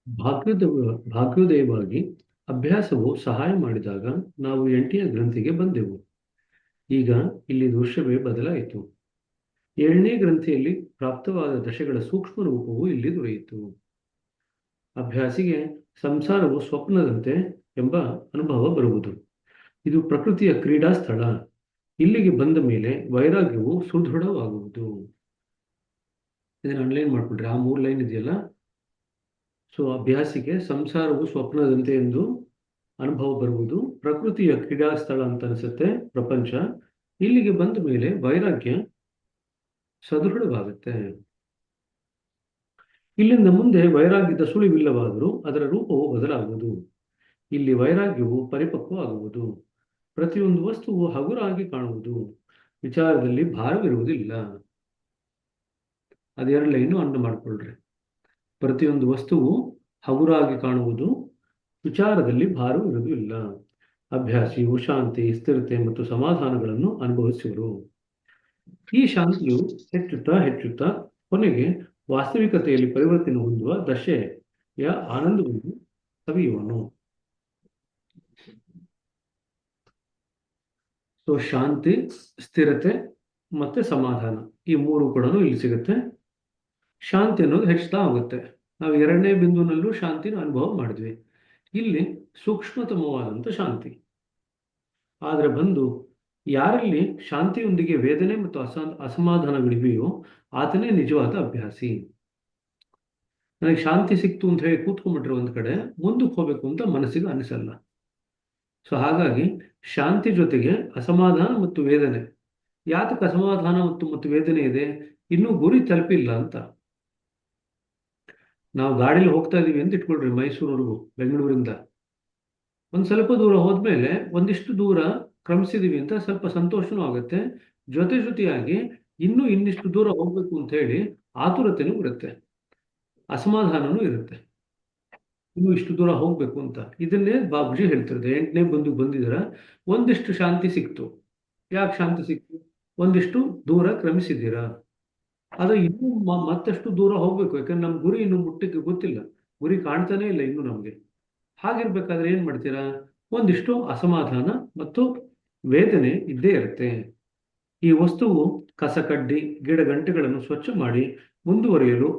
ಭಾಗ್ಯೋದ ಭಾಗ್ಯೋದಯವಾಗಿ ಅಭ್ಯಾಸವು ಸಹಾಯ ಮಾಡಿದಾಗ ನಾವು 8ನೇ ಗ್ರಂಥಿಗೆ ಬಂದೆವು. ಈಗ ಇಲ್ಲಿ ದೃಶ್ಯವೇ ಬದಲಾಯಿತು. 7ನೇ ಗ್ರಂಥಿಯಲ್ಲಿ ಪ್ರಾಪ್ತವಾದ ದಶೆಗಳ ಸೂಕ್ಷ್ಮ ರೂಪವು ಇಲ್ಲಿ ದೊರೆಯಿತು. ಅಭ್ಯಾಸಿಗೆ ಸಂಸಾರವು ಸ್ವಪ್ನದಂತೆ ಎಂಬ ಅನುಭವ ಬರುವುದು. ಇದು ಪ್ರಕೃತಿಯ ಕ್ರೀಡಾ ಸ್ಥಳ. ಇಲ್ಲಿಗೆ ಬಂದ ಮೇಲೆ ವೈರಾಗ್ಯವು ಸುದೃಢವಾಗುವುದು. ಇದನ್ನ ಅಂಡರ್ಲೈನ್ ಮಾಡ್ಕೊಂಡ್ರೆ ಆ 3 ಲೈನ್ ಇದೆಯಲ್ಲ. ಸೊ ಅಭ್ಯಾಸಿಗೆ ಸಂಸಾರವು ಸ್ವಪ್ನದಂತೆ ಎಂದು ಅನುಭವ ಬರುವುದು. ಪ್ರಕೃತಿಯ ಕ್ರೀಡಾ ಸ್ಥಳ ಅಂತ ಅನಿಸುತ್ತೆ ಪ್ರಪಂಚ. ಇಲ್ಲಿಗೆ ಬಂದ ಮೇಲೆ ವೈರಾಗ್ಯ ಸದೃಢವಾಗುತ್ತೆ. ಇಲ್ಲಿಂದ ಮುಂದೆ ವೈರಾಗ್ಯದ ಸುಳಿವಿಲ್ಲವಾದರೂ ಅದರ ರೂಪವು ಬದಲಾಗುವುದು. ಇಲ್ಲಿ ವೈರಾಗ್ಯವು ಪರಿಪಕ್ವವಾಗುವುದು. ಪ್ರತಿಯೊಂದು ವಸ್ತುವು ಹಗುರಾಗಿ ಕಾಣುವುದು. ವಿಚಾರದಲ್ಲಿ ಭಾರವಿರುವುದಿಲ್ಲ. ಅದೆರಡು ಲೈನು ಅಂಡು ಮಾಡಿಕೊಳ್ಳ್ರಿ. ಪ್ರತಿಯೊಂದು ವಸ್ತುವು ಹಗುರಾಗಿ ಕಾಣುವುದು. ವಿಚಾರದಲ್ಲಿ ಭಾರವಿರುವುದಿಲ್ಲ. ಅಭ್ಯಾಸಿಯು ಶಾಂತಿ, ಸ್ಥಿರತೆ ಮತ್ತು ಸಮಾಧಾನಗಳನ್ನು ಅನುಭವಿಸುವರು. ಈ ಶಾಂತಿಯು ಹೆಚ್ಚುತ್ತಾ ಹೆಚ್ಚುತ್ತಾ ಕೊನೆಗೆ ವಾಸ್ತವಿಕತೆಯಲ್ಲಿ ಪರಿವರ್ತನೆ ಹೊಂದುವ ದಶೆಯ ಆನಂದವನ್ನು ಸವಿಯುವನು. ಸೊ ಶಾಂತಿ, ಸ್ಥಿರತೆ ಮತ್ತೆ ಸಮಾಧಾನ ಈ 3 ಕೂಡ ಇಲ್ಲಿ ಸಿಗುತ್ತೆ. ಶಾಂತಿ ಅನ್ನೋದು ಹೆಚ್ಚುತ್ತಾ ಹೋಗುತ್ತೆ. ನಾವು 2ನೇ ಬಿಂದುನಲ್ಲೂ ಶಾಂತಿನ ಅನುಭವ ಮಾಡಿದ್ವಿ. ಇಲ್ಲಿ ಸೂಕ್ಷ್ಮತಮವಾದಂಥ ಶಾಂತಿ. ಆದರೆ ಬಂದು ಯಾರಲ್ಲಿ ಶಾಂತಿಯೊಂದಿಗೆ ವೇದನೆ ಮತ್ತು ಅಸಮಾಧಾನಗಳಿವೆಯೋ ಆತನೇ ನಿಜವಾದ ಅಭ್ಯಾಸಿ. ನನಗೆ ಶಾಂತಿ ಸಿಕ್ತು ಅಂತ ಹೇಳಿ ಕೂತ್ಕೊಂಡ್ಬಿಟ್ರೆ ಒಂದ್ ಕಡೆ ಮುಂದಕ್ಕೆ ಹೋಗ್ಬೇಕು ಅಂತ ಮನಸ್ಸಿಗೆ ಅನಿಸಲ್ಲ. ಸೊ ಹಾಗಾಗಿ ಶಾಂತಿ ಜೊತೆಗೆ ಅಸಮಾಧಾನ ಮತ್ತು ವೇದನೆ. ಯಾತಕ್ಕೆ ಅಸಮಾಧಾನ ಮತ್ತು ವೇದನೆ ಇದೆ? ಇನ್ನೂ ಗುರಿ ತಲುಪಿಲ್ಲ ಅಂತ. ನಾವು ಗಾಡಿಲಿ ಹೋಗ್ತಾ ಇದೀವಿ ಅಂತ ಇಟ್ಕೊಳ್ರಿ, ಮೈಸೂರವರೆಗೂ ಬೆಂಗಳೂರಿಂದ. ಒಂದ್ ಸ್ವಲ್ಪ ದೂರ ಹೋದ್ಮೇಲೆ ಒಂದಿಷ್ಟು ದೂರ ಕ್ರಮಿಸಿದೀವಿ ಅಂತ ಸ್ವಲ್ಪ ಸಂತೋಷನೂ ಆಗುತ್ತೆ. ಜೊತೆಯಾಗಿ ಇನ್ನಿಷ್ಟು ದೂರ ಹೋಗ್ಬೇಕು ಅಂತ ಹೇಳಿ ಆತುರತೆನೂ ಇರುತ್ತೆ, ಅಸಮಾಧಾನನೂ ಇರುತ್ತೆ. ಇನ್ನು ಇಷ್ಟು ದೂರ ಹೋಗ್ಬೇಕು ಅಂತ. ಇದನ್ನೇ ಬಾಬುಜಿ ಹೇಳ್ತಿರೋದು. 8ನೇ ಬಂದಿದ್ದೀರ, ಒಂದಿಷ್ಟು ಶಾಂತಿ ಸಿಕ್ತು. ಯಾಕೆ ಶಾಂತಿ ಸಿಕ್ತು? ಒಂದಿಷ್ಟು ದೂರ ಕ್ರಮಿಸಿದ್ದೀರಾ. ಅದು ಇನ್ನೂ ಮತ್ತಷ್ಟು ದೂರ ಹೋಗ್ಬೇಕು. ಯಾಕಂದ್ರೆ ನಮ್ ಗುರಿ ಇನ್ನು ಮುಟ್ಟಕ್ಕೆ ಗೊತ್ತಿಲ್ಲ, ಗುರಿ ಕಾಣ್ತಾನೆ ಇಲ್ಲ ಇನ್ನು ನಮ್ಗೆ. ಹಾಗಿರ್ಬೇಕಾದ್ರೆ ಏನ್ ಮಾಡ್ತೀರಾ? ಒಂದಿಷ್ಟು ಅಸಮಾಧಾನ ಮತ್ತು ವೇದನೆ ಇದ್ದೇ ಇರುತ್ತೆ. ಈ ವಸ್ತುವು ಕಸಕಡ್ಡಿ ಗಿಡ ಗಂಟೆಗಳನ್ನು ಸ್ವಚ್ಛ ಮಾಡಿ ಮುಂದುವರಿಯಲು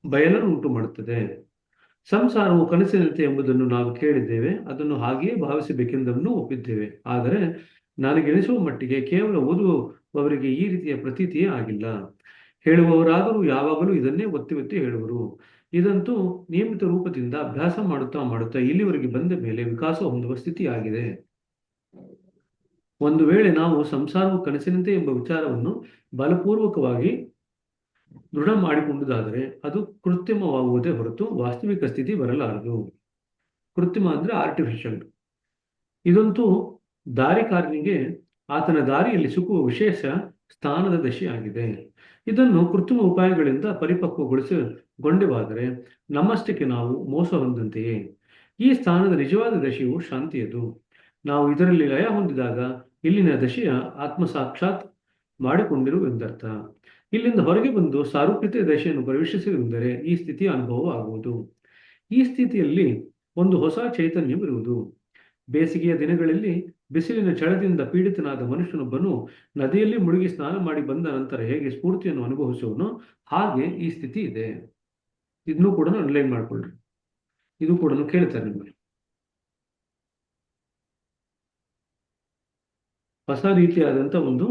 ಬಯಲನ್ನು ಉಂಟು ಮಾಡುತ್ತದೆ. ಸಂಸಾರವು ಕನಸಿನಂತೆ ಎಂಬುದನ್ನು ನಾವು ಕೇಳಿದ್ದೇವೆ, ಅದನ್ನು ಹಾಗೆಯೇ ಭಾವಿಸಬೇಕೆಂದನ್ನು ಒಪ್ಪಿದ್ದೇವೆ. ಆದರೆ ನನಗೆನಿಸುವ ಮಟ್ಟಿಗೆ ಕೇವಲ ಓದುವವರಿಗೆ ಈ ರೀತಿಯ ಪ್ರತೀತಿಯೇ ಆಗಿಲ್ಲ. ಹೇಳುವವರಾದರೂ ಯಾವಾಗಲೂ ಇದನ್ನೇ ಒತ್ತಿ ಹೇಳುವರು. ಇದಂತೂ ನಿಯಮಿತ ರೂಪದಿಂದ ಅಭ್ಯಾಸ ಮಾಡುತ್ತಾ ಇಲ್ಲಿವರೆಗೆ ಬಂದ ಮೇಲೆ ವಿಕಾಸ ಹೊಂದುವ ಸ್ಥಿತಿಯಾಗಿದೆ. ಒಂದು ವೇಳೆ ನಾವು ಸಂಸಾರವು ಕನಸಿನಂತೆ ಎಂಬ ವಿಚಾರವನ್ನು ಬಲಪೂರ್ವಕವಾಗಿ ದೃಢ ಮಾಡಿಕೊಂಡುದಾದರೆ ಅದು ಕೃತ್ರಿಮವಾಗುವುದೇ ಹೊರತು ವಾಸ್ತವಿಕ ಸ್ಥಿತಿ ಬರಲಾರದು. ಕೃತ್ರಿಮ ಅಂದ್ರೆ ಆರ್ಟಿಫಿಷಿಯಲ್. ಇದಂತೂ ದಾರಿಕಾರನಿಗೆ ಆತನ ದಾರಿಯಲ್ಲಿ ಸಿಕ್ಕುವ ವಿಶೇಷ ಸ್ಥಾನದ ದಶೆಯಾಗಿದೆ. ಇದನ್ನು ಕೃತ್ರಿಮ ಉಪಾಯಗಳಿಂದ ಪರಿಪಕ್ವಗೊಳಿಸಿಕೊಂಡೆವಾದರೆ ನಮ್ಮಷ್ಟಕ್ಕೆ ನಾವು ಮೋಸ ಹೊಂದಂತೆಯೇ. ಈ ಸ್ಥಾನದ ನಿಜವಾದ ದಶೆಯು ಶಾಂತಿಯದು. ನಾವು ಇದರಲ್ಲಿ ಲಯ ಹೊಂದಿದಾಗ ಇಲ್ಲಿನ ದಶೆಯ ಆತ್ಮಸಾಕ್ಷಾತ್ ಮಾಡಿಕೊಂಡಿರುವುದೆಂದರ್ಥ. ಇಲ್ಲಿಂದ ಹೊರಗೆ ಬಂದು ಸಾರೂಪ್ಯತೆ ದಶೆಯನ್ನು ಪ್ರವೇಶಿಸಿರುವುದರೆ ಈ ಸ್ಥಿತಿಯ ಅನುಭವ ಆಗುವುದು. ಈ ಸ್ಥಿತಿಯಲ್ಲಿ ಒಂದು ಹೊಸ ಚೈತನ್ಯವಿರುವುದು. ಬೇಸಿಗೆಯ ದಿನಗಳಲ್ಲಿ ಬಿಸಿಲಿನ ಛಳದಿಂದ ಪೀಡಿತನಾದ ಮನುಷ್ಯನೊಬ್ಬನು ನದಿಯಲ್ಲಿ ಮುಳುಗಿ ಸ್ನಾನ ಮಾಡಿ ಬಂದ ನಂತರ ಹೇಗೆ ಸ್ಫೂರ್ತಿಯನ್ನು ಅನುಭವಿಸುವನೋ ಹಾಗೆ ಈ ಸ್ಥಿತಿ ಇದೆ. ಇದನ್ನು ಕೂಡ ಅನ್ಲೈನ್ ಮಾಡ್ಕೊಳ್ರಿ. ಇದು ಕೂಡ ಕೇಳ್ತಾರೆ ನಿಮಗೆ. ಹೊಸ ರೀತಿಯಾದಂತ ಒಂದು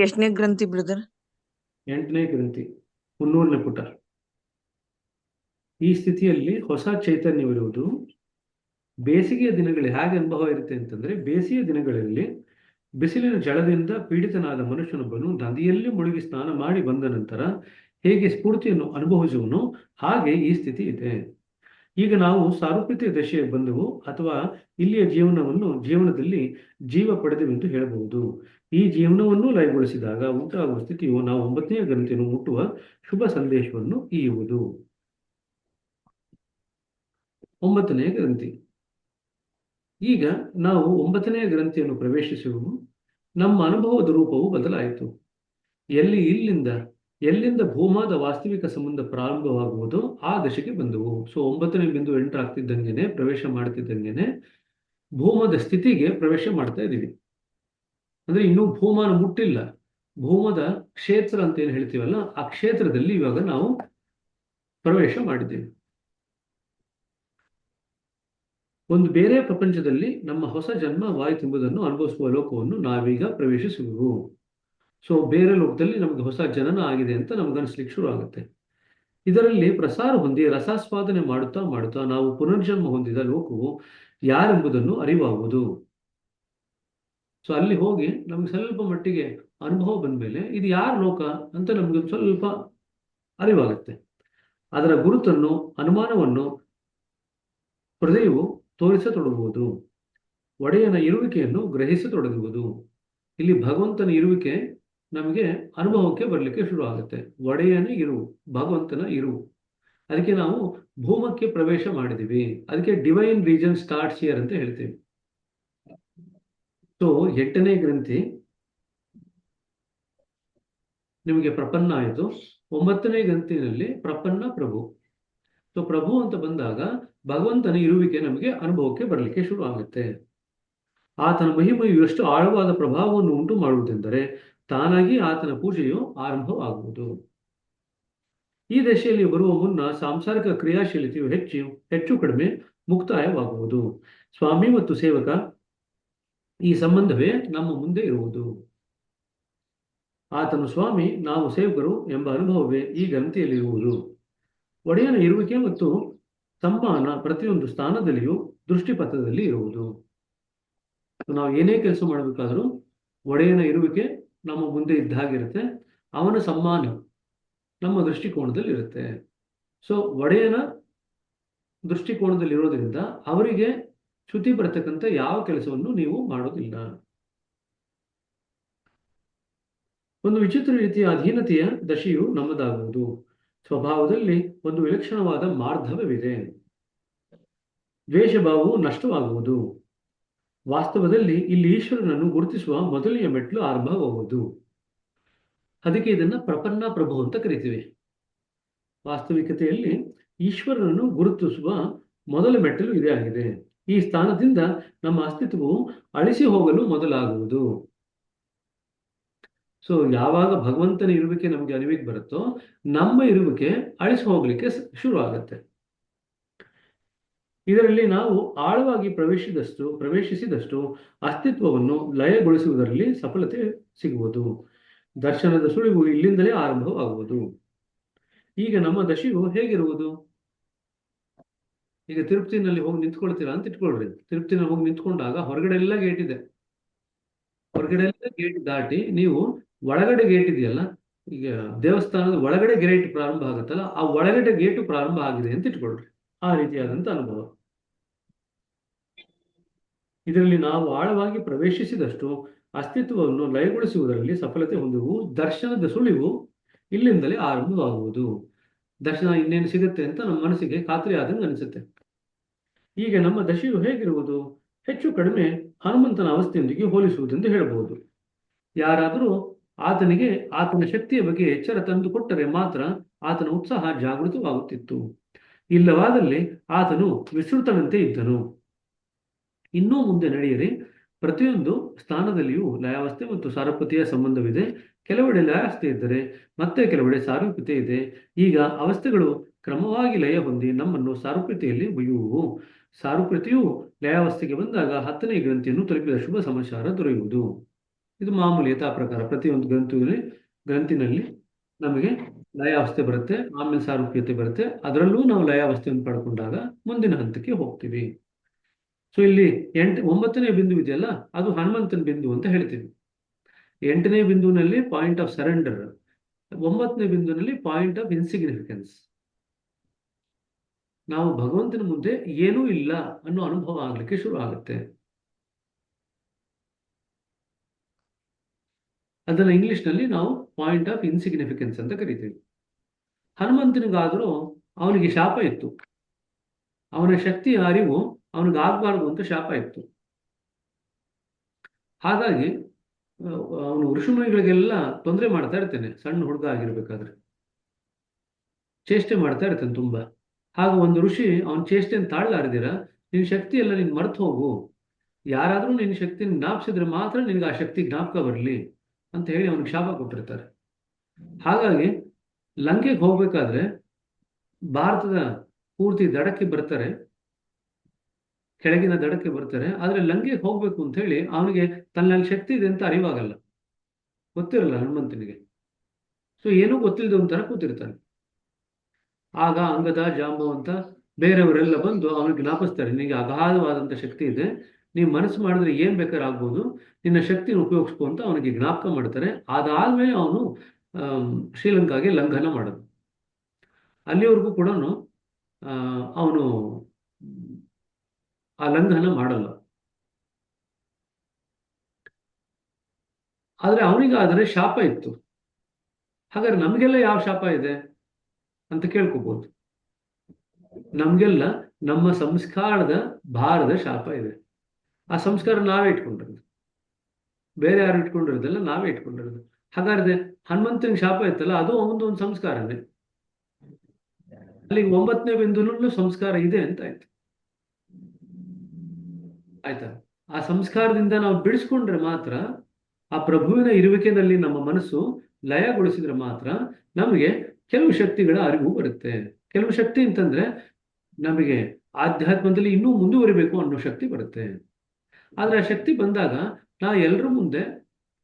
ಎಷ್ಟನೇ ಗ್ರಂಥಿ ಬ್ರದರ್? 8ನೇ ಗ್ರಂಥಿ 300ನೇ ಪುಟ. ಈ ಸ್ಥಿತಿಯಲ್ಲಿ ಹೊಸ ಚೈತನ್ಯವಿರುವುದು. ಬೇಸಿಗೆಯ ದಿನಗಳಲ್ಲಿ ಹೇಗೆ ಅನುಭವ ಇರುತ್ತೆ ಅಂತಂದ್ರೆ, ಬೇಸಿಗೆಯ ದಿನಗಳಲ್ಲಿ ಬಿಸಿಲಿನ ಜಳದಿಂದ ಪೀಡಿತನಾದ ಮನುಷ್ಯನೊಬ್ಬನು ನದಿಯಲ್ಲಿ ಮುಳುಗಿ ಸ್ನಾನ ಮಾಡಿ ಬಂದ ನಂತರ ಹೇಗೆ ಸ್ಫೂರ್ತಿಯನ್ನು ಅನುಭವಿಸುವನೋ ಹಾಗೆ ಈ ಸ್ಥಿತಿ ಇದೆ. ಈಗ ನಾವು ಸಾರೂಪ್ಯತೆಯ ದಶೆಯ ಬಂದವು ಅಥವಾ ಇಲ್ಲಿಯ ಜೀವನದಲ್ಲಿ ಜೀವ ಪಡೆದೆವೆಂದು ಹೇಳಬಹುದು. ಈ ಜೀವನವನ್ನು ಲಯಗೊಳಿಸಿದಾಗ ಉಂಟಾಗುವ ಸ್ಥಿತಿಯು ನಾವು 9ನೇ ಗ್ರಂಥಿಯನ್ನು ಮುಟ್ಟುವ ಶುಭ ಸಂದೇಶವನ್ನು ಈಯುವುದು. 9ನೇ ಗ್ರಂಥಿ. ಈಗ ನಾವು 9ನೇ ಗ್ರಂಥಿಯನ್ನು ಪ್ರವೇಶಿಸುವುದು. ನಮ್ಮ ಅನುಭವದ ರೂಪವು ಬದಲಾಯಿತು. ಇಲ್ಲಿಂದ ಎಲ್ಲಿಂದ ಭೂಮಾದ ವಾಸ್ತವಿಕ ಸಂಬಂಧ ಪ್ರಾರಂಭವಾಗುವುದೋ ಆ ದಶೆಗೆ ಬಂದವು. ಸೊ 9ನೇ ಬಿಂದು ಎಂಟರ್ ಆಗ್ತಿದ್ದಂಗೆನೆ, ಪ್ರವೇಶ ಮಾಡ್ತಿದ್ದಂಗೆನೆ ಭೂಮದ ಸ್ಥಿತಿಗೆ ಪ್ರವೇಶ ಮಾಡ್ತಾ ಇದ್ದೀವಿ. ಅಂದ್ರೆ ಇನ್ನೂ ಭೂಮಾನ ಮುಟ್ಟಿಲ್ಲ. ಭೂಮದ ಕ್ಷೇತ್ರ ಅಂತ ಏನು ಹೇಳ್ತೀವಲ್ಲ, ಆ ಕ್ಷೇತ್ರದಲ್ಲಿ ಇವಾಗ ನಾವು ಪ್ರವೇಶ ಮಾಡಿದ್ದೇವೆ. ಒಂದು ಬೇರೆ ಪ್ರಪಂಚದಲ್ಲಿ ನಮ್ಮ ಹೊಸ ಜನ್ಮವಾಯಿತೆಂಬುದನ್ನು ಅನುಭವಿಸುವ ಲೋಕವನ್ನು ನಾವೀಗ ಪ್ರವೇಶಿಸುವೆವು. ಸೊ ಬೇರೆ ಲೋಕದಲ್ಲಿ ನಮಗೆ ಹೊಸ ಜನನ ಆಗಿದೆ ಅಂತ ನಮಗನ್ಸ್ಲಿಕ್ಕೆ ಶುರು ಆಗುತ್ತೆ. ಇದರಲ್ಲಿ ಪ್ರಸಾರ ಹೊಂದಿ ರಸಾಸ್ವಾದನೆ ಮಾಡುತ್ತಾ ಮಾಡುತ್ತಾ ನಾವು ಪುನರ್ಜನ್ಮ ಹೊಂದಿದ ಲೋಕವು ಯಾರೆಂಬುದನ್ನು ಅರಿವಾಗುವುದು. ಸೊ ಅಲ್ಲಿ ಹೋಗಿ ನಮ್ಗೆ ಸ್ವಲ್ಪ ಮಟ್ಟಿಗೆ ಅನುಭವ ಬಂದ್ಮೇಲೆ ಇದು ಯಾರ ಲೋಕ ಅಂತ ನಮ್ಗೆ ಸ್ವಲ್ಪ ಅರಿವಾಗುತ್ತೆ. ಅದರ ಗುರುತನ್ನು, ಅನುಮಾನವನ್ನು ಹೃದಯವು ತೋರಿಸತೊಡಗುವುದು. ಒಡೆಯನ ಇರುವಿಕೆಯನ್ನು ಗ್ರಹಿಸತೊಡಗುವುದು. ಇಲ್ಲಿ ಭಗವಂತನ ಇರುವಿಕೆ ನಮಗೆ ಅನುಭವಕ್ಕೆ ಬರಲಿಕ್ಕೆ ಶುರು ಆಗುತ್ತೆ. ಒಡೆಯನ ಇರುವು, ಭಗವಂತನ ಇರುವು. ಅದಕ್ಕೆ ನಾವು ಭೂಮಕ್ಕೆ ಪ್ರವೇಶ ಮಾಡಿದೀವಿ. ಅದಕ್ಕೆ ಡಿವೈನ್ ರೀಜನ್ ಸ್ಟಾರ್ಟ್ಸ್ ಹಿಯರ್ ಅಂತ ಹೇಳ್ತೀವಿ. ಸೊ 8ನೇ ಗ್ರಂಥಿ ನಿಮಗೆ ಪ್ರಪನ್ನ ಆಯಿತು. 9ನೇ ಗ್ರಂಥಿನಲ್ಲಿ ಪ್ರಪನ್ನ ಪ್ರಭು. ಸೊ ಪ್ರಭು ಅಂತ ಬಂದಾಗ ಭಗವಂತನ ಇರುವಿಕೆ ನಮಗೆ ಅನುಭವಕ್ಕೆ ಬರಲಿಕ್ಕೆ ಶುರು ಆಗುತ್ತೆ. ಆತನ ಮಹಿಮೆಯು ಎಷ್ಟು ಆಳವಾದ ಪ್ರಭಾವವನ್ನು ಉಂಟು ಮಾಡುವುದೆಂದರೆ ತಾನಾಗಿ ಆತನ ಪೂಜೆಯು ಆರಂಭವಾಗುವುದು. ಈ ದಶೆಯಲ್ಲಿ ಬರುವ ಮುನ್ನ ಸಾಂಸಾರಿಕ ಕ್ರಿಯಾಶೀಲತೆಯು ಹೆಚ್ಚು ಕಡಿಮೆ ಮುಕ್ತಾಯವಾಗುವುದು. ಸ್ವಾಮಿ ಮತ್ತು ಸೇವಕ ಈ ಸಂಬಂಧವೇ ನಮ್ಮ ಮುಂದೆ ಇರುವುದು. ಆತನು ಸ್ವಾಮಿ, ನಾವು ಸೇವಕರು ಎಂಬ ಅನುಭವವೇ ಈ ಗ್ರಂಥಿಯಲ್ಲಿರುವುದು. ಒಡೆಯನ ಇರುವಿಕೆ ಮತ್ತು ಸಮ್ಮಾನ ಪ್ರತಿಯೊಂದು ಸ್ಥಾನದಲ್ಲಿಯೂ ದೃಷ್ಟಿಪಥದಲ್ಲಿ ಇರುವುದು. ನಾವು ಏನೇ ಕೆಲಸ ಮಾಡಬೇಕಾದರೂ ಒಡೆಯನ ಇರುವಿಕೆ ನಮ್ಮ ಮುಂದೆ ಇದ್ದ ಹಾಗಿರುತ್ತೆ. ಅವನ ಸಮ್ಮಾನ ನಮ್ಮ ದೃಷ್ಟಿಕೋನದಲ್ಲಿ ಇರುತ್ತೆ. ಸೊ ಒಡೆಯನ ದೃಷ್ಟಿಕೋನದಲ್ಲಿ ಇರೋದ್ರಿಂದ ಅವರಿಗೆ ಚ್ಯುತಿ ಬರತಕ್ಕಂಥ ಯಾವ ಕೆಲಸವನ್ನು ನೀವು ಮಾಡೋದಿಲ್ಲ. ಒಂದು ವಿಚಿತ್ರ ರೀತಿಯ ಅಧೀನತೆಯ ದಶೆಯು ನಮ್ಮದಾಗುವುದು. ಸ್ವಭಾವದಲ್ಲಿ ಒಂದು ವಿಲಕ್ಷಣವಾದ ಮಾರ್ಧವವಿದೆ. ದ್ವೇಷಭಾವವು ನಷ್ಟವಾಗುವುದು. ವಾಸ್ತವದಲ್ಲಿ ಇಲ್ಲಿ ಈಶ್ವರನನ್ನು ಗುರುತಿಸುವ ಮೊದಲನೆಯ ಮೆಟ್ಲು ಆರಂಭವಾಗುವುದು. ಅದಕ್ಕೆ ಇದನ್ನ ಪ್ರಪನ್ನ ಪ್ರಭು ಅಂತ ಕರಿತೀವಿ. ವಾಸ್ತವಿಕತೆಯಲ್ಲಿ ಈಶ್ವರನನ್ನು ಗುರುತಿಸುವ ಮೊದಲ ಮೆಟ್ಟಲು ಇದೇ ಆಗಿದೆ. ಈ ಸ್ಥಾನದಿಂದ ನಮ್ಮ ಅಸ್ತಿತ್ವವು ಅಳಿಸಿ ಹೋಗಲು ಮೊದಲಾಗುವುದು. ಸೊ ಯಾವಾಗ ಭಗವಂತನ ಇರುವಿಕೆ ನಮಗೆ ಅರಿವಿಗೆ ಬರುತ್ತೋ ನಮ್ಮ ಇರುವಿಕೆ ಅಳಿಸಿ ಹೋಗ್ಲಿಕ್ಕೆ ಶುರು ಆಗುತ್ತೆ. ಇದರಲ್ಲಿ ನಾವು ಆಳವಾಗಿ ಪ್ರವೇಶಿಸಿದಷ್ಟು ಅಸ್ತಿತ್ವವನ್ನು ಲಯಗೊಳಿಸುವುದರಲ್ಲಿ ಸಫಲತೆ ಸಿಗುವುದು. ದರ್ಶನದ ಸುಳಿವು ಇಲ್ಲಿಂದಲೇ ಆರಂಭವಾಗುವುದು. ಈಗ ನಮ್ಮ ದಶೆಯು ಹೇಗಿರುವುದು? ಈಗ ತಿರುಪತಿನಲ್ಲಿ ಹೋಗಿ ನಿಂತ್ಕೊಳ್ತೀರಾ ಅಂತ ಇಟ್ಕೊಳ್ರಿ. ತಿರುಪತಿನಲ್ಲಿ ಹೋಗಿ ನಿಂತ್ಕೊಂಡಾಗ ಹೊರಗಡೆ ಎಲ್ಲ ಗೇಟ್ ಇದೆ. ಹೊರಗಡೆ ಎಲ್ಲ ಗೇಟ್ ದಾಟಿ ನೀವು ಒಳಗಡೆ ಗೇಟ್ ಇದೆಯಲ್ಲ, ಈಗ ದೇವಸ್ಥಾನದ ಒಳಗಡೆ ಗೇಟ್ ಪ್ರಾರಂಭ ಆಗುತ್ತಲ್ಲ, ಆ ಒಳಗಡೆ ಗೇಟು ಪ್ರಾರಂಭ ಆಗಿದೆ ಅಂತ ಇಟ್ಕೊಳ್ರಿ. ಆ ರೀತಿಯಾದಂಥ ಅನುಭವ. ಇದರಲ್ಲಿ ನಾವು ಆಳವಾಗಿ ಪ್ರವೇಶಿಸಿದಷ್ಟು ಅಸ್ತಿತ್ವವನ್ನು ಲಯಗೊಳಿಸುವುದರಲ್ಲಿ ಸಫಲತೆ ಹೊಂದುವು. ದರ್ಶನದ ಸುಳಿವು ಇಲ್ಲಿಂದಲೇ ಆರಂಭವಾಗುವುದು. ದರ್ಶನ ಇನ್ನೇನು ಸಿಗುತ್ತೆ ಅಂತ ನಮ್ಮ ಮನಸ್ಸಿಗೆ ಖಾತ್ರಿ ಆದಂಗೆ ಅನಿಸುತ್ತೆ. ಈಗ ನಮ್ಮ ದಶೆಯು ಹೇಗಿರುವುದು? ಹೆಚ್ಚು ಕಡಿಮೆ ಹನುಮಂತನ ಅವಸ್ಥೆಯೊಂದಿಗೆ ಹೋಲಿಸುವುದೆಂದು ಹೇಳಬಹುದು. ಯಾರಾದರೂ ಆತನಿಗೆ ಆತನ ಶಕ್ತಿಯ ಬಗ್ಗೆ ಎಚ್ಚರ ತಂದುಕೊಟ್ಟರೆ ಮಾತ್ರ ಆತನ ಉತ್ಸಾಹ ಜಾಗೃತವಾಗುತ್ತಿತ್ತು. ಇಲ್ಲವಾದಲ್ಲಿ ಆತನು ವಿಸ್ತೃತನಂತೆ ಇದ್ದನು. ಇನ್ನೂ ಮುಂದೆ ನಡೆಯಿರಿ. ಪ್ರತಿಯೊಂದು ಸ್ಥಾನದಲ್ಲಿಯೂ ಲಯಾವಸ್ಥೆ ಮತ್ತು ಸಾರೂಪ್ಯತೆಯ ಸಂಬಂಧವಿದೆ. ಕೆಲವೆಡೆ ಲಯಾವಸ್ಥೆ ಇದ್ದರೆ ಮತ್ತೆ ಕೆಲವೆಡೆ ಸಾರೂಪ್ಯತೆ ಇದೆ. ಈಗ ಅವಸ್ಥೆಗಳು ಕ್ರಮವಾಗಿ ಲಯ ಹೊಂದಿ ನಮ್ಮನ್ನು ಸಾರೂಪ್ಯತೆಯಲ್ಲಿ ಒಯ್ಯುವು. ಸಾರೂಪ್ಯತೆಯು ಲಯಾವಸ್ಥೆಗೆ ಬಂದಾಗ 10ನೇ ಗ್ರಂಥಿಯನ್ನು ತಲುಪಿದ ಶುಭ ಸಮಾಚಾರ ದೊರೆಯುವುದು. ಇದು ಮಾಮೂಲಿ ಯಥಾ ಪ್ರಕಾರ ಪ್ರತಿಯೊಂದು ಗ್ರಂಥಿನಲ್ಲಿ ನಮಗೆ ಲಯಾವಸ್ಥೆ ಬರುತ್ತೆ, ಆಮೇಲೆ ಸಾರೂಪ್ಯತೆ ಬರುತ್ತೆ. ಅದರಲ್ಲೂ ನಾವು ಲಯಾವಸ್ಥೆಯನ್ನು ಪಡ್ಕೊಂಡಾಗ ಮುಂದಿನ ಹಂತಕ್ಕೆ ಹೋಗ್ತೀವಿ. ಸೊ ಇಲ್ಲಿ 9ನೇ ಬಿಂದು ಇದೆಯಲ್ಲ, ಅದು ಹನುಮಂತನ ಬಿಂದು ಅಂತ ಹೇಳ್ತೀವಿ. 8ನೇ ಬಿಂದುವಿನಲ್ಲಿ ಪಾಯಿಂಟ್ ಆಫ್ ಸರೆಂಡರ್, 9ನೇ ಬಿಂದುವಿನಲ್ಲಿ ಪಾಯಿಂಟ್ ಆಫ್ ಇನ್ಸಿಗ್ನಿಫಿಕೆನ್ಸ್. ನಾವು ಭಗವಂತನ ಮುಂದೆ ಏನೂ ಇಲ್ಲ ಅನ್ನೋ ಅನುಭವ ಆಗ್ಲಿಕ್ಕೆ ಶುರು ಆಗುತ್ತೆ. ಅದನ್ನ ಇಂಗ್ಲಿಷ್ನಲ್ಲಿ ನಾವು ಪಾಯಿಂಟ್ ಆಫ್ ಇನ್ಸಿಗ್ನಿಫಿಕೆನ್ಸ್ ಅಂತ ಕರಿತೀವಿ. ಹನುಮಂತನಿಗಾದರೂ ಅವನಿಗೆ ಶಾಪ ಇತ್ತು. ಅವನ ಶಕ್ತಿಯ ಅರಿವು ಅವನಿಗಾಗಬಾರ್ದು ಅಂತ ಶಾಪ ಇತ್ತು. ಹಾಗಾಗಿ ಅವನು ಋಷಿಮುನಿಗಳಿಗೆಲ್ಲ ತೊಂದರೆ ಮಾಡ್ತಾ ಇರ್ತೇನೆ ಸಣ್ಣ ಹುಡುಗ ಆಗಿರ್ಬೇಕಾದ್ರೆ, ಚೇಷ್ಟೆ ಮಾಡ್ತಾ ಇರ್ತಾನೆ ತುಂಬಾ. ಹಾಗೆ ಒಂದು ಋಷಿ ಅವನ ಚೇಷ್ಟೆಯನ್ನು ತಾಳ್ಲಾರ್ದಿರ, ನಿನ್ನ ಶಕ್ತಿ ಎಲ್ಲ ನೀನು ಮರ್ತು ಹೋಗು, ಯಾರಾದರೂ ನಿನ್ನ ಶಕ್ತಿ ಜ್ಞಾಪಿಸಿದ್ರೆ ಮಾತ್ರ ನಿನಗೆ ಆ ಶಕ್ತಿ ಜ್ಞಾಪಕ ಬರಲಿ ಅಂತ ಹೇಳಿ ಅವನಿಗೆ ಶಾಪ ಕೊಟ್ಟಿರ್ತಾರೆ. ಹಾಗಾಗಿ ಲಂಕೆಗೆ ಹೋಗ್ಬೇಕಾದ್ರೆ ಭಾರತದ ಪೂರ್ತಿ ದಡಕ್ಕೆ ಬರ್ತಾರೆ, ಕೆಳಗಿನ ದಡಕ್ಕೆ ಬರ್ತಾರೆ. ಆದ್ರೆ ಲಂಕೆಗೆ ಹೋಗ್ಬೇಕು ಅಂತ ಹೇಳಿ ಅವನಿಗೆ ತನ್ನಲ್ಲಿ ಶಕ್ತಿ ಇದೆ ಅಂತ ಅರಿವಾಗಲ್ಲ, ಗೊತ್ತಿರಲ್ಲ ಹನುಮಂತನಿಗೆ. ಸೊ ಏನೂ ಗೊತ್ತಿಲ್ಲದ ಒಂಥರ ಕೂತಿರ್ತಾನೆ. ಆಗ ಅಂಗದ ಜಾಂಬವಂತ ಬೇರೆಯವರೆಲ್ಲ ಬಂದು ಅವನಿಗೆ ಜ್ಞಾಪಿಸ್ತಾರೆ, ನಿನಗೆ ಅಗಾಧವಾದಂಥ ಶಕ್ತಿ ಇದೆ, ನೀವು ಮನಸ್ಸು ಮಾಡಿದ್ರೆ ಏನ್ ಬೇಕಾದ್ರೆ ಆಗ್ಬೋದು, ನಿನ್ನ ಶಕ್ತಿನ ಉಪಯೋಗಿಸ್ಕೊ ಅಂತ ಅವನಿಗೆ ಜ್ಞಾಪಕ ಮಾಡ್ತಾರೆ. ಅದಾದ್ಮೇಲೆ ಅವನು ಶ್ರೀಲಂಕಾಗೆ ಲಂಘನ ಮಾಡೋದು. ಅಲ್ಲಿವರೆಗೂ ಕೂಡ ಅವನು ಆ ಲಂಘನ ಮಾಡಲ್ಲ. ಆದ್ರೆ ಅವನಿಗಾದರೆ ಶಾಪ ಇತ್ತು. ಹಾಗಾದ್ರೆ ನಮಗೆಲ್ಲ ಯಾವ ಶಾಪ ಇದೆ ಅಂತ ಕೇಳ್ಕೋಬಹುದು. ನಮ್ಗೆಲ್ಲ ನಮ್ಮ ಸಂಸ್ಕಾರದ ಭಾರದ ಶಾಪ ಇದೆ. ಆ ಸಂಸ್ಕಾರ ನಾವೇ ಇಟ್ಕೊಂಡಿರೋದು, ಬೇರೆ ಯಾರು ಇಟ್ಕೊಂಡಿರೋದಲ್ಲ, ನಾವೇ ಇಟ್ಕೊಂಡಿರೋದು. ಹಾಗಾದ್ರೆ ಹನುಮಂತನ ಶಾಪ ಇತ್ತಲ್ಲ, ಅದು ಅವನದು ಒಂದು ಸಂಸ್ಕಾರನೇ. ಅಲ್ಲಿಗೆ 9ನೇ ಬಿಂದುನಲ್ಲೂ ಸಂಸ್ಕಾರ ಇದೆ ಅಂತ ಆಯ್ತು. ಆಯ್ತಾ? ಆ ಸಂಸ್ಕಾರದಿಂದ ನಾವು ಬಿಡಿಸ್ಕೊಂಡ್ರೆ ಮಾತ್ರ, ಆ ಪ್ರಭುವಿನ ಇರುವಿಕೆಯಲ್ಲಿ ನಮ್ಮ ಮನಸ್ಸು ಲಯಗೊಳಿಸಿದ್ರೆ ಮಾತ್ರ ನಮಗೆ ಕೆಲವು ಶಕ್ತಿಗಳ ಅರಿವು ಬರುತ್ತೆ. ಕೆಲವು ಶಕ್ತಿ ಅಂತಂದ್ರೆ ನಮಗೆ ಆಧ್ಯಾತ್ಮದಲ್ಲಿ ಇನ್ನೂ ಮುಂದುವರಿಬೇಕು ಅನ್ನೋ ಶಕ್ತಿ ಬರುತ್ತೆ. ಆದ್ರೆ ಆ ಶಕ್ತಿ ಬಂದಾಗ ನಾ ಎಲ್ಲರ ಮುಂದೆ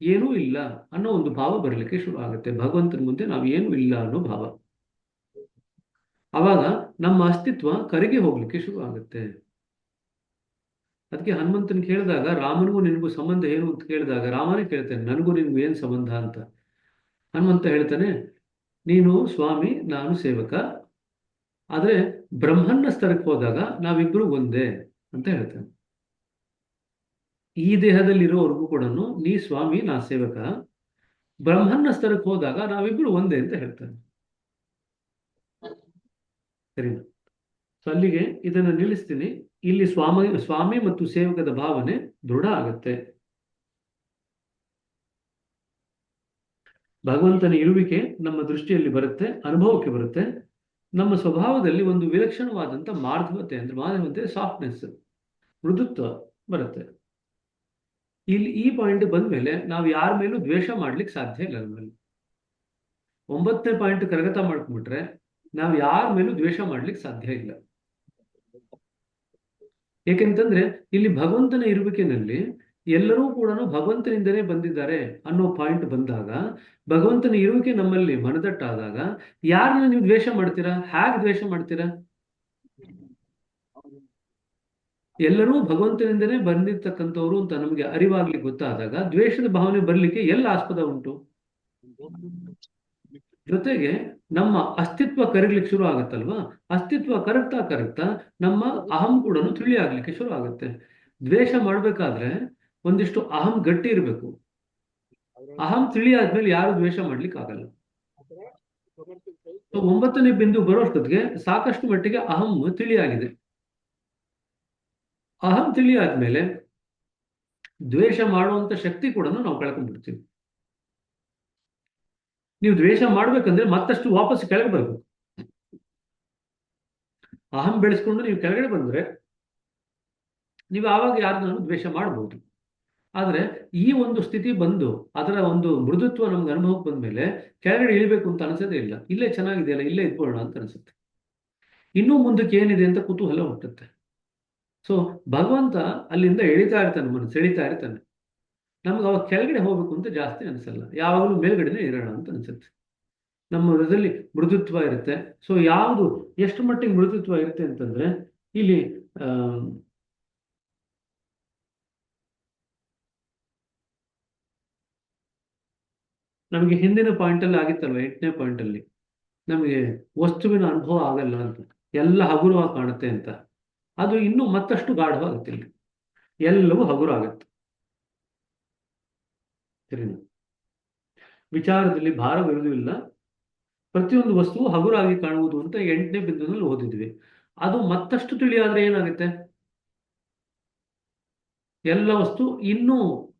ಏನೂ ಇಲ್ಲ ಅನ್ನೋ ಒಂದು ಭಾವ ಬರಲಿಕ್ಕೆ ಶುರು ಆಗುತ್ತೆ. ಭಗವಂತನ ಮುಂದೆ ನಾವು ಏನೂ ಇಲ್ಲ ಅನ್ನೋ ಭಾವ. ಅವಾಗ ನಮ್ಮ ಅಸ್ತಿತ್ವ ಕರಗಿ ಹೋಗ್ಲಿಕ್ಕೆ ಶುರು ಆಗುತ್ತೆ. ಅದಕ್ಕೆ ಹನುಮಂತನ ಕೇಳಿದಾಗ, ರಾಮನಿಗೂ ನಿನಗೂ ಸಂಬಂಧ ಏನು ಅಂತ ಕೇಳಿದಾಗ ರಾಮನೇ ಕೇಳ್ತಾನೆ, ನನಗೂ ನಿನಗೂ ಏನು ಸಂಬಂಧ ಅಂತ. ಹನುಮಂತ ಹೇಳ್ತಾನೆ, ನೀನು ಸ್ವಾಮಿ, ನಾನು ಸೇವಕ, ಆದ್ರೆ ಬ್ರಹ್ಮನ್ನ ಸ್ತರಕ್ಕೆ ಹೋದಾಗ ನಾವಿಬ್ರು ಒಂದೇ ಅಂತ ಹೇಳ್ತಾನೆ. ಈ ದೇಹದಲ್ಲಿರೋವರೆಗೂ ಕೂಡ ನೀ ಸ್ವಾಮಿ, ನಾ ಸೇವಕ, ಬ್ರಹ್ಮನ್ನ ಸ್ತರಕ್ಕೆ ಹೋದಾಗ ನಾವಿಬ್ರು ಒಂದೇ ಅಂತ ಹೇಳ್ತಾನೆ. ಸರಿನಾ? ಸೊ ಅಲ್ಲಿಗೆ ಇದನ್ನು ನಿಲ್ಲಿಸ್ತೀನಿ. ಇಲ್ಲಿ ಸ್ವಾಮಿ ಮತ್ತು ಸೇವಕದ ಭಾವನೆ ದೃಢ ಆಗುತ್ತೆ. ಭಗವಂತನ ಇರುವಿಕೆ ನಮ್ಮ ದೃಷ್ಟಿಯಲ್ಲಿ ಬರುತ್ತೆ, ಅನುಭವಕ್ಕೆ ಬರುತ್ತೆ. ನಮ್ಮ ಸ್ವಭಾವದಲ್ಲಿ ಒಂದು ವಿಲಕ್ಷಣವಾದಂಥ ಮಾರ್ಧವತೆ ಸಾಫ್ಟ್ನೆಸ್, ಮೃದುತ್ವ ಬರುತ್ತೆ. ಇಲ್ಲಿ ಈ ಪಾಯಿಂಟ್ ಬಂದ್ಮೇಲೆ ನಾವು ಯಾರ ಮೇಲೂ ದ್ವೇಷ ಮಾಡ್ಲಿಕ್ಕೆ ಸಾಧ್ಯ ಇಲ್ಲ. ನಮ್ಮಲ್ಲಿ 9ನೇ ಪಾಯಿಂಟ್ ಕರಗತ ಮಾಡ್ಕೊಂಡ್ಬಿಟ್ರೆ ನಾವು ಯಾರ ಮೇಲೂ ದ್ವೇಷ ಮಾಡ್ಲಿಕ್ಕೆ ಸಾಧ್ಯ ಇಲ್ಲ. ಏಕೆಂತಂದ್ರೆ ಇಲ್ಲಿ ಭಗವಂತನ ಇರುವಿಕೆನಲ್ಲಿ ಎಲ್ಲರೂ ಕೂಡ ಭಗವಂತನಿಂದನೇ ಬಂದಿದ್ದಾರೆ ಅನ್ನೋ ಪಾಯಿಂಟ್ ಬಂದಾಗ, ಭಗವಂತನ ಇರುವಿಕೆ ನಮ್ಮಲ್ಲಿ ಮನದಟ್ಟಾದಾಗ ಯಾರನ್ನ ನೀವು ದ್ವೇಷ ಮಾಡ್ತೀರಾ? ಹೇಗೆ ದ್ವೇಷ ಮಾಡ್ತೀರಾ? ಎಲ್ಲರೂ ಭಗವಂತನಿಂದನೇ ಬಂದಿರ್ತಕ್ಕಂಥವ್ರು ಅಂತ ನಮಗೆ ಅರಿವಾಗ್ಲಿಕ್ಕೆ ಗೊತ್ತಾದಾಗ ದ್ವೇಷದ ಭಾವನೆ ಬರ್ಲಿಕ್ಕೆ ಎಲ್ಲ ಆಸ್ಪದ ಉಂಟು. ಜೊತೆಗೆ ನಮ್ಮ ಅಸ್ತಿತ್ವ ಕರಗ್ಲಿಕ್ಕೆ ಶುರು ಆಗತ್ತಲ್ವಾ? ಅಸ್ತಿತ್ವ ಕರಗ್ತಾ ನಮ್ಮ ಅಹಂ ಕೂಡ ತಿಳಿ ಆಗ್ಲಿಕ್ಕೆ ಶುರು ಆಗುತ್ತೆ. ದ್ವೇಷ ಮಾಡ್ಬೇಕಾದ್ರೆ ಒಂದಿಷ್ಟು ಅಹಂ ಗಟ್ಟಿ ಇರಬೇಕು. ಅಹಂ ತಿಳಿ ಆದ್ಮೇಲೆ ಯಾರು ದ್ವೇಷ ಮಾಡ್ಲಿಕ್ಕೆ ಆಗಲ್ಲ. 9ನೇ ಬಿಂದು ಬರೋಷ್ಟೊತ್ತಿಗೆ ಸಾಕಷ್ಟು ಮಟ್ಟಿಗೆ ಅಹಂ ತಿಳಿಯಾಗಿದೆ. ಅಹಂ ತಿಳಿ ಆದ್ಮೇಲೆ ದ್ವೇಷ ಮಾಡುವಂತ ಶಕ್ತಿ ಕೂಡ ನಾವು ಕಳ್ಕೊಂಡ್ಬಿಡ್ತೀವಿ. ನೀವು ದ್ವೇಷ ಮಾಡ್ಬೇಕಂದ್ರೆ ಮತ್ತಷ್ಟು ವಾಪಸ್ ಕೆಳಗೆ ಬರ್ಬೇಕು. ಅಹಂ ಬೆಳೆಸ್ಕೊಂಡು ನೀವು ಕೆಳಗಡೆ ಬಂದ್ರೆ ನೀವು ಆವಾಗ ಯಾರನ್ನಾನು ದ್ವೇಷ ಮಾಡಬಹುದು. ಆದ್ರೆ ಈ ಒಂದು ಸ್ಥಿತಿ ಬಂದು ಅದರ ಒಂದು ಮೃದುತ್ವ ನಮ್ಗೆ ಅನುಭವಕ್ಕೆ ಬಂದ್ಮೇಲೆ ಕೆಳಗಡೆ ಇಳಿಬೇಕು ಅಂತ ಅನ್ಸೋದೇ ಇಲ್ಲ. ಇಲ್ಲೇ ಚೆನ್ನಾಗಿದೆಯಲ್ಲ, ಇಲ್ಲೇ ಇದ್ಬೋಣ ಅಂತ ಅನ್ಸುತ್ತೆ. ಇನ್ನೂ ಮುಂದಕ್ಕೆ ಏನಿದೆ ಅಂತ ಕುತೂಹಲ ಹುಟ್ಟುತ್ತೆ. ಸೊ ಭಗವಂತ ಅಲ್ಲಿಂದ ಎಳಿತಾ ಇರ್ತಾನೆ, ಮನಸ್ಸು ಎಳಿತಾ ಇರ್ತಾನೆ. ನಮ್ಗೆ ಅವಾಗ ಕೆಳಗಡೆ ಹೋಗ್ಬೇಕು ಅಂತ ಜಾಸ್ತಿ ಅನ್ಸಲ್ಲ, ಯಾವಾಗಲೂ ಮೇಲ್ಗಡೆನೇ ಇರೋಣ ಅಂತ ಅನ್ಸುತ್ತೆ. ನಮ್ಮ ಹೃದಯದಲ್ಲಿ ಮೃದುತ್ವ ಇರುತ್ತೆ. ಸೊ ಯಾವುದು ಎಷ್ಟು ಮಟ್ಟಿಗೆ ಮೃದುತ್ವ ಇರುತ್ತೆ ಅಂತಂದ್ರೆ, ಇಲ್ಲಿ ನಮಗೆ ಹಿಂದಿನ ಪಾಯಿಂಟ್ ಅಲ್ಲಿ ಆಗಿತ್ತಲ್ವ, 8ನೇ ಪಾಯಿಂಟ್ ಅಲ್ಲಿ ನಮಗೆ ವಸ್ತುವಿನ ಅನುಭವ ಆಗಲ್ಲ ಅಂತ, ಎಲ್ಲ ಹಗುರವಾಗಿ ಕಾಣುತ್ತೆ ಅಂತ. ಅದು ಇನ್ನೂ ಮತ್ತಷ್ಟು ಗಾಢವಾಗುತ್ತೆ. ಇಲ್ಲಿ ಎಲ್ಲವೂ ಹಗುರ ಆಗುತ್ತೆ. ಸರಿನಾ? ವಿಚಾರದಲ್ಲಿ ಭಾರವಿರುವುದಿಲ್ಲ, ಪ್ರತಿಯೊಂದು ವಸ್ತುವು ಹಗುರಾಗಿ ಕಾಣುವುದು ಅಂತ 8ನೇ ಬಿಂದುನಲ್ಲಿ ಓದಿದ್ವಿ. ಅದು ಮತ್ತಷ್ಟು ತಿಳಿಯಾದ್ರೆ ಏನಾಗುತ್ತೆ? ಎಲ್ಲ ವಸ್ತು ಇನ್ನೂ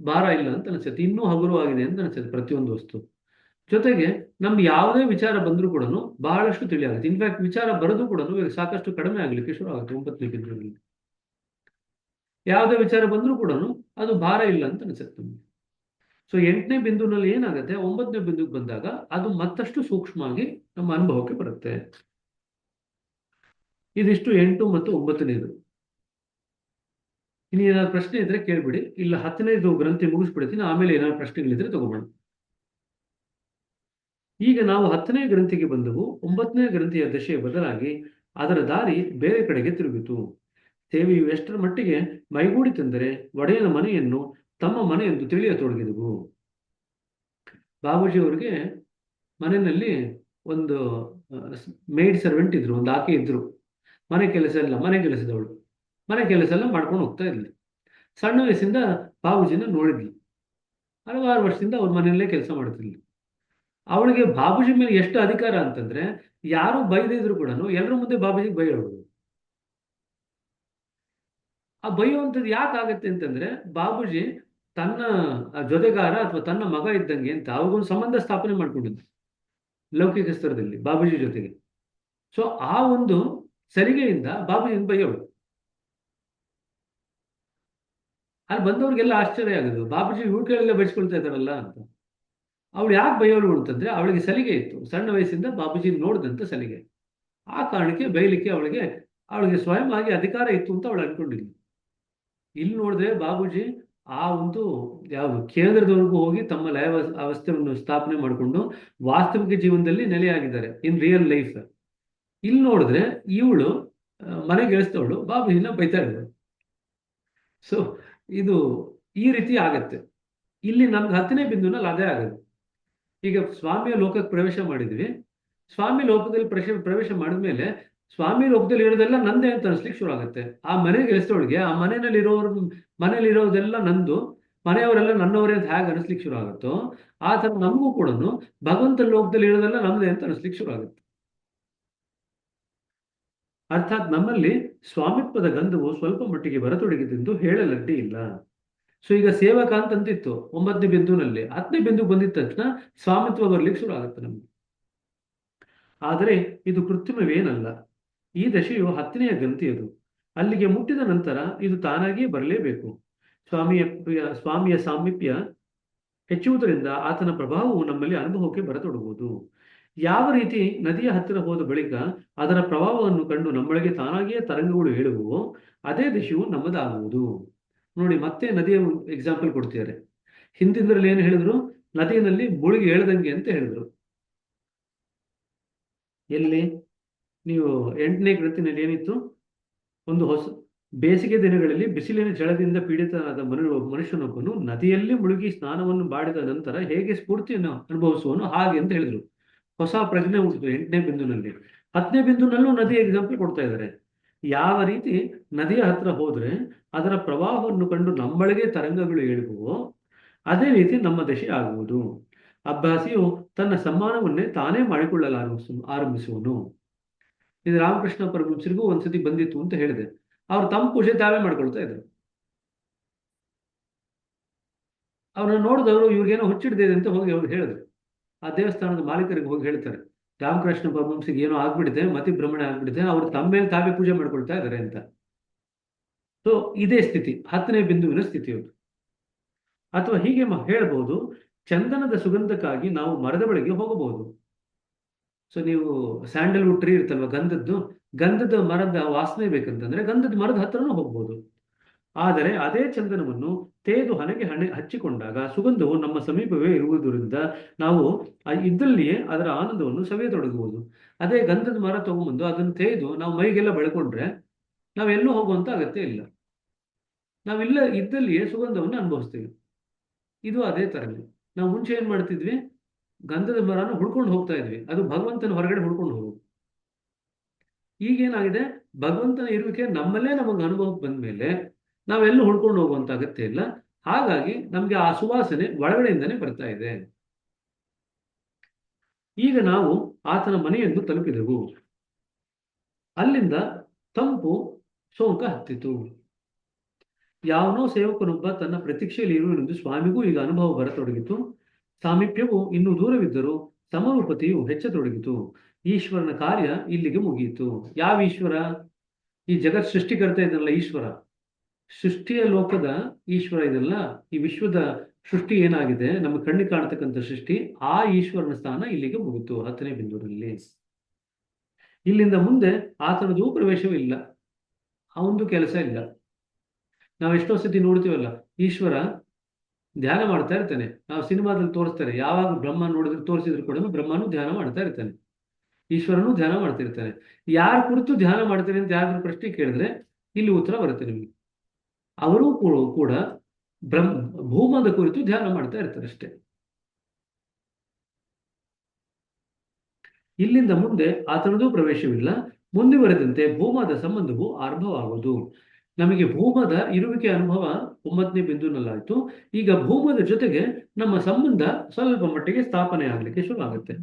ಭಾರ ಇಲ್ಲ ಅಂತ ಅನಿಸುತ್ತೆ, ಇನ್ನೂ ಹಗುರವಾಗಿದೆ ಅಂತ ಅನಿಸುತ್ತೆ ಪ್ರತಿಯೊಂದು ವಸ್ತು. ಜೊತೆಗೆ ನಮ್ಗೆ ಯಾವುದೇ ವಿಚಾರ ಬಂದರೂ ಕೂಡ ಬಹಳಷ್ಟು ತಿಳಿಯಾಗುತ್ತೆ. ಇನ್ಫ್ಯಾಕ್ಟ್ ವಿಚಾರ ಬರೋದು ಕೂಡ ಈಗ ಸಾಕಷ್ಟು ಕಡಿಮೆ ಆಗಲಿಕ್ಕೆ ಶುರು ಆಗುತ್ತೆ 9ನೇ ಬಿಂದುವಿನಲ್ಲಿ. ಯಾವುದೇ ವಿಚಾರ ಬಂದರೂ ಕೂಡ ಅದು ಭಾರ ಇಲ್ಲ ಅಂತ ಅನಿಸುತ್ತೆ ನಮ್ಗೆ. ಸೊ 8ನೇ ಬಿಂದುವಿನಲ್ಲಿ ಏನಾಗುತ್ತೆ, 9ನೇ ಬಿಂದುಗೆ ಬಂದಾಗ ಅದು ಮತ್ತಷ್ಟು ಸೂಕ್ಷ್ಮವಾಗಿ ನಮ್ಮ ಅನುಭವಕ್ಕೆ ಬರುತ್ತೆ. ಇದಿಷ್ಟು 8 ಮತ್ತು 9ನೇದು. ಇನ್ನು ಏನಾದ್ರು ಪ್ರಶ್ನೆ ಇದ್ರೆ ಕೇಳ್ಬಿಡಿ, ಇಲ್ಲ 10ನೇದು ಗ್ರಂಥಿ ಮುಗಿಸ್ಬಿಡ್ತೀನಿ, ಆಮೇಲೆ ಏನಾದ್ರು ಪ್ರಶ್ನೆಗಳಿದ್ರೆ ತಗೋಬೋಣ. ಈಗ ನಾವು 10ನೇ ಗ್ರಂಥಿಗೆ ಬಂದವು. 9ನೇ ಗ್ರಂಥಿಯ ದಶೆ ಬದಲಾಗಿ ಅದರ ದಾರಿ ಬೇರೆ ಕಡೆಗೆ ತಿರುಗಿತು. ಸೇವೆಯು ಎಷ್ಟರ ಮಟ್ಟಿಗೆ ಮೈಗೂಡಿತೆಂದರೆ ಒಡೆಯನ ಮನೆಯನ್ನು ತಮ್ಮ ಮನೆ ಎಂದು ತಿಳಿಯತೊಡಗಿದವು. ಬಾಬೂಜಿ ಅವರಿಗೆ ಮನೆಯಲ್ಲಿ ಒಂದು ಮೇಡ್ ಸರ್ವೆಂಟ್ ಇದ್ರು, ಒಂದು ಆಕೆ ಇದ್ರು. ಮನೆ ಕೆಲಸದವಳು ಮನೆ ಕೆಲಸ ಎಲ್ಲ ಮಾಡ್ಕೊಂಡು ಹೋಗ್ತಾ ಇದ್ಲಿ. ಸಣ್ಣ ವಯಸ್ಸಿಂದ ಬಾಬೂಜಿನ ನೋಡಿದ್ಲಿ. ಹಲವಾರು ವರ್ಷದಿಂದ ಅವ್ರ ಮನೆಯಲ್ಲೇ ಕೆಲಸ ಮಾಡ್ತಿದ್ಲಿ. ಅವಳಿಗೆ ಬಾಬೂಜಿ ಮೇಲೆ ಎಷ್ಟು ಅಧಿಕಾರ ಅಂತಂದ್ರೆ, ಯಾರು ಬೈದಿದ್ರು ಕೂಡ ಎಲ್ಲರ ಮುಂದೆ ಬಾಬೂಜಿಗೆ ಬೈಯೋಳು. ಆ ಬೈಯುವಂಥದ್ದು ಯಾಕಾಗತ್ತೆ ಅಂತಂದ್ರೆ, ಬಾಬೂಜಿ ತನ್ನ ಜೊತೆಗಾರ ಅಥವಾ ತನ್ನ ಮಗ ಇದ್ದಂಗೆ ಅಂತ ಅವ್ರಿಗೊಂದು ಸಂಬಂಧ ಸ್ಥಾಪನೆ ಮಾಡ್ಕೊಂಡಿದ್ದು ಲೌಕಿಕ ಸ್ತರದಲ್ಲಿ ಬಾಬೂಜಿ ಜೊತೆಗೆ. ಸೊ ಆ ಒಂದು ಸಲಿಗೆಯಿಂದ ಬಾಬೂಜಿನ ಬೈಯೋಳು. ಅಲ್ಲಿ ಬಂದವ್ರಿಗೆಲ್ಲ ಆಶ್ಚರ್ಯ ಆಗೋದು, ಬಾಬೂಜಿ ಇವ್ರುಗಳೆಲ್ಲ ಬಯಸ್ಕೊಳ್ತಾ ಇದ್ದಾರಲ್ಲ ಅಂತ. ಅವಳು ಯಾಕೆ ಬೈಯೋಳು ಅಂತಂದ್ರೆ, ಅವಳಿಗೆ ಸಲಿಗೆ ಇತ್ತು, ಸಣ್ಣ ವಯಸ್ಸಿಂದ ಬಾಬೂಜಿ ನೋಡಿದಂತ ಸಲಿಗೆ. ಆ ಕಾರಣಕ್ಕೆ ಬೈಲಿಕ್ಕೆ ಅವಳಿಗೆ ಸ್ವಯಂ ಆಗಿ ಅಧಿಕಾರ ಇತ್ತು ಅಂತ ಅವಳು ಅನ್ಕೊಂಡಿದ್ಲು. ಇಲ್ಲಿ ನೋಡಿದ್ರೆ ಬಾಬೂಜಿ ಆ ಒಂದು ಯಾವುದು ಕೇಂದ್ರದವರೆಗೂ ಹೋಗಿ ತಮ್ಮ ಲಯ ಅವಸ್ಥೆಯನ್ನು ಸ್ಥಾಪನೆ ಮಾಡಿಕೊಂಡು ವಾಸ್ತವಿಕ ಜೀವನದಲ್ಲಿ ನೆಲೆಯಾಗಿದ್ದಾರೆ, ಇನ್ ರಿಯಲ್ ಲೈಫ್. ಇಲ್ಲಿ ನೋಡಿದ್ರೆ ಇವಳು ಮನೆ ಗೆಳಿಸ್ತವಳು ಬಾಬೂಜಿನ ಬೈತಾ ಇದ್ದಳು. ಸೊ ಇದು ಈ ರೀತಿ ಆಗತ್ತೆ. ಇಲ್ಲಿ ನಮ್ಗೆ 10ನೇ ಬಿಂದುನಲ್ಲಿ ಅದೇ ಆಗುತ್ತೆ. ಈಗ ಸ್ವಾಮಿಯ ಲೋಕಕ್ಕೆ ಪ್ರವೇಶ ಮಾಡಿದ್ವಿ. ಸ್ವಾಮಿ ಲೋಕದಲ್ಲಿ ಪ್ರವೇಶ ಮಾಡಿದ್ಮೇಲೆ ಸ್ವಾಮಿ ಲೋಕದಲ್ಲಿ ಇರೋದೆಲ್ಲ ನಂದೇ ಅಂತ ಅನ್ಸ್ಲಿಕ್ಕೆ ಶುರು ಆಗುತ್ತೆ. ಆ ಮನೆ ಗೆಲ್ಸೋಳಿಗೆ ಆ ಮನೆಯಲ್ಲಿರೋದೆಲ್ಲ ನಂದು, ಮನೆಯವರೆಲ್ಲ ನನ್ನವರೇ ಅಂತ ಹೇಗೆ ಅನಿಸ್ಲಿಕ್ಕೆ ಶುರು ಆಗುತ್ತೋ ಆ ಥರ ನಮಗೂ ಕೂಡ ಭಗವಂತ ಲೋಕದಲ್ಲಿ ಇರೋದೆಲ್ಲ ನಮ್ದೇ ಅಂತ ಅನಿಸ್ಲಿಕ್ಕೆ ಶುರು ಆಗುತ್ತೆ. ಅರ್ಥಾತ್ ನಮ್ಮಲ್ಲಿ ಸ್ವಾಮಿತ್ವದ ಗಂಧವು ಸ್ವಲ್ಪ ಮಟ್ಟಿಗೆ ಬರತೊಡಗಿದೆಂದು ಹೇಳಲಡ್ಡಿ ಇಲ್ಲ. ಸೊ ಈಗ ಸೇವಕ ಅಂತಂತಿತ್ತು 9ನೇ ಬಿಂದುವಿನಲ್ಲಿ, 10ನೇ ಬಿಂದು ಬಂದಿದ ತಕ್ಷಣ ಸ್ವಾಮಿತ್ವ ಬರ್ಲಿಕ್ಕೆ ಶುರು ಆಗುತ್ತೆ ನಮ್ಗೆ. ಆದರೆ ಇದು ಕೃತ್ರಿಮವೇನಲ್ಲ. ಈ ದಶೆಯು 10ನೆಯ ಗ್ರಂಥಿಯದು. ಅಲ್ಲಿಗೆ ಮುಟ್ಟಿದ ನಂತರ ಇದು ತಾನಾಗಿಯೇ ಬರಲೇಬೇಕು. ಸ್ವಾಮಿಯ ಸಾಮೀಪ್ಯ ಹೆಚ್ಚುವುದರಿಂದ ಆತನ ಪ್ರಭಾವವು ನಮ್ಮಲ್ಲಿ ಅನುಭವಕ್ಕೆ ಬರತೊಡಗುವುದು. ಯಾವ ರೀತಿ ನದಿಯ ಹತ್ತಿರ ಹೋದ ಬಳಿಕ ಅದರ ಪ್ರಭಾವವನ್ನು ಕಂಡು ನಮ್ಮೊಳಗೆ ತಾನಾಗಿಯೇ ತರಂಗಗಳು ಹೇಳುವವೋ ಅದೇ ದಶೆಯು ನಮ್ಮದಾಗುವುದು. ನೋಡಿ, ಮತ್ತೆ ನದಿಯ ಎಕ್ಸಾಂಪಲ್ ಕೊಡ್ತಿದ್ದಾರೆ. ಹಿಂದಿನದ್ರಲ್ಲಿ ಏನು ಹೇಳಿದ್ರು, ನದಿಯಲ್ಲಿ ಮುಳುಗಿ ಹೇಳ್ದಂಗೆ ಅಂತ ಹೇಳಿದ್ರು. ಎಲ್ಲಿ ನೀವು 8ನೇ ಗ್ರಂಥಿನಲ್ಲಿ ಏನಿತ್ತು, ಒಂದು ಬೇಸಿಗೆ ದಿನಗಳಲ್ಲಿ ಬಿಸಿಲಿನ ಝಳದಿಂದ ಪೀಡಿತನಾದ ಮನುಷ್ಯನೊಬ್ಬನು ನದಿಯಲ್ಲಿ ಮುಳುಗಿ ಸ್ನಾನವನ್ನು ಮಾಡಿದ ನಂತರ ಹೇಗೆ ಸ್ಫೂರ್ತಿಯನ್ನು ಅನುಭವಿಸುವನು ಹಾಗೆ ಅಂತ ಹೇಳಿದ್ರು. ಹೊಸ ಪ್ರಜ್ಞೆ ಉಂಟು 8ನೇ ಬಿಂದುನಲ್ಲಿ. 10ನೇ ಬಿಂದುನಲ್ಲೂ ನದಿ ಎಕ್ಸಾಂಪಲ್ ಕೊಡ್ತಾ ಇದ್ದಾರೆ. ಯಾವ ರೀತಿ ನದಿಯ ಹತ್ರ ಹೋದ್ರೆ ಅದರ ಪ್ರವಾಹವನ್ನು ಕಂಡು ನಮ್ಮೊಳಗೆ ತರಂಗಗಳು ಏಳುವೋ ಅದೇ ರೀತಿ ನಮ್ಮ ದಶೆ ಆಗುವುದು. ಅಭ್ಯಾಸಿಯು ತನ್ನ ಸಮ್ಮಾನವನ್ನೇ ತಾನೇ ಆರಂಭಿಸುವನು. ಇದು ರಾಮಕೃಷ್ಣ ಪರಮಹಂಸರಿಗೂ ಒಂದ್ಸತಿ ಬಂದಿತ್ತು ಅಂತ ಹೇಳಿದೆ. ಅವ್ರು ತಮ್ಮ ಪೂಜೆ ತಾವೇ ಮಾಡ್ಕೊಳ್ತಾ ಇದ್ರು. ಅವ್ರನ್ನ ನೋಡಿದವರು ಇವ್ರಿಗೇನೋ ಹುಚ್ಚಿಡ್ದಿದೆ ಅಂತ ಹೋಗಿ ಅವ್ರು ಹೇಳಿದ್ರು. ಆ ದೇವಸ್ಥಾನದ ಮಾಲೀಕರಿಗೆ ಹೋಗಿ ಹೇಳ್ತಾರೆ, ರಾಮಕೃಷ್ಣ ಪರಮಹಂಸರಿಗೆ ಏನೋ ಆಗ್ಬಿಟ್ಟಿದೆ, ಮತಿ ಭ್ರಮಣೆ ಆಗ್ಬಿಟ್ಟಿದೆ, ಅವ್ರು ತಮ್ಮ ಮೇಲೆ ತಾವೇ ಪೂಜೆ ಮಾಡ್ಕೊಳ್ತಾ ಇದ್ದಾರೆ ಅಂತ. ಸೊ ಇದೇ ಸ್ಥಿತಿ 10ನೇ ಬಿಂದುವಿನ ಸ್ಥಿತಿಯದು. ಅಥವಾ ಹೀಗೆ ಹೇಳಬಹುದು, ಚಂದನದ ಸುಗಂಧಕ್ಕಾಗಿ ನಾವು ಮರದ ಬಳಿಗೆ ಹೋಗಬಹುದು. ಸೊ ನೀವು ಸ್ಯಾಂಡಲ್ವುಡ್ ಟ್ರೀ ಇರ್ತಲ್ವ, ಗಂಧದ ಮರದ ವಾಸನೆ ಬೇಕಂತಂದ್ರೆ ಗಂಧದ ಮರದ ಹತ್ರನೂ ಹೋಗ್ಬೋದು. ಆದರೆ ಅದೇ ಚಂದನವನ್ನು ತೇದು ಹಣೆಗೆ ಹಚ್ಚಿಕೊಂಡಾಗ ಸುಗಂಧವು ನಮ್ಮ ಸಮೀಪವೇ ಇರುವುದರಿಂದ ನಾವು ಇದ್ದಲ್ಲಿಯೇ ಅದರ ಆನಂದವನ್ನು ಸವಿಯತೊಡಗುವುದು. ಅದೇ ಗಂಧದ ಮರ ತಗೊಂಡ್ಬಂದು ಅದನ್ನು ತೇದು ನಾವು ಮೈಗೆಲ್ಲ ಬೆಳ್ಕೊಂಡ್ರೆ ನಾವೆಲ್ಲೂ ಹೋಗುವಂತ ಅಗತ್ಯ ಇಲ್ಲ. ನಾವಿಲ್ಲ ಇದ್ದಲ್ಲಿಯೇ ಸುಗಂಧವನ್ನು ಅನುಭವಿಸ್ತೀವಿ. ಇದು ಅದೇ ತರನೇ. ನಾವು ಮುಂಚೆ ಏನ್ ಮಾಡ್ತಿದ್ವಿ, ಗಂಧದ ಮರನ ಹುಡ್ಕೊಂಡು ಹೋಗ್ತಾ ಇದ್ವಿ, ಅದು ಭಗವಂತನ ಹೊರಗಡೆ ಹುಡ್ಕೊಂಡು ಹೋಗೋದು. ಈಗೇನಾಗಿದೆ, ಭಗವಂತನ ಇರುವಿಕೆ ನಮ್ಮಲ್ಲೇ ನಮಗೆ ಅನುಭವಕ್ಕೆ ಬಂದ್ಮೇಲೆ ನಾವೆಲ್ಲೂ ಹುಡ್ಕೊಂಡು ಹೋಗುವಂತ ಅಗತ್ಯ ಇಲ್ಲ. ಹಾಗಾಗಿ ನಮ್ಗೆ ಆ ಸುವಾಸನೆ ಒಳಗಡೆಯಿಂದನೇ ಬರ್ತಾ ಇದೆ. ಈಗ ನಾವು ಆತನ ಮನೆಯನ್ನು ತಲುಪಿದೆವು. ಅಲ್ಲಿಂದ ತಂಪು ಸೋಂಕ ಹತ್ತಿತು. ಯಾವನೋ ಸೇವಕನೊಬ್ಬ ತನ್ನ ಪ್ರತೀಕ್ಷೆಯಲ್ಲಿ ಇರುವೆನೆಂದು ಸ್ವಾಮಿಗೂ ಈಗ ಅನುಭವ ಬರತೊಡಗಿತು. ಸಾಮೀಪ್ಯವು ಇನ್ನೂ ದೂರವಿದ್ದರೂ ಸಮರೂಪತೆಯು ಹೆಚ್ಚತೊಡಗಿತು. ಈಶ್ವರನ ಕಾರ್ಯ ಇಲ್ಲಿಗೆ ಮುಗಿಯಿತು. ಯಾವ ಈಶ್ವರ? ಈ ಜಗತ್ ಸೃಷ್ಟಿಕರ್ತ ಇದಲ್ಲ ಈಶ್ವರ. ಸೃಷ್ಟಿಯ ಲೋಕದ ಈಶ್ವರ ಇದಲ್ಲ. ಈ ವಿಶ್ವದ ಸೃಷ್ಟಿ ಏನಾಗಿದೆ, ನಮ್ಮ ಕಣ್ಣಿಗೆ ಕಾಣತಕ್ಕಂಥ ಸೃಷ್ಟಿ, ಆ ಈಶ್ವರನ ಸ್ಥಾನ ಇಲ್ಲಿಗೆ ಮುಗಿತು 10ನೇ ಬಿಂದುವಿನಲ್ಲಿ. ಇಲ್ಲಿಂದ ಮುಂದೆ ಆತನದು ಪ್ರವೇಶವಿಲ್ಲ, ಅವಂದು ಕೆಲಸ ಇಲ್ಲ. ನಾವು ಎಷ್ಟೋ ಸತಿ ನೋಡ್ತೀವಲ್ಲ, ಈಶ್ವರ ಧ್ಯಾನ ಮಾಡ್ತಾ ಇರ್ತಾನೆ. ನಾವು ಸಿನಿಮಾದಲ್ಲಿ ತೋರಿಸ್ತಾರೆ, ಯಾವಾಗ ಬ್ರಹ್ಮ ನೋಡಿದ್ರು ತೋರಿಸಿದ್ರು ಕೂಡ ಬ್ರಹ್ಮನು ಧ್ಯಾನ ಮಾಡ್ತಾ ಇರ್ತಾನೆ, ಈಶ್ವರನು ಧ್ಯಾನ ಮಾಡ್ತಿರ್ತಾನೆ. ಯಾರ ಕುರಿತು ಧ್ಯಾನ ಮಾಡ್ತಾರೆ ಅಂತ ಯಾರಾದ್ರೂ ಪ್ರಶ್ನೆ ಕೇಳಿದ್ರೆ ಇಲ್ಲಿ ಉತ್ತರ ಬರುತ್ತೆ ನಿಮಗೆ. ಅವರೂ ಕೂಡ ಭೂಮದ ಕುರಿತು ಧ್ಯಾನ ಮಾಡ್ತಾ ಇರ್ತಾರೆ ಅಷ್ಟೇ. ಇಲ್ಲಿಂದ ಮುಂದೆ ಆತನದು ಪ್ರವೇಶವಿಲ್ಲ. ಮುಂದುವರೆದಂತೆ ಭೂಮದ ಸಂಬಂಧವು ಆರಂಭವಾಗುವುದು. ನಮಗೆ ಭೂಮದ ಇರುವಿಕೆ ಅನುಭವ 9ನೇ ಬಿಂದುನಲ್ಲಾಯ್ತು. ಈಗ ಭೂಮದ ಜೊತೆಗೆ ನಮ್ಮ ಸಂಬಂಧ ಸ್ವಲ್ಪ ಮಟ್ಟಿಗೆ ಸ್ಥಾಪನೆ ಆಗ್ಲಿಕ್ಕೆ ಶುರು ಆಗುತ್ತೆ.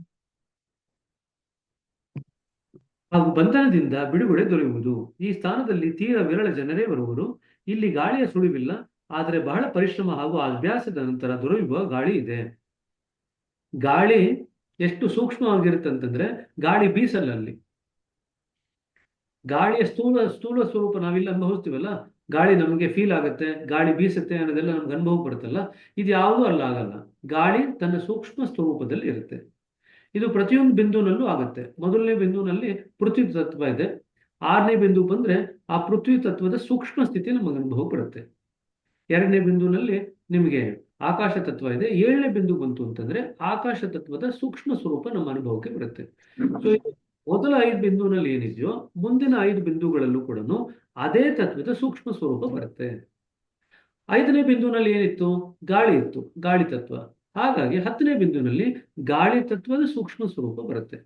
ಹಾಗೂ ಬಂಧನದಿಂದ ಬಿಡುಗಡೆ ದೊರೆಯುವುದು. ಈ ಸ್ಥಾನದಲ್ಲಿ ತೀರ ವಿರಳ ಜನರೇ ಬರುವರು. ಇಲ್ಲಿ ಗಾಳಿಯ ಸುಳಿವಿಲ್ಲ, ಆದರೆ ಬಹಳ ಪರಿಶ್ರಮ ಹಾಗೂ ಅಭ್ಯಾಸದ ನಂತರ ದೊರೆಯುವ ಗಾಳಿ ಇದೆ. ಗಾಳಿ ಎಷ್ಟು ಸೂಕ್ಷ್ಮವಾಗಿರುತ್ತಂತಂದ್ರೆ ಗಾಳಿ ಬೀಸಲ್ಲ ಅಲ್ಲಿ. ಗಾಳಿಯ ಸ್ಥೂಲ ಸ್ವರೂಪ ನಾವಿಲ್ಲಿ ಅನುಭವಿಸ್ತೀವಲ್ಲ, ಗಾಳಿ ನಮಗೆ ಫೀಲ್ ಆಗುತ್ತೆ, ಗಾಳಿ ಬೀಸುತ್ತೆ ಅನ್ನೋದೆಲ್ಲ ನಮ್ಗೆ ಅನುಭವ ಬರುತ್ತಲ್ಲ, ಇದು ಯಾವುದೂ ಆಗಲ್ಲ. ಗಾಳಿ ತನ್ನ ಸೂಕ್ಷ್ಮ ಸ್ವರೂಪದಲ್ಲಿ ಇರುತ್ತೆ. ಇದು ಪ್ರತಿಯೊಂದು ಬಿಂದುನಲ್ಲೂ ಆಗುತ್ತೆ. ಮೊದಲನೇ ಬಿಂದುನಲ್ಲಿ ಪೃಥ್ವಿ ತತ್ವ ಇದೆ. 6ನೇ ಬಿಂದು ಬಂದ್ರೆ ಆ ಪೃಥ್ವಿ ತತ್ವದ ಸೂಕ್ಷ್ಮ ಸ್ಥಿತಿ ನಮಗೆ ಅನುಭವ ಬರುತ್ತೆ. 2ನೇ ಬಿಂದುನಲ್ಲಿ ನಿಮಗೆ ಆಕಾಶ ತತ್ವ ಇದೆ. 7ನೇ ಬಿಂದು ಬಂತು ಅಂತಂದ್ರೆ ಆಕಾಶ ತತ್ವದ ಸೂಕ್ಷ್ಮ ಸ್ವರೂಪ ನಮ್ಮ ಅನುಭವಕ್ಕೆ ಬರುತ್ತೆ. ಸೊ ಮೊದಲ 5 ಬಿಂದುನಲ್ಲಿ ಏನಿದೆಯೋ ಮುಂದಿನ 5 ಬಿಂದುಗಳಲ್ಲೂ ಕೂಡ ಅದೇ ತತ್ವದ ಸೂಕ್ಷ್ಮ ಸ್ವರೂಪ ಬರುತ್ತೆ. 5ನೇ ಬಿಂದುನಲ್ಲಿ ಏನಿತ್ತು? ಗಾಳಿ ಇತ್ತು, ಗಾಳಿ ತತ್ವ. ಹಾಗಾಗಿ 10ನೇ ಬಿಂದುನಲ್ಲಿ ಗಾಳಿ ತತ್ವದ ಸೂಕ್ಷ್ಮ ಸ್ವರೂಪ ಬರುತ್ತೆ.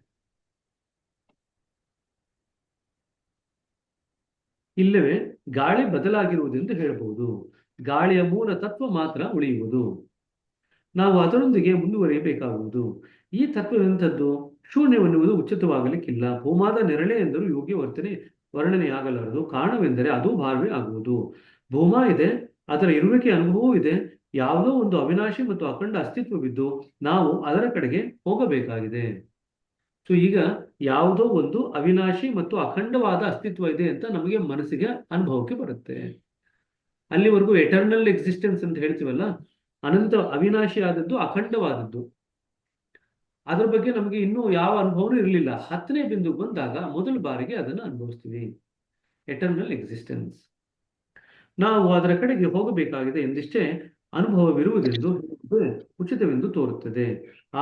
ಇಲ್ಲವೇ ಗಾಳಿ ಬದಲಾಗಿರುವುದೆಂದು ಹೇಳಬಹುದು. ಗಾಳಿಯ ಮೂಲ ತತ್ವ ಮಾತ್ರ ಉಳಿಯುವುದು. ನಾವು ಅದರೊಂದಿಗೆ ಮುಂದುವರಿಯಬೇಕಾಗುವುದು. ಈ ತತ್ವದಂಥದ್ದು ಶೂನ್ಯವೆನ್ನುವುದು ಉಚಿತವಾಗಲಿಕ್ಕಿಲ್ಲ. ಭೂಮಾದ ನೆರಳೆ ಎಂದರೂ ಯೋಗ್ಯ ವರ್ಣನೆಯಾಗಲಾರದು. ಕಾರಣವೆಂದರೆ ಅದು ಭಾವನೆ ಆಗುವುದು. ಭೂಮಾ ಇದೆ, ಅದರ ಇರುವಿಕೆ ಅನುಭವವೂ ಇದೆ. ಯಾವುದೋ ಒಂದು ಅವಿನಾಶಿ ಮತ್ತು ಅಖಂಡ ಅಸ್ತಿತ್ವವಿದ್ದು ನಾವು ಅದರ ಕಡೆಗೆ ಹೋಗಬೇಕಾಗಿದೆ. ಸೊ ಈಗ ಯಾವುದೋ ಒಂದು ಅವಿನಾಶಿ ಮತ್ತು ಅಖಂಡವಾದ ಅಸ್ತಿತ್ವ ಇದೆ ಅಂತ ನಮಗೆ ಮನಸ್ಸಿಗೆ ಅನುಭವಕ್ಕೆ ಬರುತ್ತೆ. ಅಲ್ಲಿವರೆಗೂ ಎಟರ್ನಲ್ ಎಕ್ಸಿಸ್ಟೆನ್ಸ್ ಅಂತ ಹೇಳ್ತೀವಲ್ಲ, ಅನಂತ ಅವಿನಾಶಿ ಆದದ್ದು, ಅಖಂಡವಾದದ್ದು, ಅದ್ರ ಬಗ್ಗೆ ನಮಗೆ ಇನ್ನೂ ಯಾವ ಅನುಭವನೂ ಇರಲಿಲ್ಲ. 10ನೇ ಬಿಂದು ಬಂದಾಗ ಮೊದಲ ಬಾರಿಗೆ ಅದನ್ನು ಅನುಭವಿಸ್ತೀವಿ, ಎಟರ್ನಲ್ ಎಕ್ಸಿಸ್ಟೆನ್ಸ್. ನಾವು ಅದರ ಕಡೆಗೆ ಹೋಗಬೇಕಾಗಿದೆ ಎಂದಿಷ್ಟೇ ಅನುಭವವಿರುವುದೆಂದು ಉಚಿತವೆಂದು ತೋರುತ್ತದೆ.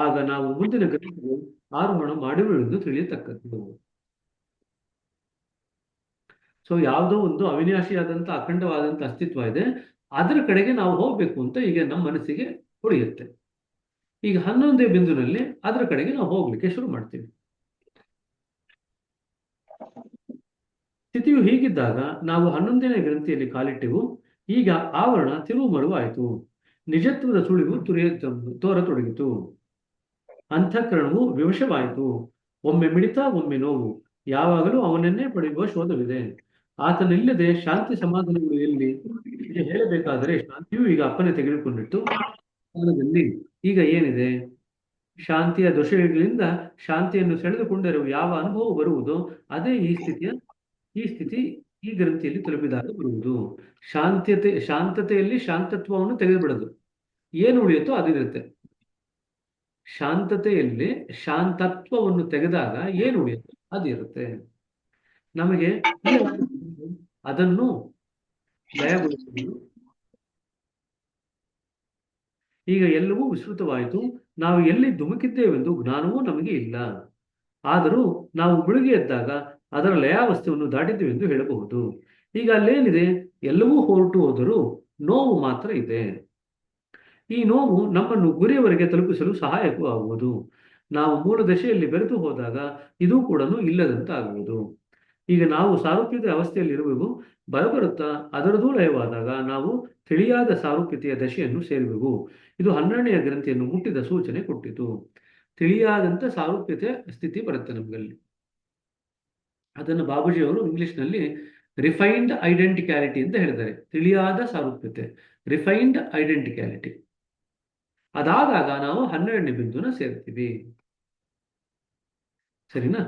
ಆಗ ನಾವು ಮುಂದಿನ ಗತಿಗೆ ಆರೋಹಣ ಮಾಡಿರುವೆಂದು ತಿಳಿಯತಕ್ಕದ್ದು. ಸೊ ಯಾವುದೋ ಒಂದು ಅವಿನಾಶಿಯಾದಂಥ ಅಖಂಡವಾದಂಥ ಅಸ್ತಿತ್ವ ಇದೆ, ಅದರ ಕಡೆಗೆ ನಾವು ಹೋಗ್ಬೇಕು ಅಂತ ಈಗ ನಮ್ಮ ಮನಸ್ಸಿಗೆ ಹೊಳೆಯುತ್ತೆ. ಈಗ 11ನೇ ಬಿಂದುನಲ್ಲಿ ಅದರ ಕಡೆಗೆ ನಾವು ಹೋಗ್ಲಿಕ್ಕೆ ಶುರು ಮಾಡ್ತೀವಿ. ಸ್ಥಿತಿಯು ಹೀಗಿದ್ದಾಗ ನಾವು 11ನೇ ಗ್ರಂಥಿಯಲ್ಲಿ ಕಾಲಿಟ್ಟೆವು. ಈಗ ಆವರಣ ತಿರುವು ಮರುವಾಯಿತು. ನಿಜತ್ವದ ಸುಳಿವು ತೋರತೊಡಗಿತು. ಅಂತಃಕರಣವು ವಿವಶವಾಯಿತು. ಒಮ್ಮೆ ಮಿಡಿತ, ಒಮ್ಮೆ ನೋವು. ಯಾವಾಗಲೂ ಅವನನ್ನೇ ಪಡೆಯುವ ಶೋಧವಿದೆ. ಆತನಿಲ್ಲದೆ ಶಾಂತಿ ಸಮಾಧಾನಗಳು ಎಲ್ಲಿ? ಹೇಳಬೇಕಾದರೆ ಶಾಂತಿಯು ಈಗ ಅಪ್ಪನೆ ತೆಗೆದುಕೊಂಡಿತ್ತು. ಈಗ ಏನಿದೆ? ಶಾಂತಿಯ ದೋಷಗಳಿಂದ ಶಾಂತಿಯನ್ನು ಸೆಳೆದುಕೊಂಡಿರುವ ಯಾವ ಅನುಭವ ಬರುವುದೋ ಅದೇ ಈ ಸ್ಥಿತಿ ಈ ಗ್ರಂಥಿಯಲ್ಲಿ ತಲುಪಿದಾಗ ಬರುವುದು. ಶಾಂತತೆಯಲ್ಲಿ ಶಾಂತತ್ವವನ್ನು ತೆಗೆದುಬಿಡೋದು. ಏನು ಉಳಿಯುತ್ತೋ ಅದಿರುತ್ತೆ. ಶಾಂತತೆಯಲ್ಲಿ ಶಾಂತತ್ವವನ್ನು ತೆಗೆದಾಗ ಏನು ಉಳಿಯುತ್ತೋ ಅದಿರುತ್ತೆ. ನಮಗೆ ಅದನ್ನು ಲಯಗೊಳಿಸುವುದು. ಈಗ ಎಲ್ಲವೂ ವಿಸ್ತೃತವಾಯಿತು. ನಾವು ಎಲ್ಲಿ ಧುಮುಕಿದ್ದೇವೆಂದು ಜ್ಞಾನವೂ ನಮಗೆ ಇಲ್ಲ. ಆದರೂ ನಾವು ಮುಳುಗಿ ಎದ್ದಾಗ ಅದರ ಲಯಾವಸ್ಥೆಯನ್ನು ದಾಟಿದ್ದೇವೆಂದು ಹೇಳಬಹುದು. ಈಗ ಅಲ್ಲೇನಿದೆ? ಎಲ್ಲವೂ ಹೊರಟು ಹೋದರೂ ನೋವು ಮಾತ್ರ ಇದೆ. ಈ ನೋವು ನಮ್ಮನ್ನು ಗುರಿಯವರೆಗೆ ತಲುಪಿಸಲು ಸಹಾಯಕವೂ ಆಗುವುದು. ನಾವು ಮೂಲ ದಶೆಯಲ್ಲಿ ಬೆರೆತು ಹೋದಾಗ ಇದೂ ಕೂಡ ಇಲ್ಲದಂತಾಗುವುದು. ಈಗ ನಾವು ಸಾರೂಪ್ಯದ ಅವಸ್ಥೆಯಲ್ಲಿರುವೆವು. ಬರಬರುತ್ತಾ ಅದರದೂ ಲಯವಾದಾಗ ನಾವು ತಿಳಿಯಾದ ಸಾರೂಪ್ಯತೆಯ ದಶೆಯನ್ನು ಸೇರುವೆವು. ಇದು 12ನೇ ಗ್ರಂಥಿಯನ್ನು ಮುಟ್ಟಿದ ಸೂಚನೆ ಕೊಟ್ಟಿತು. ತಿಳಿಯಾದಂಥ ಸಾರೂಪ್ಯತೆ ಸ್ಥಿತಿ ಬರುತ್ತೆ ನಮಗಲ್ಲಿ. ಅದನ್ನು ಬಾಬೂಜಿಯವರು ಇಂಗ್ಲಿಷ್ನಲ್ಲಿ ರಿಫೈನ್ಡ್ ಐಡೆಂಟಿಕ್ಯಾಲಿಟಿ ಅಂತ ಹೇಳಿದ್ದಾರೆ. ತಿಳಿಯಾದ ಸಾರೂಪ್ಯತೆ, ರಿಫೈನ್ಡ್ ಐಡೆಂಟಿಕ್ಯಾಲಿಟಿ. ಅದಾದಾಗ ನಾವು 12ನೇ ಬಿಂದುನ ಸೇರ್ತೀವಿ. ಸರಿನಾ?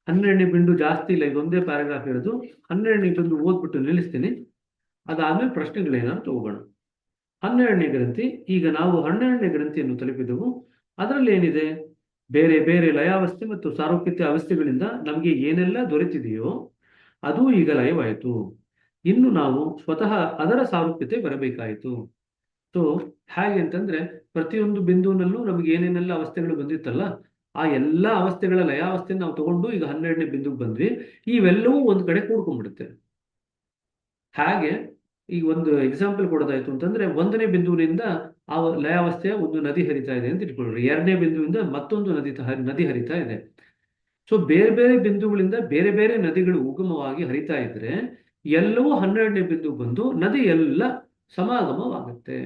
12ನೇ ಬಿಂದು ಜಾಸ್ತಿ ಇಲ್ಲ, ಇದೊಂದೇ ಪ್ಯಾರಾಗ್ರಾಫ್ ಇರೋದು. 12ನೇ ಬಿಂದು ಓದ್ಬಿಟ್ಟು ನಿಲ್ಲಿಸ್ತೀನಿ. ಅದಾದ್ಮೇಲೆ ಪ್ರಶ್ನೆಗಳೇನಾದ್ರು ತಗೋಬೋಣ. 12ನೇ ಗ್ರಂಥಿ. ಈಗ ನಾವು 12ನೇ ಗ್ರಂಥಿಯನ್ನು ತಲುಪಿದೆವು. ಅದರಲ್ಲಿ ಏನಿದೆ? ಬೇರೆ ಬೇರೆ ಲಯಾವಸ್ಥೆ ಮತ್ತು ಸಾರೂಪ್ಯತೆ ಅವಸ್ಥೆಗಳಿಂದ ನಮಗೆ ಏನೆಲ್ಲ ದೊರೆತಿದೆಯೋ ಅದು ಈಗ ಲಯವಾಯಿತು. ಇನ್ನು ನಾವು ಸ್ವತಃ ಅದರ ಸಾರೂಪ್ಯತೆ ಬರಬೇಕಾಯಿತು. ಸೊ ಹೇಗೆ ಅಂತಂದ್ರೆ, ಪ್ರತಿಯೊಂದು ಬಿಂದುವಿನಲ್ಲೂ ನಮಗೆ ಏನೇನೆಲ್ಲ ಅವಸ್ಥೆಗಳು ಬಂದಿತ್ತಲ್ಲ, ಆ ಎಲ್ಲ ಅವಸ್ಥೆಗಳ ಲಯಾವಸ್ಥೆಯನ್ನು ನಾವು ತಗೊಂಡು ಈಗ 12ನೇ ಬಿಂದುಗೆ ಬಂದ್ವಿ. ಇವೆಲ್ಲವೂ ಒಂದು ಕಡೆ ಕೂಡ್ಕೊಂಡ್ಬಿಡುತ್ತೆ. ಹಾಗೆ ಈಗ ಒಂದು ಎಕ್ಸಾಂಪಲ್ ಕೊಡೋದಾಯ್ತು ಅಂತಂದ್ರೆ, 1ನೇ ಬಿಂದುವಿನಿಂದ ಆ ಲಯಾವಸ್ಥೆಯ ಒಂದು ನದಿ ಹರಿತಾ ಇದೆ ಅಂತ ಇಟ್ಕೊಳ್ರಿ. 2ನೇ ಬಿಂದುವಿಂದ ಮತ್ತೊಂದು ನದಿ ಹರಿತಾ ಇದೆ. ಸೊ ಬೇರೆ ಬೇರೆ ಬಿಂದುಗಳಿಂದ ಬೇರೆ ಬೇರೆ ನದಿಗಳು ಉಗಮವಾಗಿ ಹರಿತಾ ಇದ್ರೆ ಎಲ್ಲವೂ 12ನೇ ಬಿಂದು ಬಂದು ನದಿ ಎಲ್ಲ ಸಮಾಗಮವಾಗುತ್ತೆ.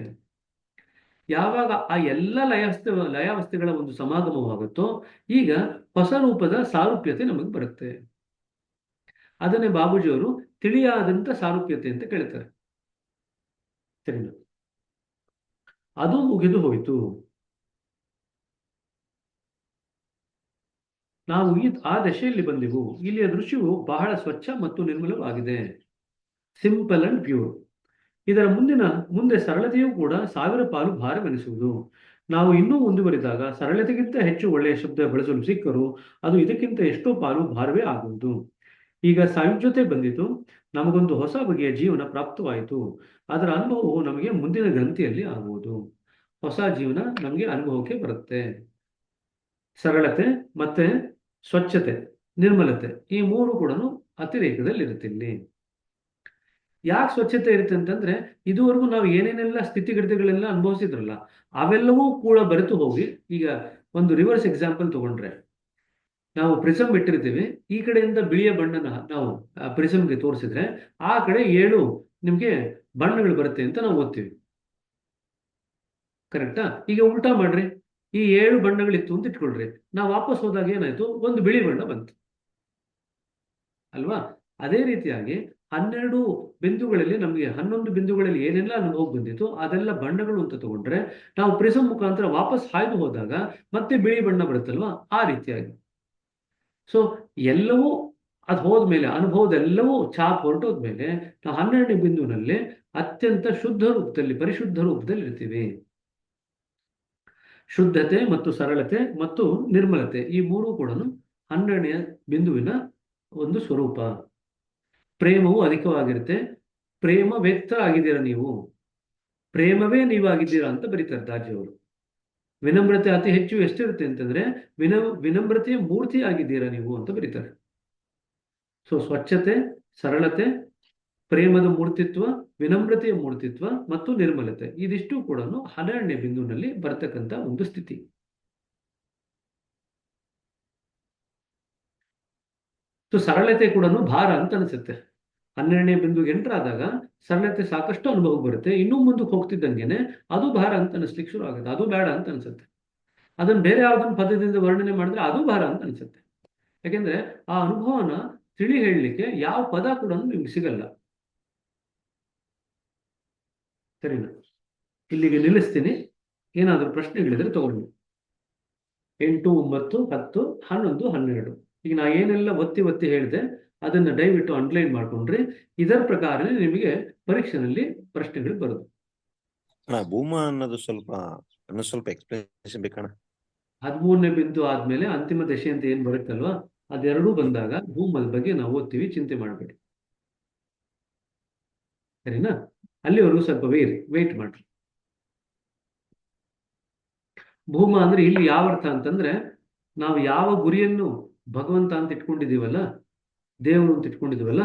ಯಾವಾಗ ಆ ಎಲ್ಲ ಲಯಾವಸ್ಥೆಗಳ ಒಂದು ಸಮಾಗಮವಾಗುತ್ತೋ ಈಗ ಹೊಸ ರೂಪದ ಸಾರೂಪ್ಯತೆ ನಮಗೆ ಬರುತ್ತೆ. ಅದನ್ನೇ ಬಾಬೂಜಿಯವರು ತಿಳಿಯಾದಂತ ಸಾರೂಪ್ಯತೆ ಅಂತ ಕೇಳ್ತಾರೆ. ಸರಿನಾ? ಅದು ಮುಗಿದು ಹೋಯಿತು. ನಾವು ಆ ದಶೆಯಲ್ಲಿ ಬಂದೆವು. ಇಲ್ಲಿಯ ದೃಶ್ಯವು ಬಹಳ ಸ್ವಚ್ಛ ಮತ್ತು ನಿರ್ಮಲವಾಗಿದೆ, ಸಿಂಪಲ್ ಅಂಡ್ ಪ್ಯೂರ್. ಇದರ ಮುಂದೆ ಸರಳತೆಯೂ ಕೂಡ 1000 ಪಾಲು ಭಾರವೆನಿಸುವುದು. ನಾವು ಇನ್ನೂ ಮುಂದುವರಿದಾಗ ಸರಳತೆಗಿಂತ ಹೆಚ್ಚು ಒಳ್ಳೆಯ ಶಬ್ದ ಬಳಸಲು ಸಿಕ್ಕರೂ ಅದು ಇದಕ್ಕಿಂತ ಎಷ್ಟೋ ಪಾಲು ಭಾರವೇ ಆಗುವುದು. ಈಗ ಸಾಯುಜ್ಯತೆ ಬಂದಿತು, ನಮಗೊಂದು ಹೊಸ ಬಗೆಯ ಜೀವನ ಪ್ರಾಪ್ತವಾಯಿತು. ಅದರ ಅನುಭವವು ನಮಗೆ ಮುಂದಿನ ಗ್ರಂಥಿಯಲ್ಲಿ ಆಗುವುದು. ಹೊಸ ಜೀವನ ನಮಗೆ ಅನುಭವಕ್ಕೆ ಬರುತ್ತೆ. ಸರಳತೆ ಮತ್ತೆ ಸ್ವಚ್ಛತೆ, ನಿರ್ಮಲತೆ, ಈ ಮೂರು ಕೂಡ ಅತಿರೇಕದಲ್ಲಿ ಇರುತ್ತೆ. ಇಲ್ಲಿ ಯಾಕೆ ಸ್ವಚ್ಛತೆ ಇರುತ್ತೆ ಅಂತಂದ್ರೆ, ಇದುವರೆಗೂ ನಾವು ಏನೇನೆಲ್ಲ ಸ್ಥಿತಿಗತಿಗಳೆಲ್ಲ ಅನುಭವಿಸಿದ್ರಲ್ಲ ಅವೆಲ್ಲವೂ ಕೂಡ ಬರೆತು ಹೋಗಿ, ಈಗ ಒಂದು ರಿವರ್ಸ್ ಎಕ್ಸಾಂಪಲ್ ತಗೊಂಡ್ರೆ, ನಾವು ಪ್ರಿಸಮ್ ಇಟ್ಟಿರ್ತೀವಿ, ಈ ಕಡೆಯಿಂದ ಬಿಳಿಯ ಬಣ್ಣನ ನಾವು ಪ್ರಿಸಮ್ಗೆ ತೋರಿಸಿದ್ರೆ ಆ ಕಡೆ 7 ನಿಮ್ಗೆ ಬಣ್ಣಗಳು ಬರುತ್ತೆ ಅಂತ ನಾವು ಓದ್ತೀವಿ. ಕರೆಕ್ಟಾ? ಈಗ ಉಲ್ಟಾ ಮಾಡ್ರಿ, ಈ 7 ಬಣ್ಣಗಳಿತ್ತು ಅಂತ ಇಟ್ಕೊಳ್ರಿ, ನಾವು ವಾಪಸ್ ಹೋದಾಗ ಏನಾಯ್ತು? ಒಂದು ಬಿಳಿ ಬಣ್ಣ ಬಂತು ಅಲ್ವಾ? ಅದೇ ರೀತಿಯಾಗಿ 12 ಬಿಂದುಗಳಲ್ಲಿ ನಮಗೆ 11 ಬಿಂದುಗಳಲ್ಲಿ ಏನೆಲ್ಲ ಅನುಭವ ಬಂದಿತ್ತು ಅದೆಲ್ಲ ಬಣ್ಣಗಳು ಅಂತ ತಗೊಂಡ್ರೆ, ನಾವು ಪ್ರಿಸಮ್ ಮುಖಾಂತರ ವಾಪಸ್ ಹಾಯ್ದು ಹೋದಾಗ ಮತ್ತೆ ಬಿಳಿ ಬಣ್ಣ ಬರುತ್ತಲ್ವಾ? ಆ ರೀತಿಯಾಗಿ. ಸೊ ಎಲ್ಲವೂ ಅದು ಹೋದ್ಮೇಲೆ, ಅನುಭವದೆಲ್ಲವೂ ಛಾಪ್ ಹೊರಟೋದ್ಮೇಲೆ ನಾವು 12ನೇ ಬಿಂದುವಿನಲ್ಲಿ ಅತ್ಯಂತ ಶುದ್ಧ ರೂಪದಲ್ಲಿ, ಪರಿಶುದ್ಧ ರೂಪದಲ್ಲಿ ಇರ್ತೀವಿ. ಶುದ್ಧತೆ ಮತ್ತು ಸರಳತೆ ಮತ್ತು ನಿರ್ಮಲತೆ, ಈ ಮೂರೂ ಕೂಡ 12ನೇ ಬಿಂದುವಿನ ಒಂದು ಸ್ವರೂಪ. ಪ್ರೇಮವು ಅಧಿಕವಾಗಿರುತ್ತೆ. ಪ್ರೇಮ ವ್ಯಕ್ತ ಆಗಿದ್ದೀರಾ ನೀವು, ಪ್ರೇಮವೇ ನೀವಾಗಿದ್ದೀರಾ ಅಂತ ಬರೀತಾರೆ ದಾಜಿಯವರು. ವಿನಮ್ರತೆ ಅತಿ ಹೆಚ್ಚು ಎಷ್ಟಿರುತ್ತೆ ಅಂತಂದ್ರೆ, ವಿನಮ್ರತೆಯ ಮೂರ್ತಿ ಆಗಿದ್ದೀರಾ ನೀವು ಅಂತ ಬರೀತಾರೆ. ಸೊ ಸ್ವಚ್ಛತೆ, ಸರಳತೆ, ಪ್ರೇಮದ ಮೂರ್ತಿತ್ವ, ವಿನಮ್ರತೆಯ ಮೂರ್ತಿತ್ವ ಮತ್ತು ನಿರ್ಮಲತೆ, ಇದಿಷ್ಟು ಕೂಡ 12ನೇ ಬಿಂದುವಿನಲ್ಲಿ ಬರ್ತಕ್ಕಂಥ ಒಂದು ಸ್ಥಿತಿ. ಸೊ ಸರಳತೆ ಕೂಡ ಭಾರ ಅಂತ ಅನಿಸುತ್ತೆ. 12ನೇ ಬಿಂದುಗೆ ಎಂಟರ್ ಆದಾಗ ಸರಳತೆ ಸಾಕಷ್ಟು ಅನುಭವ ಬರುತ್ತೆ. ಇನ್ನೂ ಮುಂದಕ್ಕೆ ಹೋಗ್ತಿದ್ದಂಗೆನೆ ಅದು ಭಾರ ಅಂತ ಅನಿಸ್ಲಿಕ್ಕೆ ಶುರು ಆಗುತ್ತೆ, ಅದು ಬೇಡ ಅಂತ ಅನ್ಸುತ್ತೆ. ಅದನ್ನ ಬೇರೆ ಯಾವ್ದೊಂದು ಪದದಿಂದ ವರ್ಣನೆ ಮಾಡಿದ್ರೆ ಅದು ಭಾರ ಅಂತ ಅನ್ಸುತ್ತೆ. ಯಾಕೆಂದ್ರೆ ಆ ಅನುಭವನ ತಿಳಿ ಹೇಳಲಿಕ್ಕೆ ಯಾವ ಪದ ಕೂಡ ನಿಮ್ಗೆ ಸಿಗಲ್ಲ. ಸರಿನಾ? ಇಲ್ಲಿಗೆ ನಿಲ್ಲಿಸ್ತೀನಿ. ಏನಾದರೂ ಪ್ರಶ್ನೆಗಳಿದ್ರೆ ತಗೊಂಡು 8, 9, 10, 11, 12 ಈಗ ನಾ ಏನೆಲ್ಲ ಒತ್ತಿ ಹೇಳಿದೆ ಅದನ್ನ ದಯವಿಟ್ಟು ಅಂಡರ್ಲೈನ್ ಮಾಡ್ಕೊಂಡ್ರೆ ಇದರ ಪ್ರಕಾರ ನಿಮಗೆ ಪರೀಕ್ಷೆನಲ್ಲಿ ಪ್ರಶ್ನೆಗಳು ಬರೋದು. ಭೂಮ ಅನ್ನೋದು ಸ್ವಲ್ಪ ಎಕ್ಸ್ಪ್ಲೇನೇಷನ್ ಬೇಕಣ್ಣ. 13ನೇ ಬಿಂದು ಆದ್ಮೇಲೆ ಅಂತಿಮ ದಶೆ ಅಂತ ಏನ್ ಬರುತ್ತಲ್ವಾ, ಅದೆರಡೂ ಬಂದಾಗ ಭೂಮದ ಬಗ್ಗೆ ನಾವು ಓದ್ತೀವಿ, ಚಿಂತೆ ಮಾಡಬೇಡಿ. ಸರಿನಾ? ಅಲ್ಲಿವರೆಗೂ ಸ್ವಲ್ಪ ವೇಟ್ ಮಾಡ್ರಿ. ಭೂಮ ಅಂದ್ರೆ ಇಲ್ಲಿ ಯಾವ ಅರ್ಥ ಅಂತಂದ್ರೆ, ನಾವು ಯಾವ ಗುರಿಯನ್ನು ಭಗವಂತ ಅಂತ ಇಟ್ಕೊಂಡಿದೀವಲ್ಲ, ದೇವರು ಅಂತ ಇಟ್ಕೊಂಡಿದೀವಲ್ಲ,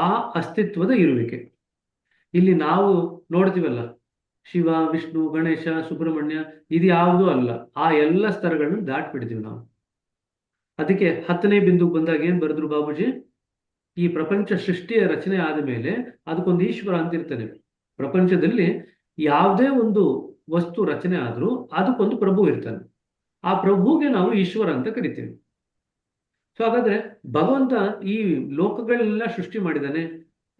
ಆ ಅಸ್ತಿತ್ವದ ಇರುವಿಕೆ. ಇಲ್ಲಿ ನಾವು ನೋಡ್ತೀವಲ್ಲ, ಶಿವ, ವಿಷ್ಣು, ಗಣೇಶ, ಸುಬ್ರಹ್ಮಣ್ಯ, ಇದು ಯಾವುದೂ ಅಲ್ಲ. ಆ ಎಲ್ಲ ಸ್ತರಗಳನ್ನು ದಾಟ್ಬಿಡ್ತೀವಿ ನಾವು. ಅದಕ್ಕೆ 10ನೇ ಬಿಂದುಗೆ ಬಂದಾಗ ಏನ್ ಬರೆದ್ರು ಬಾಬೂಜಿ? ಈ ಪ್ರಪಂಚ ಸೃಷ್ಟಿಯ ರಚನೆ ಆದ ಮೇಲೆ ಅದಕ್ಕೊಂದು ಈಶ್ವರ ಅಂತ ಇರ್ತಾನೆ. ಪ್ರಪಂಚದಲ್ಲಿ ಯಾವುದೇ ಒಂದು ವಸ್ತು ರಚನೆ ಆದ್ರೂ ಅದಕ್ಕೊಂದು ಪ್ರಭು ಇರ್ತಾನೆ. ಆ ಪ್ರಭುಗೆ ನಾವು ಈಶ್ವರ ಅಂತ ಕರಿತೀವಿ. ಸೊ ಹಾಗಾದ್ರೆ ಭಗವಂತ ಈ ಲೋಕಗಳೆಲ್ಲ ಸೃಷ್ಟಿ ಮಾಡಿದಾನೆ,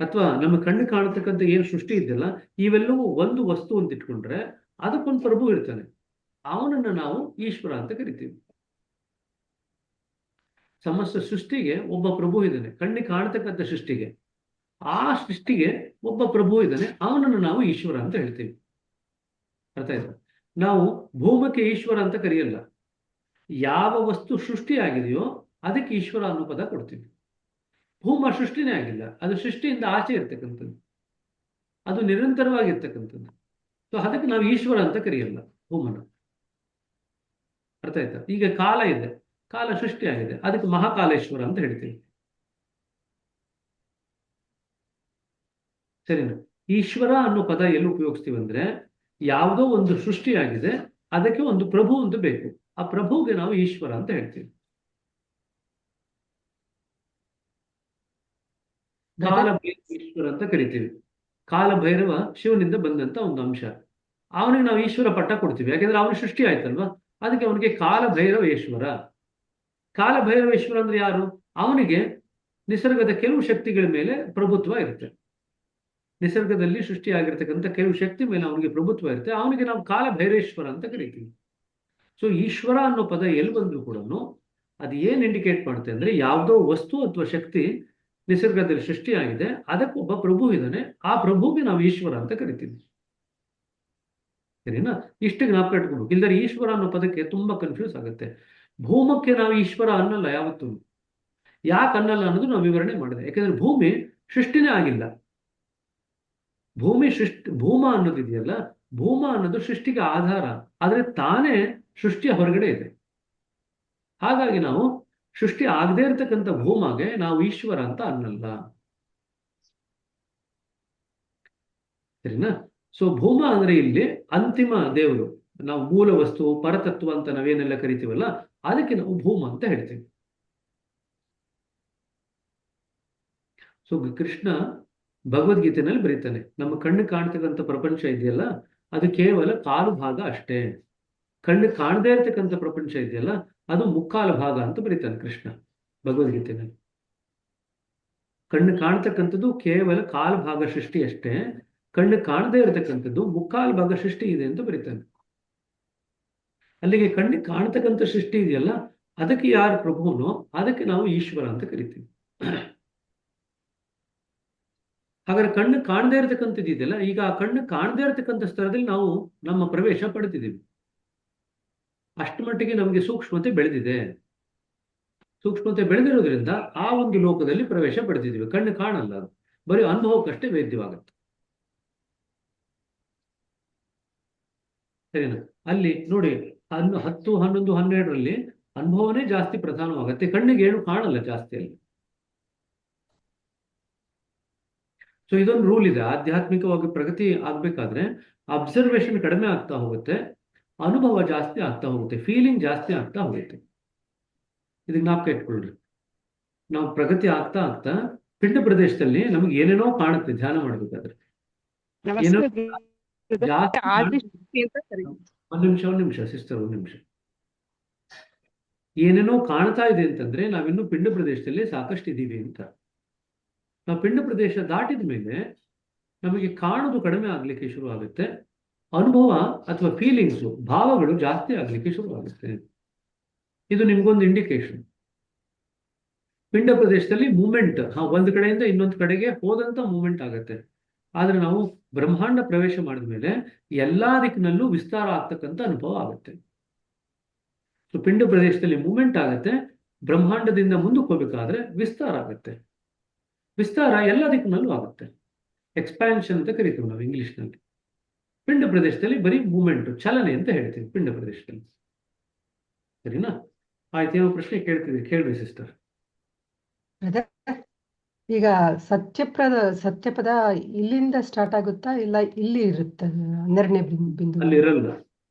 ಅಥವಾ ನಮ್ಮ ಕಣ್ಣು ಕಾಣತಕ್ಕಂಥ ಏನು ಸೃಷ್ಟಿ ಇದೆಯಲ್ಲ, ಇವೆಲ್ಲವೂ ಒಂದು ವಸ್ತು ಅಂತ ಇಟ್ಕೊಂಡ್ರೆ ಅದಕ್ಕೊಂದು ಪ್ರಭು ಇರ್ತಾನೆ. ಅವನನ್ನ ನಾವು ಈಶ್ವರ ಅಂತ ಕರಿತೀವಿ. ಸಮಸ್ತ ಸೃಷ್ಟಿಗೆ ಒಬ್ಬ ಪ್ರಭು ಇದ್ದಾನೆ, ಕಣ್ಣಿಗೆ ಕಾಣತಕ್ಕಂಥ ಸೃಷ್ಟಿಗೆ, ಆ ಸೃಷ್ಟಿಗೆ ಒಬ್ಬ ಪ್ರಭು ಇದ್ದಾನೆ, ಅವನನ್ನು ನಾವು ಈಶ್ವರ ಅಂತ ಹೇಳ್ತೀವಿ. ಅರ್ಥ ಆಯ್ತಾ? ನಾವು ಭೂಮಕ್ಕೆ ಈಶ್ವರ ಅಂತ ಕರೆಯಲ್ಲ. ಯಾವ ವಸ್ತು ಸೃಷ್ಟಿಯಾಗಿದೆಯೋ ಅದಕ್ಕೆ ಈಶ್ವರ ಅನ್ನೋ ಪದ ಕೊಡ್ತೀವಿ. ಭೂಮ ಸೃಷ್ಟಿನೇ ಆಗಿಲ್ಲ, ಅದು ಸೃಷ್ಟಿಯಿಂದ ಆಚೆ ಇರ್ತಕ್ಕಂಥದ್ದು, ಅದು ನಿರಂತರವಾಗಿರ್ತಕ್ಕಂಥದ್ದು. ಸೊ ಅದಕ್ಕೆ ನಾವು ಈಶ್ವರ ಅಂತ ಕರೆಯಲ್ಲ ಭೂಮನ. ಅರ್ಥ ಆಯ್ತಾ? ಈಗ ಕಾಲ ಇದೆ, ಕಾಲ ಸೃಷ್ಟಿಯಾಗಿದೆ, ಅದಕ್ಕೆ ಮಹಾಕಾಲೇಶ್ವರ ಅಂತ ಹೇಳ್ತೀವಿ. ಸರಿನಾ? ಈಶ್ವರ ಅನ್ನೋ ಪದ ಎಲ್ಲಿ ಉಪಯೋಗಿಸ್ತೀವಿ ಅಂದ್ರೆ, ಯಾವುದೋ ಒಂದು ಸೃಷ್ಟಿಯಾಗಿದೆ, ಅದಕ್ಕೆ ಒಂದು ಪ್ರಭು ಅಂತ ಬೇಕು, ಆ ಪ್ರಭುಗೆ ನಾವು ಈಶ್ವರ ಅಂತ ಹೇಳ್ತೀವಿ. ಕಾಲ ಈಶ್ವರ ಅಂತ ಕರಿತೀವಿ. ಕಾಲ ಭೈರವ ಶಿವನಿಂದ ಬಂದಂತ ಒಂದು ಅಂಶ, ಅವನಿಗೆ ನಾವು ಈಶ್ವರ ಪಟ್ಟ ಕೊಡ್ತೀವಿ. ಯಾಕೆಂದ್ರೆ ಅವನು ಸೃಷ್ಟಿ ಆಯ್ತಲ್ವಾ, ಅದಕ್ಕೆ ಅವನಿಗೆ ಕಾಲ ಭೈರವೇಶ್ವರ. ಕಾಲ ಭೈರವೇಶ್ವರ ಅಂದ್ರೆ ಯಾರು? ಅವನಿಗೆ ನಿಸರ್ಗದ ಕೆಲವು ಶಕ್ತಿಗಳ ಮೇಲೆ ಪ್ರಭುತ್ವ ಇರುತ್ತೆ. ನಿಸರ್ಗದಲ್ಲಿ ಸೃಷ್ಟಿಯಾಗಿರ್ತಕ್ಕಂಥ ಕೆಲವು ಶಕ್ತಿ ಮೇಲೆ ಅವನಿಗೆ ಪ್ರಭುತ್ವ ಇರುತ್ತೆ, ಅವನಿಗೆ ನಾವು ಕಾಲ ಭೈರೇಶ್ವರ ಅಂತ ಕರಿತೀವಿ. ಸೊ ಈಶ್ವರ ಅನ್ನೋ ಪದ ಎಲ್ಲಿ ಬಂದ್ರು ಕೂಡ ಅದು ಏನ್ ಇಂಡಿಕೇಟ್ ಮಾಡುತ್ತೆ ಅಂದ್ರೆ, ಯಾವುದೋ ವಸ್ತು ಅಥವಾ ಶಕ್ತಿ ನಿಸರ್ಗದಲ್ಲಿ ಸೃಷ್ಟಿಯಾಗಿದೆ, ಅದಕ್ಕೊಬ್ಬ ಪ್ರಭು ಇದ್ದಾನೆ, ಆ ಪ್ರಭುಗೆ ನಾವು ಈಶ್ವರ ಅಂತ ಕರಿತೀವಿ. ಸರಿನಾ? ಇಷ್ಟು ಜ್ಞಾಪಕ ಇಟ್ಕೊಬೇಕು. ಇಲ್ಲದ್ರೆ ಈಶ್ವರ ಅನ್ನೋ ಪದಕ್ಕೆ ತುಂಬಾ ಕನ್ಫ್ಯೂಸ್ ಆಗುತ್ತೆ. ಭೂಮಕ್ಕೆ ನಾವು ಈಶ್ವರ ಅನ್ನಲ್ಲ ಯಾವತ್ತೂ. ಯಾಕೆ ಅನ್ನಲ್ಲ ಅನ್ನೋದು ನಾವು ವಿವರಣೆ ಮಾಡಿದೆ. ಯಾಕಂದ್ರೆ ಭೂಮಿ ಸೃಷ್ಟಿನೇ ಆಗಿಲ್ಲ. ಭೂಮ ಅನ್ನೋದಿದೆಯಲ್ಲ, ಭೂಮ ಅನ್ನೋದು ಸೃಷ್ಟಿಗೆ ಆಧಾರ, ಆದ್ರೆ ತಾನೇ ಸೃಷ್ಟಿಯ ಹೊರಗಡೆ ಇದೆ. ಹಾಗಾಗಿ ನಾವು ಸೃಷ್ಟಿ ಆಗದೆ ಇರತಕ್ಕಂಥ ಭೂಮಗೆ ನಾವು ಈಶ್ವರ ಅಂತ ಅನ್ನಲ್ಲ. ಸರಿನಾ? ಸೊ ಭೂಮ ಅಂದ್ರೆ ಇಲ್ಲಿ ಅಂತಿಮ ದೇವರು, ನಾವು ಮೂಲ ವಸ್ತು, ಪರತತ್ವ ಅಂತ ನಾವೇನೆಲ್ಲ ಕರಿತೀವಲ್ಲ, ಅದಕ್ಕೆ ನಾವು ಭೂಮ ಅಂತ ಹೇಳ್ತೀವಿ. ಸೊ ಕೃಷ್ಣ ಭಗವದ್ಗೀತೆನಲ್ಲಿ ಬರೀತಾನೆ, ನಮ್ಮ ಕಣ್ಣು ಕಾಣ್ತಕ್ಕಂಥ ಪ್ರಪಂಚ ಇದೆಯಲ್ಲ, ಅದು ಕೇವಲ ಕಾಲು ಭಾಗ ಅಷ್ಟೇ. ಕಣ್ಣು ಕಾಣದೇ ಇರ್ತಕ್ಕಂಥ ಪ್ರಪಂಚ ಇದೆಯಲ್ಲ, ಅದು ಮುಕ್ಕಾಲು ಭಾಗ ಅಂತ ಬರೀತಾನೆ ಕೃಷ್ಣ ಭಗವದ್ಗೀತೆನಲ್ಲಿ. ಕಣ್ಣು ಕಾಣ್ತಕ್ಕಂಥದ್ದು ಕೇವಲ ಕಾಲು ಭಾಗ ಸೃಷ್ಟಿ ಅಷ್ಟೇ, ಕಣ್ಣು ಕಾಣದೇ ಇರತಕ್ಕಂಥದ್ದು ಮುಕ್ಕಾಲು ಭಾಗ ಸೃಷ್ಟಿ ಇದೆ ಅಂತ ಬರೀತಾನೆ. ಅಲ್ಲಿಗೆ ಕಣ್ಣಿಗೆ ಕಾಣ್ತಕ್ಕಂಥ ಸೃಷ್ಟಿ ಇದೆಯಲ್ಲ, ಅದಕ್ಕೆ ಯಾರು ಪ್ರಭುನೋ ಅದಕ್ಕೆ ನಾವು ಈಶ್ವರ ಅಂತ ಕರಿತೀವಿ. ಹಾಗಾದ್ರೆ ಕಣ್ಣು ಕಾಣದೇ ಇರತಕ್ಕಂಥದ್ದು ಇದೆಯಲ್ಲ, ಈಗ ಆ ಕಣ್ಣು ಕಾಣದೇ ಇರತಕ್ಕಂಥ ಸ್ಥಳದಲ್ಲಿ ನಾವು ನಮ್ಮ ಪ್ರವೇಶ ಪಡೆದಿದ್ದೀವಿ. ಅಷ್ಟು ಮಟ್ಟಿಗೆ ನಮಗೆ ಸೂಕ್ಷ್ಮತೆ ಬೆಳೆದಿದೆ. ಸೂಕ್ಷ್ಮತೆ ಬೆಳೆದಿರೋದ್ರಿಂದ ಆ ಒಂದು ಲೋಕದಲ್ಲಿ ಪ್ರವೇಶ ಪಡೆದಿದ್ದೀವಿ. ಕಣ್ಣು ಕಾಣಲ್ಲ, ಅದು ಬರೀ ಅನುಭವಕ್ಕಷ್ಟೇ ವೇದ್ಯವಾಗುತ್ತೆ. ಸರಿನಾ? ಅಲ್ಲಿ ನೋಡಿ, 10, 11, 12ರಲ್ಲಿ ಅನುಭವನೇ ಜಾಸ್ತಿ ಪ್ರಧಾನವಾಗುತ್ತೆ, ಕಣ್ಣಿಗೆ ಏನು ಕಾಣಲ್ಲ ಜಾಸ್ತಿ ಅಲ್ಲಿ. ಸೊ ಇದೊಂದು ರೂಲ್ ಇದೆ, ಆಧ್ಯಾತ್ಮಿಕವಾಗಿ ಪ್ರಗತಿ ಆಗ್ಬೇಕಾದ್ರೆ ಅಬ್ಸರ್ವೇಷನ್ ಕಡಿಮೆ ಆಗ್ತಾ ಹೋಗುತ್ತೆ, ಅನುಭವ ಜಾಸ್ತಿ ಆಗ್ತಾ ಹೋಗುತ್ತೆ, ಫೀಲಿಂಗ್ ಜಾಸ್ತಿ ಆಗ್ತಾ ಹೋಗುತ್ತೆ. ಇದಕ್ಕೆ ಜ್ಞಾಪಕ ಇಟ್ಕೊಳ್ರಿ. ನಾವು ಪ್ರಗತಿ ಆಗ್ತಾ ಆಗ್ತಾ ಪಿಂಡ ಪ್ರದೇಶದಲ್ಲಿ ನಮ್ಗೆ ಏನೇನೋ ಕಾಣುತ್ತೆ ಧ್ಯಾನ ಮಾಡ್ಬೇಕಾದ್ರೆ. ಏನೋ ಜಾಸ್ತಿ ಒಂದ್ ನಿಮಿಷ ಸಿಸ್ಟರ್, ಒಂದ್ ನಿಮಿಷ. ಏನೇನೋ ಕಾಣ್ತಾ ಇದೆ ಅಂತಂದ್ರೆ ನಾವಿನ್ನು ಪಿಂಡ ಪ್ರದೇಶದಲ್ಲಿ ಸಾಕಷ್ಟು ಇದೀವಿ ಅಂತ. ನಾವು ಪಿಂಡ ಪ್ರದೇಶ ದಾಟಿದ ಮೇಲೆ ನಮಗೆ ಕಾಣೋದು ಕಡಿಮೆ ಆಗ್ಲಿಕ್ಕೆ ಶುರು ಆಗುತ್ತೆ, ಅನುಭವ ಅಥವಾ ಫೀಲಿಂಗ್ಸ್, ಭಾವಗಳು ಜಾಸ್ತಿ ಆಗ್ಲಿಕ್ಕೆ ಶುರು ಆಗುತ್ತೆ. ಇದು ನಿಮ್ಗೊಂದು ಇಂಡಿಕೇಶನ್. ಪಿಂಡ ಪ್ರದೇಶದಲ್ಲಿ ಮೂಮೆಂಟ್, ಒಂದು ಕಡೆಯಿಂದ ಇನ್ನೊಂದು ಕಡೆಗೆ ಹೋದಂತ ಮೂಮೆಂಟ್ ಆಗುತ್ತೆ. ಆದ್ರೆ ನಾವು ಬ್ರಹ್ಮಾಂಡ ಪ್ರವೇಶ ಮಾಡಿದ ಮೇಲೆ ಎಲ್ಲಾ ದಿಕ್ಕಿನಲ್ಲೂ ವಿಸ್ತಾರ ಆಗ್ತಕ್ಕಂಥ ಅನುಭವ ಆಗುತ್ತೆ. ಸೊ ಪಿಂಡ ಪ್ರದೇಶದಲ್ಲಿ ಮೂಮೆಂಟ್ ಆಗುತ್ತೆ, ಬ್ರಹ್ಮಾಂಡದಿಂದ ಮುಂದಕ್ಕೆ ಹೋಗ್ಬೇಕಾದ್ರೆ ವಿಸ್ತಾರ ಆಗುತ್ತೆ. ವಿಸ್ತಾರ ಎಲ್ಲ ದಿಕ್ಕಿನಲ್ಲೂ ಆಗುತ್ತೆ, ಎಕ್ಸ್ಪ್ಯಾನ್ಷನ್ ಅಂತ ಕರಿತೀವಿ ನಾವು ಇಂಗ್ಲಿಷ್ನಲ್ಲಿ. ಪಿಂಡ ಪ್ರದೇಶದಲ್ಲಿ ಬರೀ ಮೂಮೆಂಟ್, ಚಲನೆ ಅಂತ ಹೇಳ್ತೀವಿ ಪಿಂಡ ಪ್ರದೇಶದಲ್ಲಿ. ಸರಿನಾ? ಆಯ್ತು, ಏನೋ ಪ್ರಶ್ನೆ ಕೇಳ್ರಿ ಸಿಸ್ಟರ್. ಈಗ ಸತ್ಯಪದ ಇಲ್ಲಿಂದ ಸ್ಟಾರ್ಟ್ ಆಗುತ್ತಾ, ಇಲ್ಲ ಇಲ್ಲಿ ಇರುತ್ತೆ 12ನೇ ಬಿಂದು? ಅಲ್ಲಿ ಇರಲ್ಲ.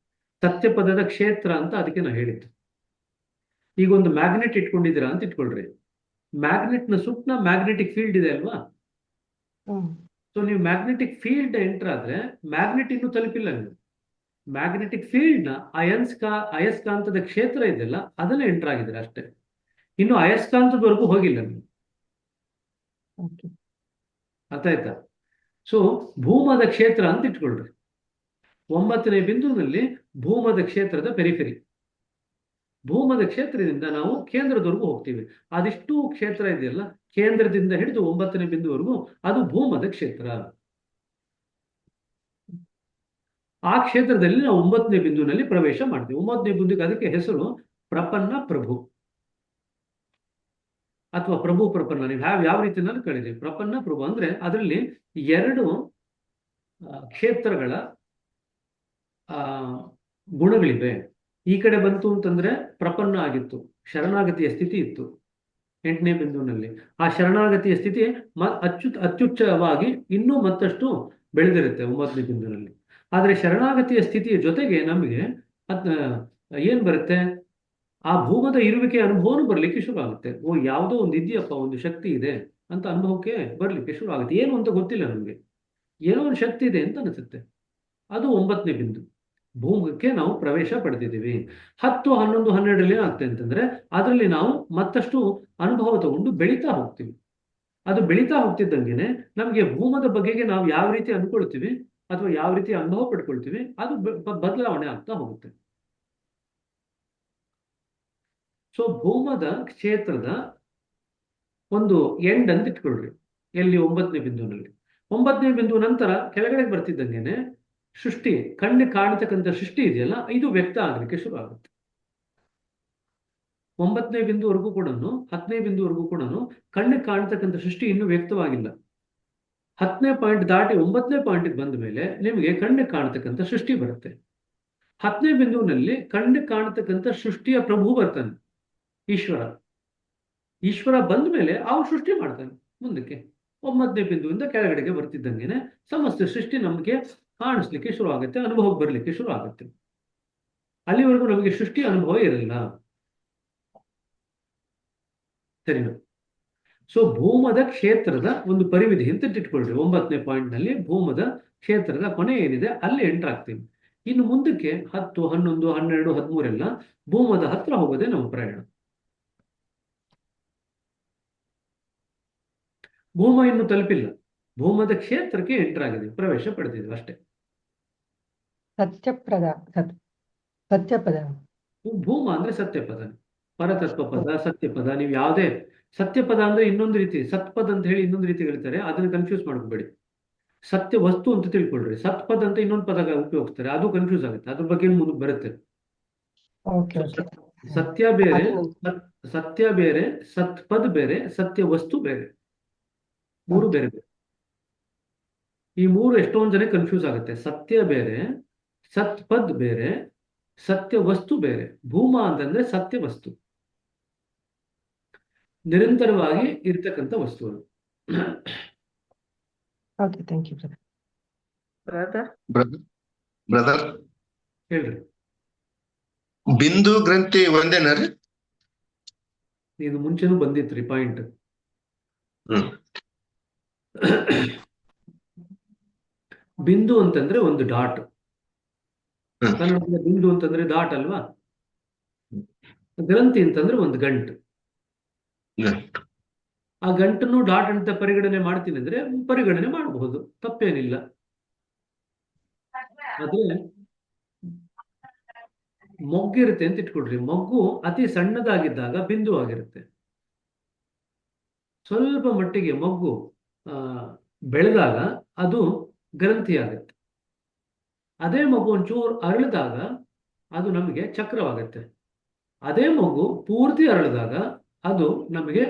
ಸತ್ಯಪದದ ಕ್ಷೇತ್ರ ಅಂತ ಅದಕ್ಕೆ ನಾ ಹೇಳಿದ್ದು. ಈಗ ಒಂದು ಮ್ಯಾಗ್ನೆಟ್ ಇಟ್ಕೊಂಡಿದ್ದೀರಾ ಅಂತ ಇಟ್ಕೊಳ್ರಿ, ಮ್ಯಾಗ್ನೆಟ್ ನ ಸುತ್ತ ಮ್ಯಾಗ್ನೆಟಿಕ್ ಫೀಲ್ಡ್ ಇದೆ ಅಲ್ವಾ? ಸೊ ನೀವು ಮ್ಯಾಗ್ನೆಟಿಕ್ ಫೀಲ್ಡ್ ಎಂಟರ್ ಆದ್ರೆ ಮ್ಯಾಗ್ನೆಟ್ ಇನ್ನೂ ತಲುಪಿಲ್ಲ ನೀವು. ಮ್ಯಾಗ್ನೆಟಿಕ್ ಫೀಲ್ಡ್ ನ ಅಯಸ್ಕಾಂತದ ಕ್ಷೇತ್ರ ಇದೆಯಲ್ಲ, ಅದನ್ನ ಎಂಟರ್ ಆಗಿದ್ರೆ ಅಷ್ಟೇ. ಇನ್ನು ಅಯಸ್ಕಾಂತದವರೆಗೂ ಹೋಗಿಲ್ಲ ನೀವು. ಓಕೆ. ಅರ್ಥ ಆಯ್ತಾ? ಸೊ ಭೂಮದ ಕ್ಷೇತ್ರ ಅಂತ ಇಟ್ಕೊಳ್ರಿ. 9ನೇ ಬಿಂದುವಿನಲ್ಲಿ ಭೂಮದ ಕ್ಷೇತ್ರದ ಪೆರಿಫೆರಿ. ಭೂಮದ ಕ್ಷೇತ್ರದಿಂದ ನಾವು ಕೇಂದ್ರದವರೆಗೂ ಹೋಗ್ತೀವಿ. ಅದಿಷ್ಟು ಕ್ಷೇತ್ರ ಇದೆಯಲ್ಲ, ಕೇಂದ್ರದಿಂದ ಹಿಡಿದು 9ನೇ ಬಿಂದುವರೆಗೂ ಅದು ಭೂಮದ ಕ್ಷೇತ್ರ. ಆ ಕ್ಷೇತ್ರದಲ್ಲಿ ನಾವು 9ನೇ ಬಿಂದುವಿನಲ್ಲಿ ಪ್ರವೇಶ ಮಾಡ್ತೀವಿ. 9ನೇ ಬಿಂದುಗೆ ಅದಕ್ಕೆ ಹೆಸರು ಪ್ರಪನ್ನ ಪ್ರಭು ಅಥವಾ ಪ್ರಭು ಪ್ರಪನ್ನ. ನೀವು ಯಾವ ರೀತಿಯಲ್ಲಿ ಕರೀರಿ. ಪ್ರಪನ್ನ ಪ್ರಭು ಅಂದ್ರೆ ಅದರಲ್ಲಿ 2 ಕ್ಷೇತ್ರಗಳ ಗುಣಗಳಿವೆ. ಈ ಕಡೆ ಬಂತು ಅಂತಂದ್ರೆ ಪ್ರಪನ್ನ ಆಗಿತ್ತು, ಶರಣಾಗತಿಯ ಸ್ಥಿತಿ ಇತ್ತು 8ನೇ ಬಿಂದುವಿನಲ್ಲಿ. ಆ ಶರಣಾಗತಿಯ ಸ್ಥಿತಿ ಅತ್ಯುಚ್ಚವಾಗಿ ಇನ್ನೂ ಮತ್ತಷ್ಟು ಬೆಳೆದಿರುತ್ತೆ 9ನೇ ಬಿಂದುವಿನಲ್ಲಿ. ಆದರೆ ಶರಣಾಗತಿಯ ಸ್ಥಿತಿಯ ಜೊತೆಗೆ ನಮಗೆ ಏನ್ ಬರುತ್ತೆ, ಆ ಭೂಮದ ಇರುವಿಕೆ ಅನುಭವನೂ ಬರ್ಲಿಕ್ಕೆ ಶುರು ಆಗುತ್ತೆ. ಯಾವುದೋ ಒಂದು ಇದೆಯಪ್ಪ, ಒಂದು ಶಕ್ತಿ ಇದೆ ಅಂತ ಅನುಭವಕ್ಕೆ ಬರ್ಲಿಕ್ಕೆ ಶುರು ಆಗುತ್ತೆ. ಏನು ಅಂತ ಗೊತ್ತಿಲ್ಲ ನಮಗೆ, ಏನೋ ಒಂದು ಶಕ್ತಿ ಇದೆ ಅಂತ ಅನಿಸುತ್ತೆ. ಅದು 9ನೇ ಬಿಂದು. ಭೂಮಕ್ಕೆ ನಾವು ಪ್ರವೇಶ ಪಡೆದಿದ್ದೀವಿ. 10, 11, 12ರಲ್ಲಿ ಏನಾಗ್ತದೆ ಅಂತಂದ್ರೆ ಅದರಲ್ಲಿ ನಾವು ಮತ್ತಷ್ಟು ಅನುಭವ ತಗೊಂಡು ಬೆಳೀತಾ ಹೋಗ್ತೀವಿ. ಅದು ಬೆಳೀತಾ ಹೋಗ್ತಿದ್ದಂಗೆನೆ ನಮಗೆ ಭೂಮದ ಬಗೆಗೆ ನಾವು ಯಾವ ರೀತಿ ಅನ್ಕೊಳ್ತೀವಿ ಅಥವಾ ಯಾವ ರೀತಿ ಅನುಭವ ಪಡ್ಕೊಳ್ತೀವಿ ಅದು ಬದಲಾವಣೆ ಆಗ್ತಾ ಹೋಗುತ್ತೆ. ಸೊ ಭೂಮದ ಕ್ಷೇತ್ರದ ಒಂದು ಎಂಡ್ ಅಂತ ಇಟ್ಕೊಳ್ರಿ. ಎಲ್ಲಿ? 9ನೇ ಬಿಂದುವಿನಲ್ಲಿ. 9ನೇ ಬಿಂದು ನಂತರ ಕೆಳಗಡೆ ಬರ್ತಿದ್ದಂಗೆನೆ ಸೃಷ್ಟಿ, ಕಣ್ಣು ಕಾಣತಕ್ಕಂಥ ಸೃಷ್ಟಿ ಇದೆಯಲ್ಲ, ಇದು ವ್ಯಕ್ತ ಆಗಲಿಕ್ಕೆ ಶುರು ಆಗುತ್ತೆ. 9ನೇ ಬಿಂದುವರೆಗೂ ಕೂಡ 10ನೇ ಬಿಂದುವರೆಗೂ ಕೂಡ ಕಣ್ಣಿಗೆ ಕಾಣತಕ್ಕಂಥ ಸೃಷ್ಟಿ ಇನ್ನೂ ವ್ಯಕ್ತವಾಗಿಲ್ಲ. 10ನೇ ಪಾಯಿಂಟ್ ದಾಟಿ 9ನೇ ಪಾಯಿಂಟ್ಗೆ ಬಂದ ಮೇಲೆ ನಿಮಗೆ ಕಣ್ಣಿಗೆ ಕಾಣತಕ್ಕಂಥ ಸೃಷ್ಟಿ ಬರುತ್ತೆ. 10ನೇ ಬಿಂದುವಿನಲ್ಲಿ ಕಣ್ಣಿಗೆ ಕಾಣತಕ್ಕಂಥ ಸೃಷ್ಟಿಯ ಪ್ರಭು ಬರ್ತಾನೆ, ಈಶ್ವರ. ಈಶ್ವರ ಬಂದ ಮೇಲೆ ಅವ್ರು ಸೃಷ್ಟಿ ಮಾಡ್ತಾನೆ ಮುಂದಕ್ಕೆ. 9ನೇ ಬಿಂದುವಿಂದ ಕೆಳಗಡೆಗೆ ಬರ್ತಿದ್ದಂಗೆನೆ ಸಮಸ್ತ ಸೃಷ್ಟಿ ನಮಗೆ ಕಾಣಿಸ್ಲಿಕ್ಕೆ ಶುರು ಆಗುತ್ತೆ, ಅನುಭವಕ್ಕೆ ಬರಲಿಕ್ಕೆ ಶುರು ಆಗುತ್ತೆ. ಅಲ್ಲಿವರೆಗೂ ನಮಗೆ ಸೃಷ್ಟಿ ಅನುಭವ ಇರಲಿಲ್ಲ. ಸರಿನಾ? ಸೊ ಭೂಮದ ಕ್ಷೇತ್ರದ ಒಂದು ಪರಿವಿಧಿ ಅಂತ ಇಟ್ಕೊಳ್ರಿ. 9ನೇ ಪಾಯಿಂಟ್ ನಲ್ಲಿ ಭೂಮದ ಕ್ಷೇತ್ರದ ಕೊನೆ ಏನಿದೆ ಅಲ್ಲಿ ಎಂಟರ್ ಆಗ್ತೀವಿ. ಇನ್ನು ಮುಂದಕ್ಕೆ 10, 11, 12, 13 ಎಲ್ಲ ಭೂಮದ ಹತ್ರ ಹೋಗೋದೇ ನಮ್ಮ ಪ್ರಯಾಣ. ಭೂಮ ಇನ್ನು ತಲುಪಿಲ್ಲ, ಭೂಮದ ಕ್ಷೇತ್ರಕ್ಕೆ ಎಂಟರ್ ಆಗಿದೆ, ಪ್ರವೇಶ ಪಡೆದಿದ್ವಿ ಅಷ್ಟೇ. ಸತ್ಯಪದ ಭೂಮ ಅಂದ್ರೆ ಸತ್ಯಪದ, ಪರತತ್ವ ಪದ, ಸತ್ಯಪದ. ನೀವು ಯಾವುದೇ ಸತ್ಯಪದ ಅಂದ್ರೆ ಇನ್ನೊಂದು ರೀತಿ, ಸತ್ಪದ ಅಂತ ಹೇಳಿ ಇನ್ನೊಂದು ರೀತಿ ಹೇಳ್ತಾರೆ, ಅದನ್ನ ಕನ್ಫ್ಯೂಸ್ ಮಾಡ್ಕೋಬೇಡಿ. ಸತ್ಯ ವಸ್ತು ಅಂತ ತಿಳ್ಕೊಳ್ರಿ. ಸತ್ಪದ ಅಂತ ಇನ್ನೊಂದು ಪದ ಉಪಯೋಗಿಸ್ತಾರೆ, ಅದು ಕನ್ಫ್ಯೂಸ್ ಆಗುತ್ತೆ. ಅದ್ರ ಬಗ್ಗೆ ಮುಂದಕ್ಕೆ ಬರುತ್ತೆ. ಸತ್ಯ ಬೇರೆ, ಸತ್ಪದ್ ಬೇರೆ, ಸತ್ಯ ವಸ್ತು ಬೇರೆ, ಮೂರು ಬೇರೆ ಬೇರೆ. ಈ ಮೂರು ಎಷ್ಟೊಂದು ಜನ ಕನ್ಫ್ಯೂಸ್ ಆಗುತ್ತೆ. ಸತ್ಯ ಬೇರೆ, ಸತ್ಪದ್ ಬೇರೆ, ಸತ್ಯ ವಸ್ತು ಬೇರೆ. ಭೂಮ ಅಂತಂದ್ರೆ ಸತ್ಯ ವಸ್ತು, ನಿರಂತರವಾಗಿ ಇರ್ತಕ್ಕಂಥ ವಸ್ತುಗಳು. Okay, thank you brother. ಹೇಳ್ರಿ. ಬಿಂದು ಗ್ರಂಥಿ ಒಂದೇನರಿ? ಇದು ಮುಂಚೆನೂ ಬಂದಿತ್ರಿ ಪಾಯಿಂಟ್. ಬಿಂದು ಅಂತಂದ್ರೆ ಒಂದು ಡಾಟ್. ಕನ್ನಡದಲ್ಲಿ ಬಿಂದು ಅಂತಂದ್ರೆ ಡಾಟ್ ಅಲ್ವಾ? ಗ್ರಂಥಿ ಅಂತಂದ್ರೆ ಒಂದು ಗಂಟು. ಆ ಗಂಟನ್ನು ಡಾಟ್ ಅಂತ ಪರಿಗಣನೆ ಮಾಡ್ತೀನಿ ಅಂದ್ರೆ ಪರಿಗಣನೆ ಮಾಡಬಹುದು, ತಪ್ಪೇನಿಲ್ಲ. ಆದ್ರೆ ಮೊಗ್ಗಿರುತ್ತೆ ಅಂತ ಇಟ್ಕೊಳ್ರಿ. ಮೊಗ್ಗು ಅತಿ ಸಣ್ಣದಾಗಿದ್ದಾಗ ಬಿಂದು ಆಗಿರುತ್ತೆ. ಸ್ವಲ್ಪ ಮಟ್ಟಿಗೆ ಮೊಗ್ಗು ಬೆಳೆದಾಗ ಅದು ಗ್ರಂಥಿ ಆಗುತ್ತೆ. ಅದೇ ಮಗು ಒಂಚೂರು ಅರಳಿದಾಗ ಅದು ನಮಗೆ ಚಕ್ರವಾಗುತ್ತೆ. ಅದೇ ಮಗು ಪೂರ್ತಿ ಅರಳಿದಾಗ ಅದು ನಮಗೆ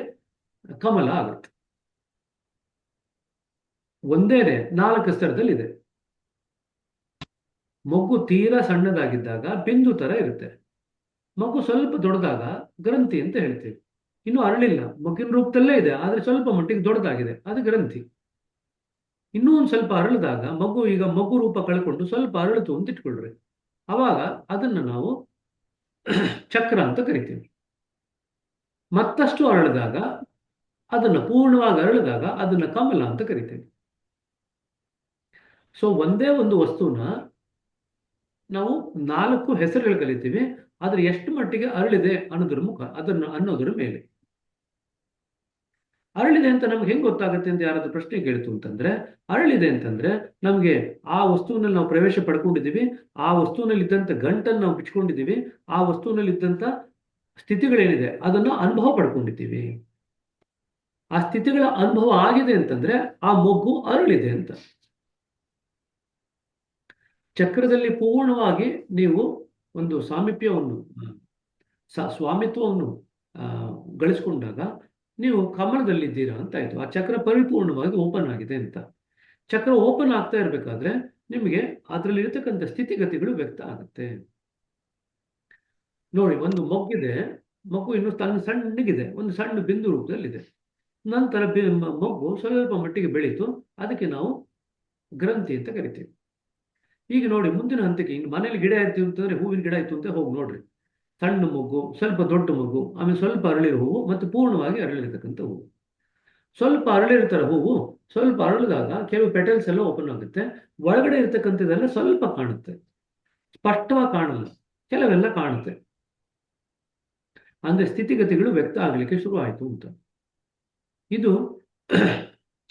ಕಮಲ ಆಗುತ್ತೆ. ಒಂದೇನೆ 4 ಸ್ತರದಲ್ಲಿದೆ. ಮಗು ತೀರಾ ಸಣ್ಣದಾಗಿದ್ದಾಗ ಬಿಂದು ತರ ಇರುತ್ತೆ. ಮಗು ಸ್ವಲ್ಪ ದೊಡ್ಡದಾಗ ಗ್ರಂಥಿ ಅಂತ ಹೇಳ್ತೀವಿ. ಇನ್ನು ಅರಳಿಲ್ಲ, ಮಗುವಿನ ರೂಪದಲ್ಲೇ ಇದೆ, ಆದ್ರೆ ಸ್ವಲ್ಪ ಮಟ್ಟಿಗೆ ದೊಡ್ಡದಾಗಿದೆ, ಅದು ಗ್ರಂಥಿ. ಇನ್ನೂ ಒಂದು ಸ್ವಲ್ಪ ಅರಳಿದಾಗ ಈಗ ಮಗು ರೂಪ ಕಳ್ಕೊಂಡು ಸ್ವಲ್ಪ ಅರಳಿತು ಅಂತ ಇಟ್ಕೊಳ್ರಿ. ಅವಾಗ ಅದನ್ನ ನಾವು ಚಕ್ರ ಅಂತ ಕರಿತೀವಿ. ಮತ್ತಷ್ಟು ಅರಳಿದಾಗ, ಅದನ್ನ ಪೂರ್ಣವಾಗಿ ಅರಳಿದಾಗ ಅದನ್ನ ಕಮಲ ಅಂತ ಕರಿತೀವಿ. ಸೊ ಒಂದೇ ಒಂದು ವಸ್ತುನ ನಾವು 4 ಹೆಸರುಗಳು ಕರಿತೀವಿ. ಆದ್ರೆ ಎಷ್ಟು ಮಟ್ಟಿಗೆ ಅರಳಿದೆ ಅನ್ನೋದ್ರ ಅನ್ನೋದ್ರ ಮೇಲೆ. ಅರಳಿದೆ ಅಂತ ನಮ್ಗೆ ಹೆಂಗ್ ಗೊತ್ತಾಗುತ್ತೆ ಅಂತ ಯಾರಾದ್ರೂ ಪ್ರಶ್ನೆ ಕೇಳ್ತು ಅಂತಂದ್ರೆ, ಅರಳಿದೆ ಅಂತಂದ್ರೆ ನಮ್ಗೆ ಆ ವಸ್ತುವಿನಲ್ಲಿ ನಾವು ಪ್ರವೇಶ ಪಡ್ಕೊಂಡಿದ್ದೀವಿ, ಆ ವಸ್ತುವಿನಲ್ಲಿ ಇದ್ದಂತ ಗಂಟನ್ನು ನಾವು ಬಿಚ್ಕೊಂಡಿದ್ದೀವಿ, ಆ ವಸ್ತುವಿನಲ್ಲಿ ಇದ್ದಂತ ಸ್ಥಿತಿಗಳೇನಿದೆ ಅದನ್ನು ಅನುಭವ ಪಡ್ಕೊಂಡಿದ್ದೀವಿ. ಆ ಸ್ಥಿತಿಗಳ ಅನುಭವ ಆಗಿದೆ ಅಂತಂದ್ರೆ ಆ ಮೊಗ್ಗು ಅರಳಿದೆ ಅಂತ. ಚಕ್ರದಲ್ಲಿ ಪೂರ್ಣವಾಗಿ ನೀವು ಒಂದು ಸಾಮೀಪ್ಯವನ್ನು ಸ್ವಾಮಿತ್ವವನ್ನು ಗಳಿಸ್ಕೊಂಡಾಗ ನೀವು ಕಮಲದಲ್ಲಿದ್ದೀರಾ ಅಂತ ಆಯ್ತು. ಆ ಚಕ್ರ ಪರಿಪೂರ್ಣವಾಗಿ ಓಪನ್ ಆಗಿದೆ ಅಂತ. ಚಕ್ರ ಓಪನ್ ಆಗ್ತಾ ಇರ್ಬೇಕಾದ್ರೆ ನಿಮಗೆ ಅದರಲ್ಲಿ ಇರತಕ್ಕಂಥ ಸ್ಥಿತಿಗತಿಗಳು ವ್ಯಕ್ತ ಆಗುತ್ತೆ. ನೋಡಿ, ಒಂದು ಮೊಗ್ಗಿದೆ, ಮಗು ಇನ್ನು ಸಣ್ಣಗಿದೆ, ಒಂದು ಸಣ್ಣ ಬಿಂದು ರೂಪದಲ್ಲಿದೆ. ನಂತರ ಮೊಗ್ಗು ಸ್ವಲ್ಪ ಮಟ್ಟಿಗೆ ಬೆಳೀತು, ಅದಕ್ಕೆ ನಾವು ಗ್ರಂಥಿ ಅಂತ ಕರಿತೀವಿ. ಈಗ ನೋಡಿ, ಮುಂದಿನ ಹಂತಕ್ಕೆ ಇನ್ನು ಮನೇಲಿ ಗಿಡ ಆಯ್ತು ಅಂತಂದ್ರೆ ಹೂವಿನ ಗಿಡ ಆಯ್ತು ಅಂತ ಹೋಗಿ ನೋಡ್ರಿ. ಸಣ್ಣ ಮೊಗ್ಗು, ಸ್ವಲ್ಪ ದೊಡ್ಡ ಮೊಗ್ಗು, ಆಮೇಲೆ ಸ್ವಲ್ಪ ಅರಳಿರೋ ಹೂವು ಮತ್ತು ಪೂರ್ಣವಾಗಿ ಅರಳಿರತಕ್ಕಂಥ ಹೂವು. ಸ್ವಲ್ಪ ಅರಳಿರ್ತಾರೆ ಹೂವು, ಸ್ವಲ್ಪ ಅರಳಿದಾಗ ಕೆಲವು ಪೆಟಲ್ಸ್ ಎಲ್ಲ ಓಪನ್ ಆಗುತ್ತೆ, ಒಳಗಡೆ ಇರ್ತಕ್ಕಂಥದ್ದೆಲ್ಲ ಸ್ವಲ್ಪ ಕಾಣುತ್ತೆ, ಸ್ಪಷ್ಟವಾಗಿ ಕಾಣಲ್ಲ, ಕೆಲವೆಲ್ಲ ಕಾಣುತ್ತೆ. ಅಂದ್ರೆ ಸ್ಥಿತಿಗತಿಗಳು ವ್ಯಕ್ತ ಆಗಲಿಕ್ಕೆ ಶುರು ಆಯ್ತು ಅಂತ. ಇದು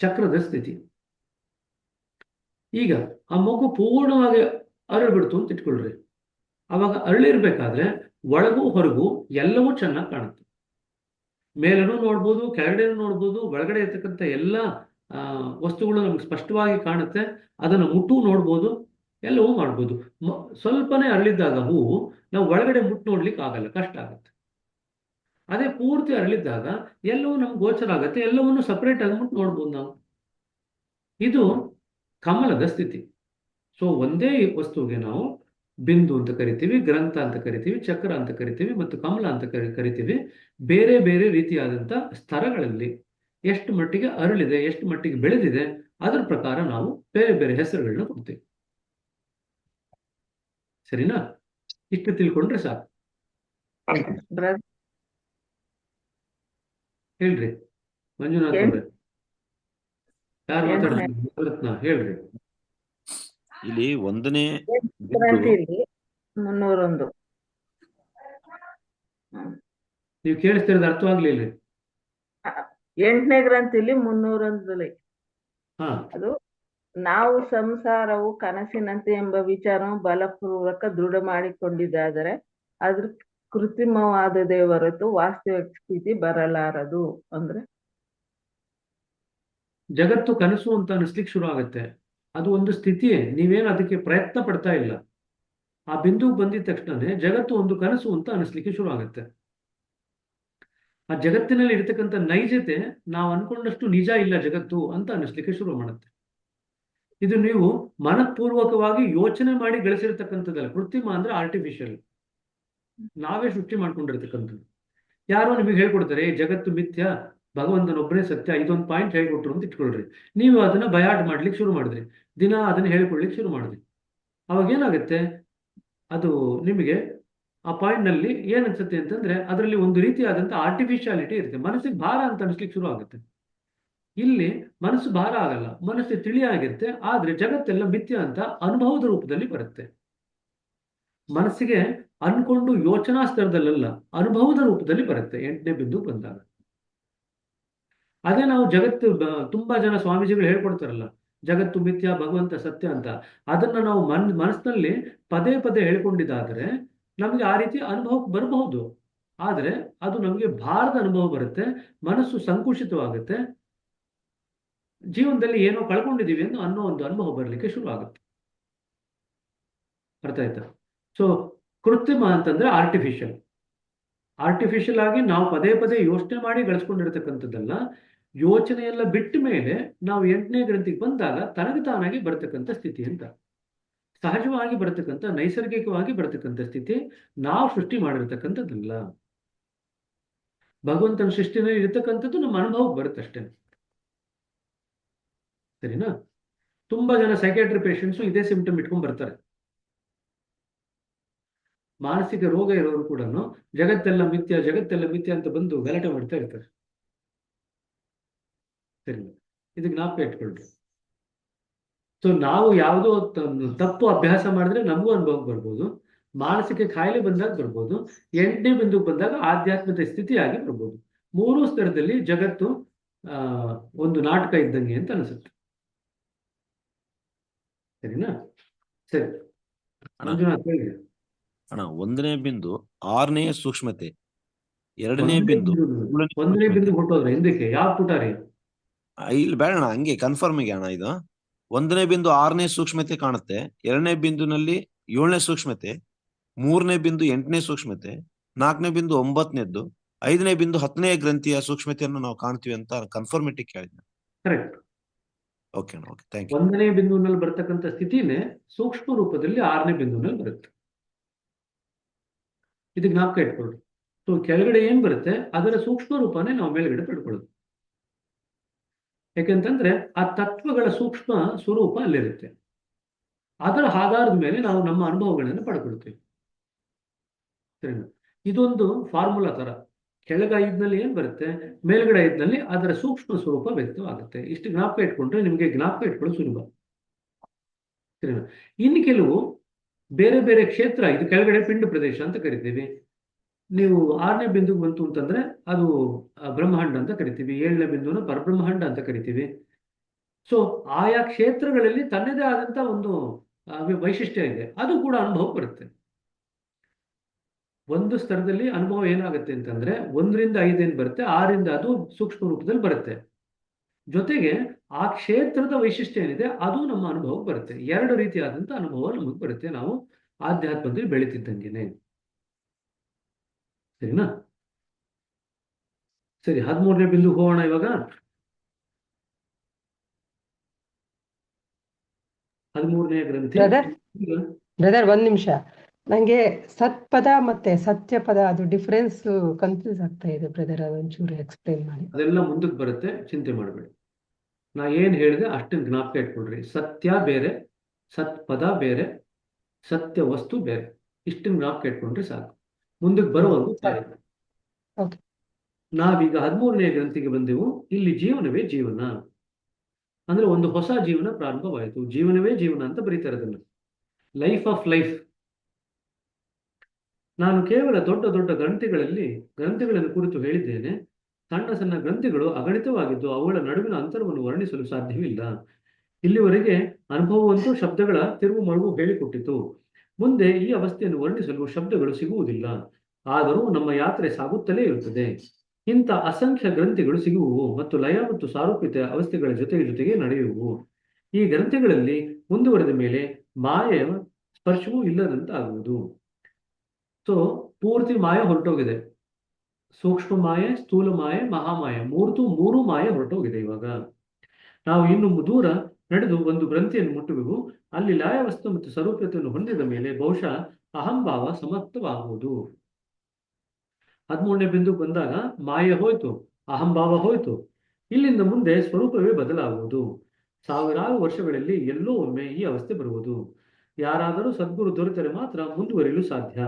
ಚಕ್ರದ ಸ್ಥಿತಿ. ಈಗ ಆ ಮಗು ಪೂರ್ಣವಾಗಿ ಅರಳ್ಬಿಡ್ತು ಅಂತ ಇಟ್ಕೊಳ್ರಿ. ಅವಾಗ ಅರಳಿರ್ಬೇಕಾದ್ರೆ ಒಳಗೂ ಹೊರಗೂ ಎಲ್ಲವೂ ಚೆನ್ನಾಗಿ ಕಾಣುತ್ತೆ. ಮೇಲೂ ನೋಡ್ಬೋದು, ಕೆಳಗಡೆನೂ ನೋಡ್ಬೋದು, ಒಳಗಡೆ ಇರ್ತಕ್ಕಂಥ ಎಲ್ಲ ವಸ್ತುಗಳು ನಮ್ಗೆ ಸ್ಪಷ್ಟವಾಗಿ ಕಾಣುತ್ತೆ. ಅದನ್ನು ಮುಟ್ಟು ನೋಡ್ಬೋದು, ಎಲ್ಲವೂ ಮಾಡ್ಬೋದು. ಸ್ವಲ್ಪನೇ ಅರಳಿದ್ದಾಗ ಹೂವು ನಾವು ಒಳಗಡೆ ಮುಟ್ಟು ನೋಡ್ಲಿಕ್ಕೆ ಆಗಲ್ಲ, ಕಷ್ಟ ಆಗುತ್ತೆ. ಅದೇ ಪೂರ್ತಿ ಅರಳಿದ್ದಾಗ ಎಲ್ಲವೂ ನಮ್ಗೆ ಗೋಚರ ಆಗುತ್ತೆ, ಎಲ್ಲವನ್ನೂ ಸಪರೇಟ್ ಆಗಿಬಿಟ್ಟು ನೋಡ್ಬೋದು ನಾವು. ಇದು ಕಮಲದ ಸ್ಥಿತಿ. ಸೊ ಒಂದೇ ವಸ್ತುವಿಗೆ ನಾವು ಬಿಂದು ಅಂತ ಕರಿತೀವಿ, ಗ್ರಂಥ ಅಂತ ಕರಿತೀವಿ, ಚಕ್ರ ಅಂತ ಕರಿತೀವಿ ಮತ್ತು ಕಮಲ ಅಂತ ಕರಿತೀವಿ. ಬೇರೆ ಬೇರೆ ರೀತಿಯಾದಂಥ ಸ್ತರಗಳಲ್ಲಿ ಎಷ್ಟು ಮಟ್ಟಿಗೆ ಅರಳಿದೆ, ಎಷ್ಟು ಮಟ್ಟಿಗೆ ಬೆಳೆದಿದೆ, ಅದರ ಪ್ರಕಾರ ನಾವು ಬೇರೆ ಬೇರೆ ಹೆಸರುಗಳನ್ನ ಕೊಡ್ತೀವಿ. ಸರಿನಾ? ಇಷ್ಟು ತಿಳ್ಕೊಂಡ್ರೆ ಸಾಕು. ಹೇಳ್ರಿ ಮಂಜುನಾಥ್ ಅವ್ರೆ, ಯಾರು ಮಾತಾಡ್ತಾರೆ? ಹೇಳ್ರಿ. ಇಲ್ಲಿ ಒಂದನೇ ಗ್ರಂಥಿಯಲ್ಲಿ 301. ನೀವು ಕೇಳಿಸ್ತಿರೋದು ಅರ್ಥವಾಗ್ಲಿಲ್ಲ. 8ನೇ ಗ್ರಂಥಿಯಲ್ಲಿ 301 ಹಾ, ಅದು ನಾವು ಸಂಸಾರವು ಕನಸಿನಂತೆ ಎಂಬ ವಿಚಾರವು ಬಲಪೂರ್ವಕ ದೃಢ ಮಾಡಿಕೊಂಡಿದ್ದಾದರೆ ಅದ್ರ ಕೃತ್ರಿಮವಾದದೇ ಹೊರತು ವಾಸ್ತವಿಕ ಸ್ಥಿತಿ ಬರಲಾರದು. ಅಂದ್ರೆ ಜಗತ್ತು ಕನಸು ಅಂತ ಅನಿಸ್ಲಿಕ್ಕೆ ಶುರು ಆಗುತ್ತೆ. ಅದು ಒಂದು ಸ್ಥಿತಿಯೇ, ನೀವೇನು ಅದಕ್ಕೆ ಪ್ರಯತ್ನ ಪಡ್ತಾ ಇಲ್ಲ. ಆ ಬಿಂದು ಬಂದಿದ ತಕ್ಷಣನೇ ಜಗತ್ತು ಒಂದು ಕನಸು ಅಂತ ಅನಿಸ್ಲಿಕ್ಕೆ ಶುರು ಆಗುತ್ತೆ. ಆ ಜಗತ್ತಿನಲ್ಲಿ ಇರತಕ್ಕಂಥ ನೈಜತೆ ನಾವು ಅನ್ಕೊಂಡಷ್ಟು ನಿಜ ಇಲ್ಲ ಜಗತ್ತು ಅಂತ ಅನಿಸ್ಲಿಕ್ಕೆ ಶುರು ಮಾಡುತ್ತೆ. ಇದು ನೀವು ಮನಪೂರ್ವಕವಾಗಿ ಯೋಚನೆ ಮಾಡಿ ಗಳಿಸಿರ್ತಕ್ಕಂಥದ್ದಲ್ಲ. ಕೃತ್ರಿಮ ಅಂದ್ರೆ ಆರ್ಟಿಫಿಷಿಯಲ್, ನಾವೇ ಸೃಷ್ಟಿ ಮಾಡ್ಕೊಂಡಿರ್ತಕ್ಕಂಥದ್ದು. ಯಾರೋ ನಿಮಗೆ ಹೇಳ್ಕೊಡ್ತಾರೆ ಜಗತ್ತು ಮಿಥ್ಯ, ಭಗವಂತನೊಬ್ಬನೇ ಸತ್ಯ, ಇದೊಂದು ಪಾಯಿಂಟ್ ಹೇಳ್ಕೊಟ್ರು ಅಂತ ಇಟ್ಕೊಳ್ರಿ. ನೀವು ಅದನ್ನ ಬಯಾಟ್ ಮಾಡ್ಲಿಕ್ಕೆ ಶುರು ಮಾಡಿದ್ರಿ, ದಿನ ಅದನ್ನ ಹೇಳ್ಕೊಳ್ಲಿಕ್ಕೆ ಶುರು ಮಾಡಿದ್ರಿ. ಅವಾಗ ಏನಾಗುತ್ತೆ, ಅದು ನಿಮಗೆ ಆ ಪಾಯಿಂಟ್ ನಲ್ಲಿ ಏನ್ ಅನ್ಸುತ್ತೆ ಅಂತಂದ್ರೆ ಅದರಲ್ಲಿ ಒಂದು ರೀತಿಯಾದಂತ ಆರ್ಟಿಫಿಷಿಯಾಲಿಟಿ ಇರುತ್ತೆ, ಮನಸ್ಸಿಗೆ ಭಾರ ಅಂತ ಅನಿಸ್ಲಿಕ್ಕೆ ಶುರು ಆಗುತ್ತೆ. ಇಲ್ಲಿ ಮನಸ್ಸು ಭಾರ ಆಗಲ್ಲ, ಮನಸ್ಸು ತಿಳಿಯಾಗಿರುತ್ತೆ. ಆದ್ರೆ ಜಗತ್ತೆಲ್ಲ ಮಿಥ್ಯ ಅಂತ ಅನುಭವದ ರೂಪದಲ್ಲಿ ಬರುತ್ತೆ. ಮನಸ್ಸಿಗೆ ಅನ್ಕೊಂಡು ಯೋಚನಾ ಸ್ತರದಲ್ಲ, ಅನುಭವದ ರೂಪದಲ್ಲಿ ಬರುತ್ತೆ 8ನೇ ಬಿಂದು ಬಂದಾಗ. ಅದೇ ನಾವು ಜಗತ್ತು, ತುಂಬಾ ಜನ ಸ್ವಾಮೀಜಿಗಳು ಹೇಳ್ಕೊಡ್ತಾರಲ್ಲ ಜಗತ್ತು ಮಿಥ್ಯ, ಭಗವಂತ ಸತ್ಯ ಅಂತ, ಅದನ್ನ ನಾವು ಮನಸ್ಸಿನಲ್ಲಿ ಪದೇ ಪದೇ ಹೇಳ್ಕೊಂಡಿದ್ದಾದ್ರೆ ನಮಗೆ ಆ ರೀತಿ ಅನುಭವ ಬರಬಹುದು. ಆದ್ರೆ ಅದು ನಮಗೆ ಭಾರದ ಅನುಭವ ಬರುತ್ತೆ, ಮನಸ್ಸು ಸಂಕುಚಿತವಾಗುತ್ತೆ, ಜೀವನದಲ್ಲಿ ಏನೋ ಕಳ್ಕೊಂಡಿದೀವಿ ಅನ್ನೋ ಒಂದು ಅನುಭವ ಬರಲಿಕ್ಕೆ ಶುರು ಆಗುತ್ತೆ. ಅರ್ಥ ಆಯ್ತಾ? ಸೊ ಕೃತ್ರಿಮ ಅಂತಂದ್ರೆ ಆರ್ಟಿಫಿಷಿಯಲ್. ಆರ್ಟಿಫಿಷಿಯಲ್ ಆಗಿ ನಾವು ಪದೇ ಪದೇ ಯೋಚನೆ ಮಾಡಿ ಗಳಿಸ್ಕೊಂಡಿರ್ತಕ್ಕಂಥದ್ದಲ್ಲ. ಯೋಚನೆ ಎಲ್ಲ ಬಿಟ್ಟ ಮೇಲೆ ನಾವು 8ನೇ ಗ್ರಂಥಿಗೆ ಬಂದಾಗ ತನಗೆ ತಾನಾಗಿ ಬರ್ತಕ್ಕಂಥ ಸ್ಥಿತಿ ಅಂತ, ಸಹಜವಾಗಿ ಬರ್ತಕ್ಕಂಥ, ನೈಸರ್ಗಿಕವಾಗಿ ಬರ್ತಕ್ಕಂಥ ಸ್ಥಿತಿ, ನಾವು ಸೃಷ್ಟಿ ಮಾಡಿರ್ತಕ್ಕಂಥದ್ದಲ್ಲ. ಭಗವಂತನ ಸೃಷ್ಟಿನಲ್ಲಿ ಇರತಕ್ಕಂಥದ್ದು ನಮ್ಮ ಅನುಭವಕ್ಕೆ ಬರುತ್ತಷ್ಟೇ. ಸರಿನಾ? ತುಂಬಾ ಜನ ಸೈಕ್ಯಾಟ್ರಿ ಪೇಷಂಟ್ಸು ಇದೇ ಸಿಂಪ್ಟಮ್ ಇಟ್ಕೊಂಡ್ ಬರ್ತಾರೆ. ಮಾನಸಿಕ ರೋಗ ಇರೋರು ಕೂಡ ಜಗತ್ತೆಲ್ಲ ಮಿಥ್ಯ, ಜಗತ್ತೆಲ್ಲ ಮಿಥ್ಯ ಅಂತ ಬಂದು ಗಲಾಟೆ ಮಾಡ್ತಾ ಇರ್ತಾರೆ. ಸರಿ, ಇದಕ್ಕೆ ಜ್ಞಾಪಕ ಇಟ್ಕೊಳ್ರಿ. ಸೊ ನಾವು ಯಾವುದೋ ತಪ್ಪು ಅಭ್ಯಾಸ ಮಾಡಿದ್ರೆ ನಮಗೂ ಅನುಭವ ಬರ್ಬೋದು, ಮಾನಸಿಕ ಕಾಯಿಲೆ ಬಂದಾಗ ಬರ್ಬೋದು, 8ನೇ ಬಿಂದುಗೆ ಬಂದಾಗ ಆಧ್ಯಾತ್ಮಿಕ ಸ್ಥಿತಿಯಾಗಿ ಬರ್ಬೋದು. 3 ಸ್ತರದಲ್ಲಿ ಜಗತ್ತು ಆ, ಒಂದು ನಾಟಕ ಇದ್ದಂಗೆ ಅಂತ ಅನಿಸುತ್ತೆ. ಸರಿನಾ? ಸರಿ, ಅಣ್ಣ ಮಂಜುನಾಥ್ ಹೇಳಿ. ಅಣ್ಣ, ಒಂದನೇ ಬಿಂದು 6ನೇ ಸೂಕ್ಷ್ಮತೆ, ಎರಡನೇ ಒಂದನೇ ಬಿಂದು ಬಿಂದು 7ನೇ ಒಂದನೇ ಸೂಕ್ಷ್ಮತೆ. ಬಿಂದು ಹೊಟ್ಟೋದ್ರೆ ಹಿಂದಕ್ಕೆ ಯಾವ ಪುಟ ರೀ? ಇಲ್ಲಿ ಬೇಡ ಅಣ್ಣ, ಹಂಗೆ ಕನ್ಫರ್ಮಿಗೆ ಅಣ್ಣ. ಇದು ಒಂದನೇ ಬಿಂದು 6ನೇ ಸೂಕ್ಷ್ಮತೆ ಕಾಣುತ್ತೆ, ಎರಡನೇ ಬಿಂದುನಲ್ಲಿ 7ನೇ ಸೂಕ್ಷ್ಮತೆ, ಮೂರನೇ ಬಿಂದು 8ನೇ ಸೂಕ್ಷ್ಮತೆ, 4ನೇ ಬಿಂದು 9ನೇದ್ದು, 5ನೇ ಬಿಂದು 10ನೇ ಗ್ರಂಥಿಯ ಸೂಕ್ಷ್ಮತೆಯನ್ನು ನಾವು ಕಾಣ್ತೀವಿ ಅಂತ ಕನ್ಫರ್ಮಿಟಿ ಕೇಳಿದ್ದೆ. ಕರೆಕ್ಟ್. ಓಕೆ ಅಣ್ಣ, ಓಕೆ, ಥ್ಯಾಂಕ್ ಯು. ಒಂದನೇ ಬಿಂದುವಿನಲ್ಲಿ ಬರ್ತಕ್ಕಂಥ ಸ್ಥಿತಿನೇ ಸೂಕ್ಷ್ಮ ರೂಪದಲ್ಲಿ 6ನೇ ಬಿಂದುವಿನಲ್ಲಿ ಬರುತ್ತೆ. ಇದು ಜ್ಞಾಪಕ ಇಟ್ಕೊಳ್ಳಿ. ಸೊ ಕೆಳಗಡೆ ಏನ್ ಬರುತ್ತೆ ಅದರ ಸೂಕ್ಷ್ಮ ರೂಪನೇ ನಾವು ಮೇಲ್ಗಡೆ ಪಡ್ಕೊಳ್ಳೋದು. ಯಾಕೆಂತಂದ್ರೆ ಆ ತತ್ವಗಳ ಸೂಕ್ಷ್ಮ ಸ್ವರೂಪ ಅಲ್ಲಿರುತ್ತೆ. ಅದರ ಆಧಾರದ ಮೇಲೆ ನಾವು ನಮ್ಮ ಅನುಭವಗಳನ್ನು ಪಡ್ಕೊಳ್ತೀವಿ. ಸರಿನಾ? ಇದೊಂದು ಫಾರ್ಮುಲಾ ತರ. ಕೆಳಗ ಐದ್ನಲ್ಲಿ ಏನ್ ಬರುತ್ತೆ, ಮೇಲ್ಗಡೆ ಐದ್ನಲ್ಲಿ ಅದರ ಸೂಕ್ಷ್ಮ ಸ್ವರೂಪ ವ್ಯಕ್ತವಾಗುತ್ತೆ. ಇಷ್ಟು ಜ್ಞಾಪಕ ಇಟ್ಕೊಂಡ್ರೆ ನಿಮಗೆ ಜ್ಞಾಪಕ ಇಟ್ಕೊಳ್ಳೋದು ಸುಲಭ. ಸರಿನಾ? ಇನ್ನು ಕೆಲವು ಬೇರೆ ಬೇರೆ ಕ್ಷೇತ್ರ, ಇದು ಕೆಳಗಡೆ ಪಿಂಡ ಪ್ರದೇಶ ಅಂತ ಕರಿತೀವಿ. ನೀವು 6ನೇ ಬಿಂದುಗೆ ಬಂತು ಅಂತಂದ್ರೆ ಅದು ಬ್ರಹ್ಮಾಂಡ ಅಂತ ಕರಿತೀವಿ. 7ನೇ ಬಿಂದುನ ಪರಬ್ರಹ್ಮಾಂಡ ಅಂತ ಕರಿತೀವಿ. ಸೊ ಆಯಾ ಕ್ಷೇತ್ರಗಳಲ್ಲಿ ತನ್ನದೇ ಆದಂತ ಒಂದು ವೈಶಿಷ್ಟ್ಯ ಇದೆ. ಅದು ಕೂಡ ಅನುಭವ ಬರುತ್ತೆ. ಒಂದು ಸ್ತರದಲ್ಲಿ ಅನುಭವ ಏನಾಗುತ್ತೆ ಅಂತಂದ್ರೆ 1ರಿಂದ 5 ಏನ್ ಬರುತ್ತೆ, 6ರಿಂದ ಅದು ಸೂಕ್ಷ್ಮ ರೂಪದಲ್ಲಿ ಬರುತ್ತೆ. ಜೊತೆಗೆ ಆ ಕ್ಷೇತ್ರದ ವೈಶಿಷ್ಟ್ಯ ಏನಿದೆ ಅದು ನಮ್ಮ ಅನುಭವಕ್ಕೆ ಬರುತ್ತೆ. ಎರಡು ರೀತಿಯಾದಂತ ಅನುಭವ ನಮಗೆ ಬರುತ್ತೆ ನಾವು ಆಧ್ಯಾತ್ಮದಲ್ಲಿ ಬೆಳೀತಿದ್ದಂಗೆನೆ. ಸರಿನಾ? ಸರಿ, 13ನೇ ಬಿಂದು ಹೋಗೋಣ ಇವಾಗ. 13ನೇ ಗ್ರಂಥಿ. ಬ್ರದರ್ ಒಂದ್ ನಿಮಿಷ, ನಂಗೆ ಸತ್ಪದ ಮತ್ತೆ ಸತ್ಯಪದ ಅದು ಡಿಫರೆನ್ಸ್ ಕನ್ಫ್ಯೂಸ್ ಆಗ್ತಾ ಇದೆ ಬ್ರದರ್, ಅದೊಂಚೂರು ಎಕ್ಸ್ಪ್ಲೈನ್ ಮಾಡಿ. ಅದೆಲ್ಲ ಮುಂದಕ್ಕೆ ಬರುತ್ತೆ, ಚಿಂತೆ ಮಾಡಬೇಡಿ. ನಾ ಏನ್ ಹೇಳಿದೆ ಅಷ್ಟನ್ನು ಜ್ಞಾಪಕ ಇಟ್ಕೊಳ್ರಿ. ಸತ್ಯ ಬೇರೆ, ಸತ್ಪದ ಬೇರೆ, ಸತ್ಯ ವಸ್ತು ಬೇರೆ. ಇಷ್ಟನ್ನು ಜ್ಞಾಪಕ ಇಟ್ಕೊಂಡ್ರೆ ಸಾಕು, ಮುಂದಕ್ಕೆ ಬರುವವರೆಗೂ ಸಾಧ್ಯ. Okay. ನಾವೀಗ 13ನೇ ಗ್ರಂಥಿಗೆ ಬಂದೆವು. ಇಲ್ಲಿ ಜೀವನವೇ ಜೀವನ ಅಂದ್ರೆ ಒಂದು ಹೊಸ ಜೀವನ ಪ್ರಾರಂಭವಾಯಿತು. ಜೀವನವೇ ಜೀವನ ಅಂತ ಬರೀತಾರೆ ಅದನ್ನು, ಲೈಫ್ ಆಫ್ ಲೈಫ್. ನಾನು ಕೇವಲ ದೊಡ್ಡ ದೊಡ್ಡ ಗ್ರಂಥಿಗಳನ್ನು ಕುರಿತು ಹೇಳಿದ್ದೇನೆ. ಸಣ್ಣ ಸಣ್ಣ ಗ್ರಂಥಿಗಳು ಅಗಣಿತವಾಗಿದ್ದು ಅವುಗಳ ನಡುವಿನ ಅಂತರವನ್ನು ವರ್ಣಿಸಲು ಸಾಧ್ಯವಿಲ್ಲ. ಇಲ್ಲಿವರೆಗೆ ಅನುಭವವಂತೂ ಶಬ್ದಗಳ ತಿರುವು ಮರುವು ಹೇಳಿಕೊಟ್ಟಿತು. ಮುಂದೆ ಈ ಅವಸ್ಥೆಯನ್ನು ವರ್ಣಿಸಲು ಶಬ್ದಗಳು ಸಿಗುವುದಿಲ್ಲ. ಆದರೂ ನಮ್ಮ ಯಾತ್ರೆ ಸಾಗುತ್ತಲೇ ಇರುತ್ತದೆ. ಇಂಥ ಅಸಂಖ್ಯ ಗ್ರಂಥಿಗಳು ಸಿಗುವುವು ಮತ್ತು ಲಯ ಮತ್ತು ಸಾರೂಪ್ಯತೆ ಅವಸ್ಥೆಗಳ ಜೊತೆಗೆ ನಡೆಯುವು. ಈ ಗ್ರಂಥಿಗಳಲ್ಲಿ ಮುಂದುವರೆದ ಮೇಲೆ ಮಾಯೆಯ ಸ್ಪರ್ಶವೂ ಇಲ್ಲದಂತಾಗುವುದು. ಸೊ ಪೂರ್ತಿ ಮಾಯ ಹೊರಟೋಗಿದೆ. ಸೂಕ್ಷ್ಮ ಮಾಯೆ, ಸ್ಥೂಲ ಮಾಯೆ, ಮಹಾಮಾಯೆ, ಮೂರು ಮಾಯೆ ಹೊರಟೋಗಿದೆ. ಇವಾಗ ನಾವು ಇನ್ನು ದೂರ ನಡೆದು ಒಂದು ಗ್ರಂಥಿಯನ್ನು ಮುಟ್ಟುವೆವು. ಅಲ್ಲಿ ಲಯವಸ್ತು ಮತ್ತು ಸ್ವರೂಪತೆಯನ್ನು ಹೊಂದಿದ ಮೇಲೆ ಬಹುಶಃ ಅಹಂಭಾವ ಸಮಾಪ್ತವಾಗುವುದು. 13ನೇ ಬಿಂದು ಬಂದಾಗ ಮಾಯೆ ಹೋಯ್ತು, ಅಹಂಭಾವ ಹೋಯ್ತು. ಇಲ್ಲಿಂದ ಮುಂದೆ ಸ್ವರೂಪವೇ ಬದಲಾಗುವುದು. ಸಾವಿರಾರು ವರ್ಷಗಳಲ್ಲಿ ಎಲ್ಲೋ ಒಮ್ಮೆ ಈ ಅವಸ್ಥೆ ಬರುವುದು. ಯಾರಾದರೂ ಸದ್ಗುರು ದೊರೆತರೆ ಮಾತ್ರ ಮುಂದುವರಿಯಲು ಸಾಧ್ಯ.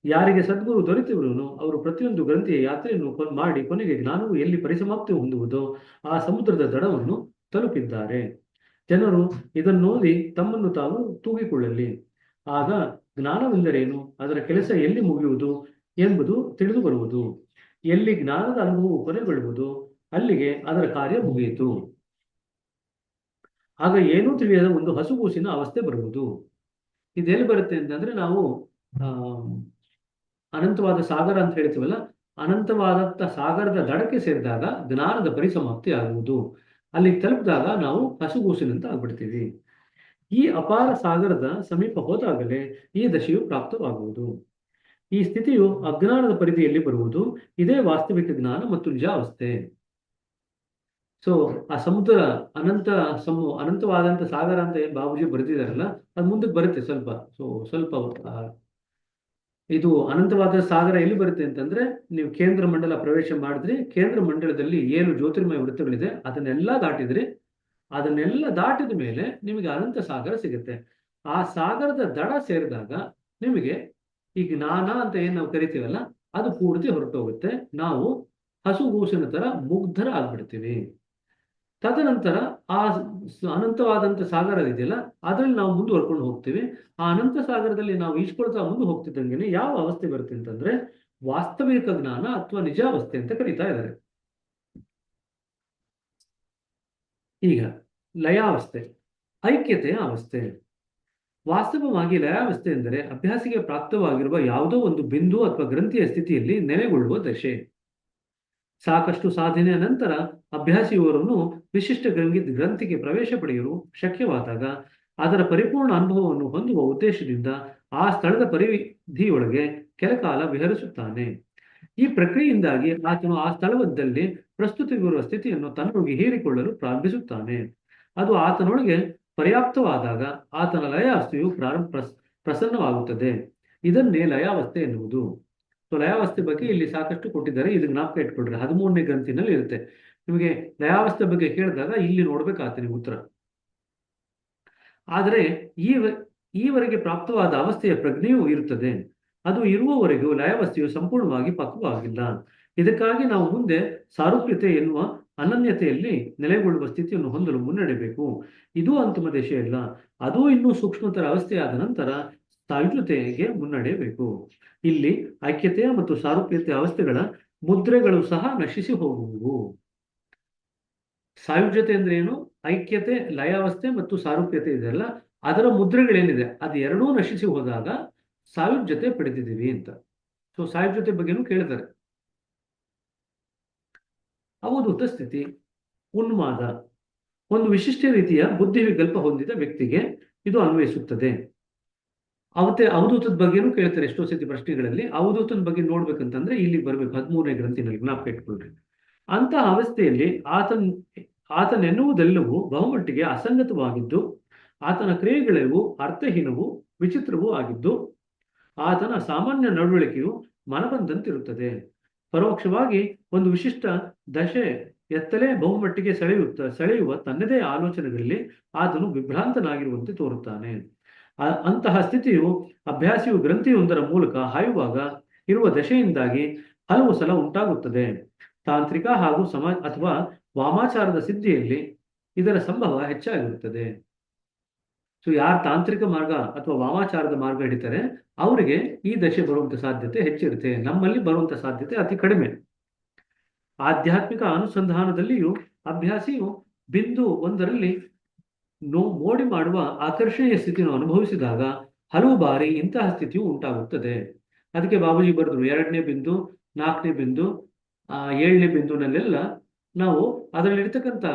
ಯಾರಿಗೆ ಸದ್ಗುರು ದೊರೆತಿರುವನು ಅವರು ಪ್ರತಿಯೊಂದು ಗ್ರಂಥಿಯ ಯಾತ್ರೆಯನ್ನು ಮಾಡಿ ಕೊನೆಗೆ ಜ್ಞಾನವು ಎಲ್ಲಿ ಪರಿಸಮಾಪ್ತಿ ಹೊಂದುವುದೋ ಆ ಸಮುದ್ರದ ದಡವನ್ನು ತಲುಪಿದ್ದಾರೆ. ಜನರು ಇದನ್ನೋದಿ ತಮ್ಮನ್ನು ತಾವು ತೂಗಿಕೊಳ್ಳಲಿ. ಆಗ ಜ್ಞಾನವೆಂದರೇನು, ಅದರ ಕೆಲಸ ಎಲ್ಲಿ ಮುಗಿಯುವುದು ಎಂಬುದು ತಿಳಿದು ಬರುವುದು. ಎಲ್ಲಿ ಜ್ಞಾನದ ಅನುಭವವು ಕೊನೆಗೊಳ್ಳುವುದು ಅಲ್ಲಿಗೆ ಅದರ ಕಾರ್ಯ ಮುಗಿಯಿತು. ಆಗ ಏನೂ ತಿಳಿಯದ ಒಂದು ಹಸುಗೂಸಿನ ಅವಸ್ಥೆ ಬರುವುದು. ಇದೆಲ್ಲಿ ಬರುತ್ತೆ ಅಂತಂದ್ರೆ ನಾವು ಅನಂತವಾದ ಸಾಗರ ಅಂತ ಹೇಳ್ತೀವಲ್ಲ, ಅನಂತವಾದಂತ ಸಾಗರದ ದಡಕ್ಕೆ ಸೇರಿದಾಗ ಜ್ಞಾನದ ಪರಿಸಮಾಪ್ತಿ ಆಗುವುದು. ಅಲ್ಲಿಗೆ ತಲುಪಿದಾಗ ನಾವು ಹಸುಗೂಸಿನಂತ ಆಗ್ಬಿಡ್ತೀವಿ. ಈ ಅಪಾರ ಸಾಗರದ ಸಮೀಪ ಹೋದಾಗಲೇ ಈ ದಶೆಯು ಪ್ರಾಪ್ತವಾಗುವುದು. ಈ ಸ್ಥಿತಿಯು ಅಜ್ಞಾನದ ಪರಿಧಿಯಲ್ಲಿ ಬರುವುದು. ಇದೇ ವಾಸ್ತವಿಕ ಜ್ಞಾನ ಮತ್ತು ನಿಜಾವಸ್ಥೆ. ಸೊ ಆ ಸಮುದ್ರ ಅನಂತವಾದಂತ ಸಾಗರ ಅಂತ ಏನ್ ಬಾಬುಜಿ ಬರೆದಿದಾರಲ್ಲ, ಅದು ಮುಂದಕ್ಕೆ ಬರುತ್ತೆ ಸ್ವಲ್ಪ. ಇದು ಅನಂತವಾದ ಸಾಗರ ಎಲ್ಲಿ ಬರುತ್ತೆ ಅಂತಂದ್ರೆ, ನೀವು ಕೇಂದ್ರ ಮಂಡಲ ಪ್ರವೇಶ ಮಾಡಿದ್ರಿ, ಕೇಂದ್ರ ಮಂಡಲದಲ್ಲಿ 7 ಜ್ಯೋತಿರ್ಮಯ ವೃತ್ತಗಳಿದೆ. ಅದನ್ನೆಲ್ಲ ದಾಟಿದ ಮೇಲೆ ನಿಮಗೆ ಅನಂತ ಸಾಗರ ಸಿಗುತ್ತೆ. ಆ ಸಾಗರದ ದಡ ಸೇರಿದಾಗ ನಿಮಗೆ ಈ ಜ್ಞಾನ ಅಂತ ಏನ್ ನಾವು ಕರಿತೀವಲ್ಲ ಅದು ಪೂರ್ತಿ ಹೊರಟೋಗುತ್ತೆ. ನಾವು ಹಸುಗೂಸಿನ ತರ ಮುಗ್ಧರ ಆಗ್ಬಿಡ್ತೀವಿ. ತದನಂತರ ಆ ಅನಂತವಾದಂತ ಸಾಗರ ಇದೆಯಲ್ಲ ಅದ್ರಲ್ಲಿ ನಾವು ಮುಂದುವರ್ಕೊಂಡು ಹೋಗ್ತೀವಿ. ಆ ಅನಂತ ಸಾಗರದಲ್ಲಿ ನಾವು ಈಜ್ಕೊಳ್ತಾ ಮುಂದೆ ಹೋಗ್ತಿದ್ದಂಗೆ ಯಾವ ಅವಸ್ಥೆ ಬರುತ್ತೆ ಅಂತಂದ್ರೆ ವಾಸ್ತವಿಕ ಜ್ಞಾನ ಅಥವಾ ನಿಜಾವಸ್ಥೆ ಅಂತ ಕರೀತಾ ಇದ್ದಾರೆ. ಈಗ ಲಯಾವಸ್ಥೆ, ಐಕ್ಯತೆಯ ಅವಸ್ಥೆ. ವಾಸ್ತವವಾಗಿ ಲಯಾವಸ್ಥೆ ಎಂದರೆ ಅಭ್ಯಾಸಿಗೆ ಪ್ರಾಪ್ತವಾಗಿರುವ ಯಾವುದೋ ಒಂದು ಬಿಂದು ಅಥವಾ ಗ್ರಂಥಿಯ ಸ್ಥಿತಿಯಲ್ಲಿ ನೆಲೆಗೊಳ್ಳುವ ದಶೆ. ಸಾಕಷ್ಟು ಸಾಧನೆಯ ನಂತರ ಅಭ್ಯಾಸಿಯವರನ್ನು ವಿಶಿಷ್ಟ ಗ್ರಂಥಿಗೆ ಪ್ರವೇಶ ಪಡೆಯಲು ಶಕ್ಯವಾದಾಗ ಅದರ ಪರಿಪೂರ್ಣ ಅನುಭವವನ್ನು ಹೊಂದುವ ಉದ್ದೇಶದಿಂದ ಆ ಸ್ಥಳದ ಪರಿಧಿಯೊಳಗೆ ಕೆಲಕಾಲ ವಿಹರಿಸುತ್ತಾನೆ. ಈ ಪ್ರಕ್ರಿಯೆಯಿಂದಾಗಿ ಆತನು ಆ ಸ್ಥಳದಲ್ಲಿ ಪ್ರಸ್ತುತವಿರುವ ಸ್ಥಿತಿಯನ್ನು ತನ್ನೊಳಗೆ ಹೀರಿಕೊಳ್ಳಲು ಪ್ರಾರಂಭಿಸುತ್ತಾನೆ. ಅದು ಆತನೊಳಗೆ ಪರ್ಯಾಪ್ತವಾದಾಗ ಆತನ ಲಯಾವಸ್ಥೆಯು ಪ್ರಸನ್ನವಾಗುತ್ತದೆ. ಇದನ್ನೇ ಲಯಾವಸ್ಥೆ ಎನ್ನುವುದು. ಸೊ ಲಯಾವಸ್ಥೆ ಬಗ್ಗೆ ಇಲ್ಲಿ ಸಾಕಷ್ಟು ಕೊಟ್ಟಿದ್ದಾರೆ, ಇದು ಜ್ಞಾಪಕ ಇಟ್ಕೊಳ್ರಿ. 13ನೇ ಗ್ರಂಥಿನಲ್ಲಿ ಇರುತ್ತೆ. ನಿಮಗೆ ಲಯಾವಸ್ಥೆ ಬಗ್ಗೆ ಕೇಳಿದಾಗ ಇಲ್ಲಿ ನೋಡ್ಬೇಕಾಗ್ತದೆ ಉತ್ತರ. ಆದರೆ ಈವರೆಗೆ ಪ್ರಾಪ್ತವಾದ ಅವಸ್ಥೆಯ ಪ್ರಜ್ಞೆಯೂ ಇರುತ್ತದೆ. ಅದು ಇರುವವರೆಗೂ ಲಯಾವಸ್ಥೆಯು ಸಂಪೂರ್ಣವಾಗಿ ಪಕ್ವವಾಗಿಲ್ಲ. ಇದಕ್ಕಾಗಿ ನಾವು ಮುಂದೆ ಸಾರೂಪ್ಯತೆ ಎನ್ನುವ ಅನನ್ಯತೆಯಲ್ಲಿ ನೆಲೆಗೊಳ್ಳುವ ಸ್ಥಿತಿಯನ್ನು ಹೊಂದಲು ಮುನ್ನಡೆಯಬೇಕು. ಇದು ಅಂತಿಮ ದಶೆಯಲ್ಲ, ಅದು ಇನ್ನೂ ಸೂಕ್ಷ್ಮತರ ಅವಸ್ಥೆಯಾದ ನಂತರ ಸಾಯುಜ್ಯತೆಗೆ ಮುನ್ನಡೆಯಬೇಕು. ಇಲ್ಲಿ ಐಕ್ಯತೆಯ ಮತ್ತು ಸಾರೂಪ್ಯತೆಯ ಅವಸ್ಥೆಗಳ ಮುದ್ರೆಗಳು ಸಹ ನಶಿಸಿ ಹೋಗುವು. ಸಾಯುಜ್ಯತೆ ಅಂದ್ರೆ ಏನು? ಐಕ್ಯತೆ, ಲಯಾವಸ್ಥೆ ಮತ್ತು ಸಾರೂಪ್ಯತೆ ಇದೆಲ್ಲ ಅದರ ಮುದ್ರೆಗಳೇನಿದೆ ಅದು ಎರಡೂ ನಶಿಸಿ ಹೋದಾಗ ಸಾಯುಜ್ಯತೆ ಪಡೆದಿದ್ದೀವಿ ಅಂತ. ಸೊ ಸಾಯುಜ್ಯತೆ ಬಗ್ಗೆನೂ ಕೇಳಿದ್ದಾರೆ. ಅವಧೂತ ಸ್ಥಿತಿ, ಉನ್ಮಾದ. ಒಂದು ವಿಶಿಷ್ಟ ರೀತಿಯ ಬುದ್ಧಿ ವಿಕಲ್ಪ ಹೊಂದಿದ ವ್ಯಕ್ತಿಗೆ ಇದು ಅನ್ವಯಿಸುತ್ತದೆ. ಅವಧೂತದ ಬಗ್ಗೆನೂ ಕೇಳ್ತಾರೆ ಎಷ್ಟೋ ಸತಿ ಪ್ರಶ್ನೆಗಳಲ್ಲಿ. ಅವಧೂತನ ಬಗ್ಗೆ ನೋಡ್ಬೇಕಂತಂದ್ರೆ ಇಲ್ಲಿ ಬರ್ಬೇಕು 13ನೇ ಗ್ರಂಥಿನಲ್ಲಿ, ಜ್ಞಾಪಕ ಇಟ್ಕೊಳ್ರಿ. ಅಂತಹ ಅವಸ್ಥೆಯಲ್ಲಿ ಆತನೆನ್ನುವುದೆಲ್ಲವೂ ಬಹುಮಟ್ಟಿಗೆ ಅಸಂಗತವಾಗಿದ್ದು, ಆತನ ಕ್ರಿಯೆಗಳೆಲ್ಲವೂ ಅರ್ಥಹೀನವೂ ವಿಚಿತ್ರವೂ ಆಗಿದ್ದು, ಆತನ ಸಾಮಾನ್ಯ ನಡವಳಿಕೆಯು ಮನಬಂದಂತಿರುತ್ತದೆ. ಪರೋಕ್ಷವಾಗಿ ಒಂದು ವಿಶಿಷ್ಟ ದಶೆ ಎತ್ತಲೇ ಬಹುಮಟ್ಟಿಗೆ ಸೆಳೆಯುವ ತನ್ನದೇ ಆಲೋಚನೆಗಳಲ್ಲಿ ಆತನು ವಿಭ್ರಾಂತನಾಗಿರುವಂತೆ ತೋರುತ್ತಾನೆ. ಅಂತಹ ಸ್ಥಿತಿಯು ಅಭ್ಯಾಸಿಯು ಗ್ರಂಥಿಯೊಂದರ ಮೂಲಕ ಹಾಯುವಾಗ ಇರುವ ದಶೆಯಿಂದಾಗಿ ಹಲವು ಸಲ ಉಂಟಾಗುತ್ತದೆ. ತಾಂತ್ರಿಕ ಹಾಗೂ ಅಥವಾ ವಾಮಾಚಾರದ ಸಿದ್ಧಿಯಲ್ಲಿ ಇದರ ಸಂಭವ ಹೆಚ್ಚಾಗಿರುತ್ತದೆ. ಸೊ ಯಾರು ತಾಂತ್ರಿಕ ಮಾರ್ಗ ಅಥವಾ ವಾಮಾಚಾರದ ಮಾರ್ಗ ಹಿಡಿತಾರೆ ಅವರಿಗೆ ಈ ದಶೆ ಬರುವಂತ ಸಾಧ್ಯತೆ ಹೆಚ್ಚಿರುತ್ತೆ. ನಮ್ಮಲ್ಲಿ ಬರುವಂತ ಸಾಧ್ಯತೆ ಅತಿ ಕಡಿಮೆ. ಆಧ್ಯಾತ್ಮಿಕ ಅನುಸಂಧಾನದಲ್ಲಿಯೂ ಅಭ್ಯಾಸಿಯು ಬಿಂದು ಒಂದರಲ್ಲಿ ಮೋಡಿ ಮಾಡುವ ಆಕರ್ಷಣೀಯ ಸ್ಥಿತಿಯನ್ನು ಅನುಭವಿಸಿದಾಗ ಹಲವು ಬಾರಿ ಇಂತಹ ಸ್ಥಿತಿಯು ಉಂಟಾಗುತ್ತದೆ. ಅದಕ್ಕೆ ಬಾಬೂಜಿ ಬರೆದ್ರು 2ನೇ ಬಿಂದು, 4ನೇ ಬಿಂದು, 7ನೇ ಬಿಂದುನಲ್ಲೆಲ್ಲ ನಾವು ಅದರಲ್ಲಿರ್ತಕ್ಕಂಥ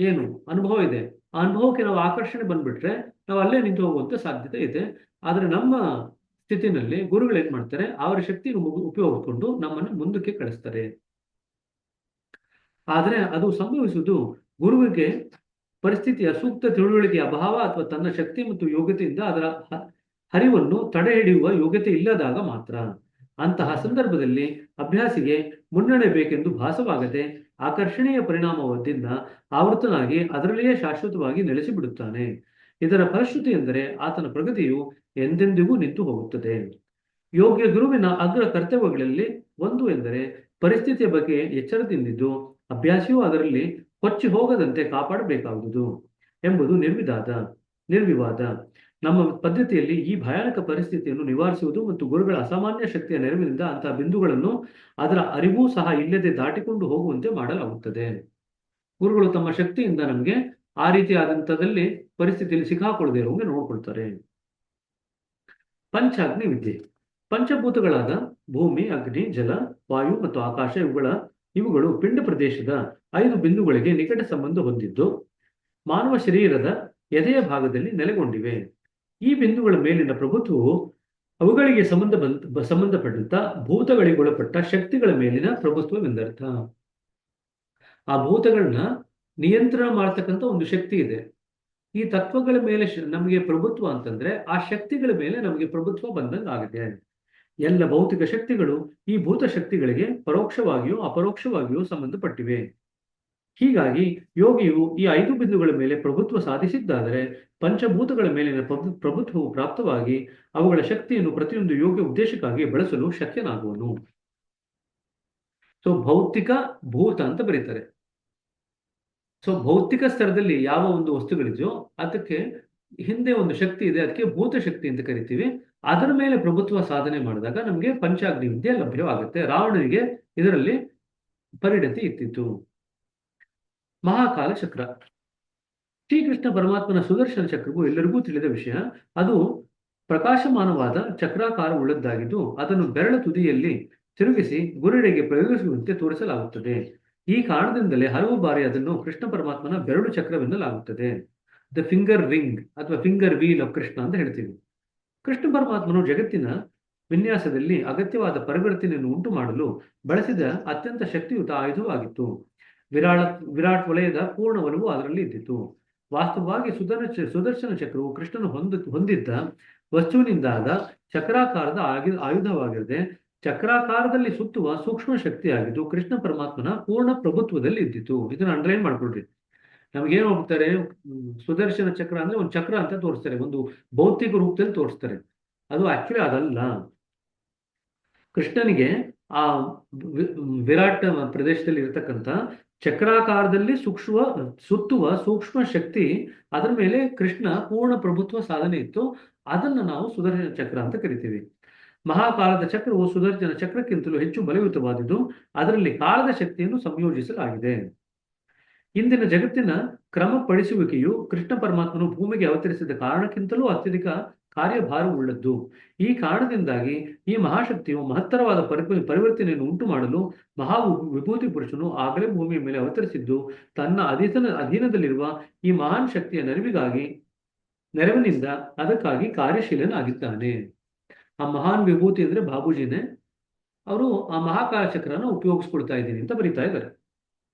ಏನು ಅನುಭವ ಇದೆ ಆ ಅನುಭವಕ್ಕೆ ನಾವು ಆಕರ್ಷಣೆ ಬಂದ್ಬಿಟ್ರೆ ನಾವು ಅಲ್ಲೇ ನಿಂತು ಹೋಗುವಂತ ಸಾಧ್ಯತೆ ಇದೆ. ಆದ್ರೆ ನಮ್ಮ ಸ್ಥಿತಿನಲ್ಲಿ ಗುರುಗಳು ಏನ್ ಮಾಡ್ತಾರೆ, ಅವರ ಶಕ್ತಿಯನ್ನು ಉಪಯೋಗಿಸಿಕೊಂಡು ನಮ್ಮನ್ನು ಮುಂದಕ್ಕೆ ಕಳಿಸ್ತಾರೆ. ಆದ್ರೆ ಅದು ಸಂಭವಿಸುವುದು ಗುರುವಿಗೆ ಪರಿಸ್ಥಿತಿಯ ಸೂಕ್ತ ತಿಳುವಳಿಕೆಯ ಅಭಾವ ಅಥವಾ ತನ್ನ ಶಕ್ತಿ ಮತ್ತು ಯೋಗ್ಯತೆಯಿಂದ ಅದರ ಹರಿವನ್ನು ತಡೆ ಹಿಡಿಯುವ ಯೋಗ್ಯತೆ ಇಲ್ಲದಾಗ ಮಾತ್ರ. ಅಂತಹ ಸಂದರ್ಭದಲ್ಲಿ ಅಭ್ಯಾಸಿಗೆ ಮುನ್ನಡೆಯಬೇಕೆಂದು ಭಾಸವಾಗದೆ ಆಕರ್ಷಣೀಯ ಪರಿಣಾಮದಿಂದ ಆವೃತನಾಗಿ ಅದರಲ್ಲಿಯೇ ಶಾಶ್ವತವಾಗಿ ನೆಲೆಸಿ ಬಿಡುತ್ತಾನೆ. ಇದರ ಫಲಶ್ರುತಿ ಎಂದರೆ ಆತನ ಪ್ರಗತಿಯು ಎಂದೆಂದಿಗೂ ನಿಂತು ಹೋಗುತ್ತದೆ. ಯೋಗ್ಯ ಗುರುವಿನ ಅಗ್ರ ಕರ್ತವ್ಯಗಳಲ್ಲಿ ಒಂದು ಎಂದರೆ ಪರಿಸ್ಥಿತಿಯ ಬಗ್ಗೆ ಎಚ್ಚರದಿಂದಿದ್ದು ಅಭ್ಯಾಸಿಯು ಅದರಲ್ಲಿ ಕೊಚ್ಚಿ ಹೋಗದಂತೆ ಕಾಪಾಡಬೇಕಾಗುವುದು ಎಂಬುದು ನಿರ್ವಿವಾದ. ನಮ್ಮ ಪದ್ಧತಿಯಲ್ಲಿ ಈ ಭಯಾನಕ ಪರಿಸ್ಥಿತಿಯನ್ನು ನಿವಾರಿಸುವುದು ಮತ್ತು ಗುರುಗಳ ಅಸಾಮಾನ್ಯ ಶಕ್ತಿಯ ನೆರವಿನಿಂದ ಅಂತಹ ಬಿಂದುಗಳನ್ನು ಅದರ ಅರಿವೂ ಸಹ ಇಲ್ಲದೆ ದಾಟಿಕೊಂಡು ಹೋಗುವಂತೆ ಮಾಡಲಾಗುತ್ತದೆ. ಗುರುಗಳು ತಮ್ಮ ಶಕ್ತಿಯಿಂದ ನಮಗೆ ಆ ರೀತಿಯಾದಂಥದ್ದಲ್ಲಿ ಪರಿಸ್ಥಿತಿಯಲ್ಲಿ ಸಿಕ್ಕಾಕೊಳ್ಳದೆ ಇರುವಂಗೆ ನೋಡ್ಕೊಳ್ತಾರೆ. ಪಂಚಾಗ್ನಿ ವಿದ್ಯೆ. ಪಂಚಭೂತಗಳಾದ ಭೂಮಿ, ಅಗ್ನಿ, ಜಲ, ವಾಯು ಮತ್ತು ಆಕಾಶ ಇವುಗಳು ಪಿಂಡ ಪ್ರದೇಶದ 5 ಬಿಂದುಗಳಿಗೆ ನಿಕಟ ಸಂಬಂಧ ಹೊಂದಿದ್ದು ಮಾನವ ಶರೀರದ ಎದೆಯ ಭಾಗದಲ್ಲಿ ನೆಲೆಗೊಂಡಿವೆ. ಈ ಬಿಂದುಗಳ ಮೇಲಿನ ಪ್ರಭುತ್ವವು ಅವುಗಳಿಗೆ ಸಂಬಂಧಪಟ್ಟಂತ ಭೂತಗಳಿಗೊಳಪಟ್ಟ ಶಕ್ತಿಗಳ ಮೇಲಿನ ಪ್ರಭುತ್ವವೆಂದರ್ಥ. ಆ ಭೂತಗಳನ್ನ ನಿಯಂತ್ರಣ ಮಾಡತಕ್ಕಂಥ ಒಂದು ಶಕ್ತಿ ಇದೆ. ಈ ತತ್ವಗಳ ಮೇಲೆ ನಮಗೆ ಪ್ರಭುತ್ವ ಅಂತಂದ್ರೆ ಆ ಶಕ್ತಿಗಳ ಮೇಲೆ ನಮಗೆ ಪ್ರಭುತ್ವ ಬಂದಂಗಾಗಿದೆ. ಎಲ್ಲ ಭೌತಿಕ ಶಕ್ತಿಗಳು ಈ ಭೂತ ಶಕ್ತಿಗಳಿಗೆ ಪರೋಕ್ಷವಾಗಿಯೂ ಅಪರೋಕ್ಷವಾಗಿಯೂ ಸಂಬಂಧಪಟ್ಟಿವೆ. ಹೀಗಾಗಿ ಯೋಗಿಯು ಈ 5 ಬಿಂದುಗಳ ಮೇಲೆ ಪ್ರಭುತ್ವ ಸಾಧಿಸಿದ್ದಾದರೆ ಪಂಚಭೂತಗಳ ಮೇಲಿನ ಪ್ರಭುತ್ವವು ಪ್ರಾಪ್ತವಾಗಿ ಅವುಗಳ ಶಕ್ತಿಯನ್ನು ಪ್ರತಿಯೊಂದು ಯೋಗ್ಯ ಉದ್ದೇಶಕ್ಕಾಗಿ ಬಳಸಲು ಶಕ್ಯನಾಗುವನು. ಸೊ ಭೌತಿಕ ಭೂತ ಅಂತ ಬರೀತಾರೆ. ಸೊ ಭೌತಿಕ ಸ್ತರದಲ್ಲಿ ಯಾವ ಒಂದು ವಸ್ತುಗಳಿದೆಯೋ ಅದಕ್ಕೆ ಹಿಂದೆ ಒಂದು ಶಕ್ತಿ ಇದೆ, ಅದಕ್ಕೆ ಭೂತ ಶಕ್ತಿ ಅಂತ ಕರಿತೀವಿ. ಅದರ ಮೇಲೆ ಪ್ರಭುತ್ವ ಸಾಧನೆ ಮಾಡಿದಾಗ ನಮಗೆ ಪಂಚಾಗ್ನಿ ವಿದ್ಯೆ ಲಭ್ಯವಾಗುತ್ತೆ. ರಾವಣನಿಗೆ ಇದರಲ್ಲಿ ಪರಿಣತಿ ಇತ್ತಿತ್ತು. ಮಹಾಕಾಲ ಚಕ್ರ. ಶ್ರೀಕೃಷ್ಣ ಪರಮಾತ್ಮನ ಸುದರ್ಶನ ಚಕ್ರವು ಎಲ್ಲರಿಗೂ ತಿಳಿದ ವಿಷಯ. ಅದು ಪ್ರಕಾಶಮಾನವಾದ ಚಕ್ರಾಕಾರವುಳ್ಳದ್ದಾಗಿದ್ದು ಅದನ್ನು ಬೆರಳ ತುದಿಯಲ್ಲಿ ತಿರುಗಿಸಿ ಗುರಿಡೆಗೆ ಪ್ರಯೋಗಿಸುವಂತೆ ತೋರಿಸಲಾಗುತ್ತದೆ. ಈ ಕಾರಣದಿಂದಲೇ ಹಲವು ಬಾರಿ ಅದನ್ನು ಕೃಷ್ಣ ಪರಮಾತ್ಮನ ಬೆರಳು ಚಕ್ರವೆನ್ನಲಾಗುತ್ತದೆ. ದ ಫಿಂಗರ್ ರಿಂಗ್ ಅಥವಾ ಫಿಂಗರ್ ವೀಲ್ ಆಫ್ ಕೃಷ್ಣ ಅಂತ ಹೇಳ್ತೀವಿ. ಕೃಷ್ಣ ಪರಮಾತ್ಮನು ಜಗತ್ತಿನ ವಿನ್ಯಾಸದಲ್ಲಿ ಅಗತ್ಯವಾದ ಪರಿವರ್ತನೆಯನ್ನು ಉಂಟು ಮಾಡಲು ಬಳಸಿದ ಅತ್ಯಂತ ಶಕ್ತಿಯುತ ಆಯುಧವಾಗಿತ್ತು. ವಿರಾಟ್ ವಲಯದ ಪೂರ್ಣ ಒಲವು ಅದರಲ್ಲಿ ಇದ್ದಿತು. ವಾಸ್ತವವಾಗಿ ಸುದರ್ಶನ ಚಕ್ರವು ಕೃಷ್ಣನು ಹೊಂದಿದ್ದ ವಸ್ತುವಿನಿಂದಾದ ಚಕ್ರಾಕಾರದ ಆಯುಧವಾಗಿರದೆ ಚಕ್ರಾಕಾರದಲ್ಲಿ ಸುತ್ತುವ ಸೂಕ್ಷ್ಮ ಶಕ್ತಿಯಾಗಿದ್ದು ಕೃಷ್ಣ ಪರಮಾತ್ಮನ ಪೂರ್ಣ ಪ್ರಭುತ್ವದಲ್ಲಿ ಇದ್ದಿತು. ಇದನ್ನ ಅಂಡರ್ಲೈನ್ ಮಾಡ್ಕೊಳ್ರಿ. ನಮಗೇನು ಹೋಗ್ತಾರೆ, ಸುದರ್ಶನ ಚಕ್ರ ಅಂದ್ರೆ ಒಂದು ಚಕ್ರ ಅಂತ ತೋರಿಸ್ತಾರೆ, ಒಂದು ಭೌತಿಕ ರೂಪದಲ್ಲಿ ತೋರಿಸ್ತಾರೆ. ಅದು ಆಕ್ಚುಲಿ ಅದಲ್ಲ. ಕೃಷ್ಣನಿಗೆ ಆ ವಿರಾಟ್ ಪ್ರದೇಶದಲ್ಲಿ ಇರತಕ್ಕಂಥ ಚಕ್ರಾಕಾರದಲ್ಲಿ ಸುತ್ತುವ ಸೂಕ್ಷ್ಮ ಶಕ್ತಿ, ಅದರ ಮೇಲೆ ಕೃಷ್ಣ ಪೂರ್ಣ ಪ್ರಭುತ್ವ ಸಾಧನೆ ಇತ್ತು. ಅದನ್ನ ನಾವು ಸುದರ್ಶನ ಚಕ್ರ ಅಂತ ಕರಿತೀವಿ. ಮಹಾಕಾಲದ ಚಕ್ರವು ಸುದರ್ಶನ ಚಕ್ರಕ್ಕಿಂತಲೂ ಹೆಚ್ಚು ಬಲಯುತವಾದುದು. ಅದರಲ್ಲಿ ಕಾಲದ ಶಕ್ತಿಯನ್ನು ಸಂಯೋಜಿಸಲಾಗಿದೆ. ಇಂದಿನ ಜಗತ್ತಿನ ಕ್ರಮಪಡಿಸುವಿಕೆಯು ಕೃಷ್ಣ ಪರಮಾತ್ಮನು ಭೂಮಿಗೆ ಅವತರಿಸಿದ ಕಾರಣಕ್ಕಿಂತಲೂ ಅತ್ಯಧಿಕ ಕಾರ್ಯಭಾರವುಳ್ಳದ್ದು. ಈ ಕಾರಣದಿಂದಾಗಿ ಈ ಮಹಾಶಕ್ತಿಯು ಮಹತ್ತರವಾದ ಪರಿವರ್ತನೆಯನ್ನು ಉಂಟು ಮಾಡಲು ಮಹಾ ವಿಭೂತಿ ಪುರುಷನು ಆಗಲೇ ಭೂಮಿಯ ಮೇಲೆ ಅವತರಿಸಿದ್ದು ತನ್ನ ಅಧೀನದಲ್ಲಿರುವ ಈ ಮಹಾನ್ ಶಕ್ತಿಯ ನೆರವಿನಿಂದ ಅದಕ್ಕಾಗಿ ಕಾರ್ಯಶೀಲನಾಗಿದ್ದಾನೆ. ಆ ಮಹಾನ್ ವಿಭೂತಿ ಅಂದ್ರೆ ಬಾಬೂಜಿನೇ. ಅವರು ಆ ಮಹಾಕಾಲ ಚಕ್ರನ ಉಪಯೋಗಿಸ್ಕೊಳ್ತಾ ಇದ್ದೀನಿ ಅಂತ ಬರೀತಾ ಇದ್ದಾರೆ.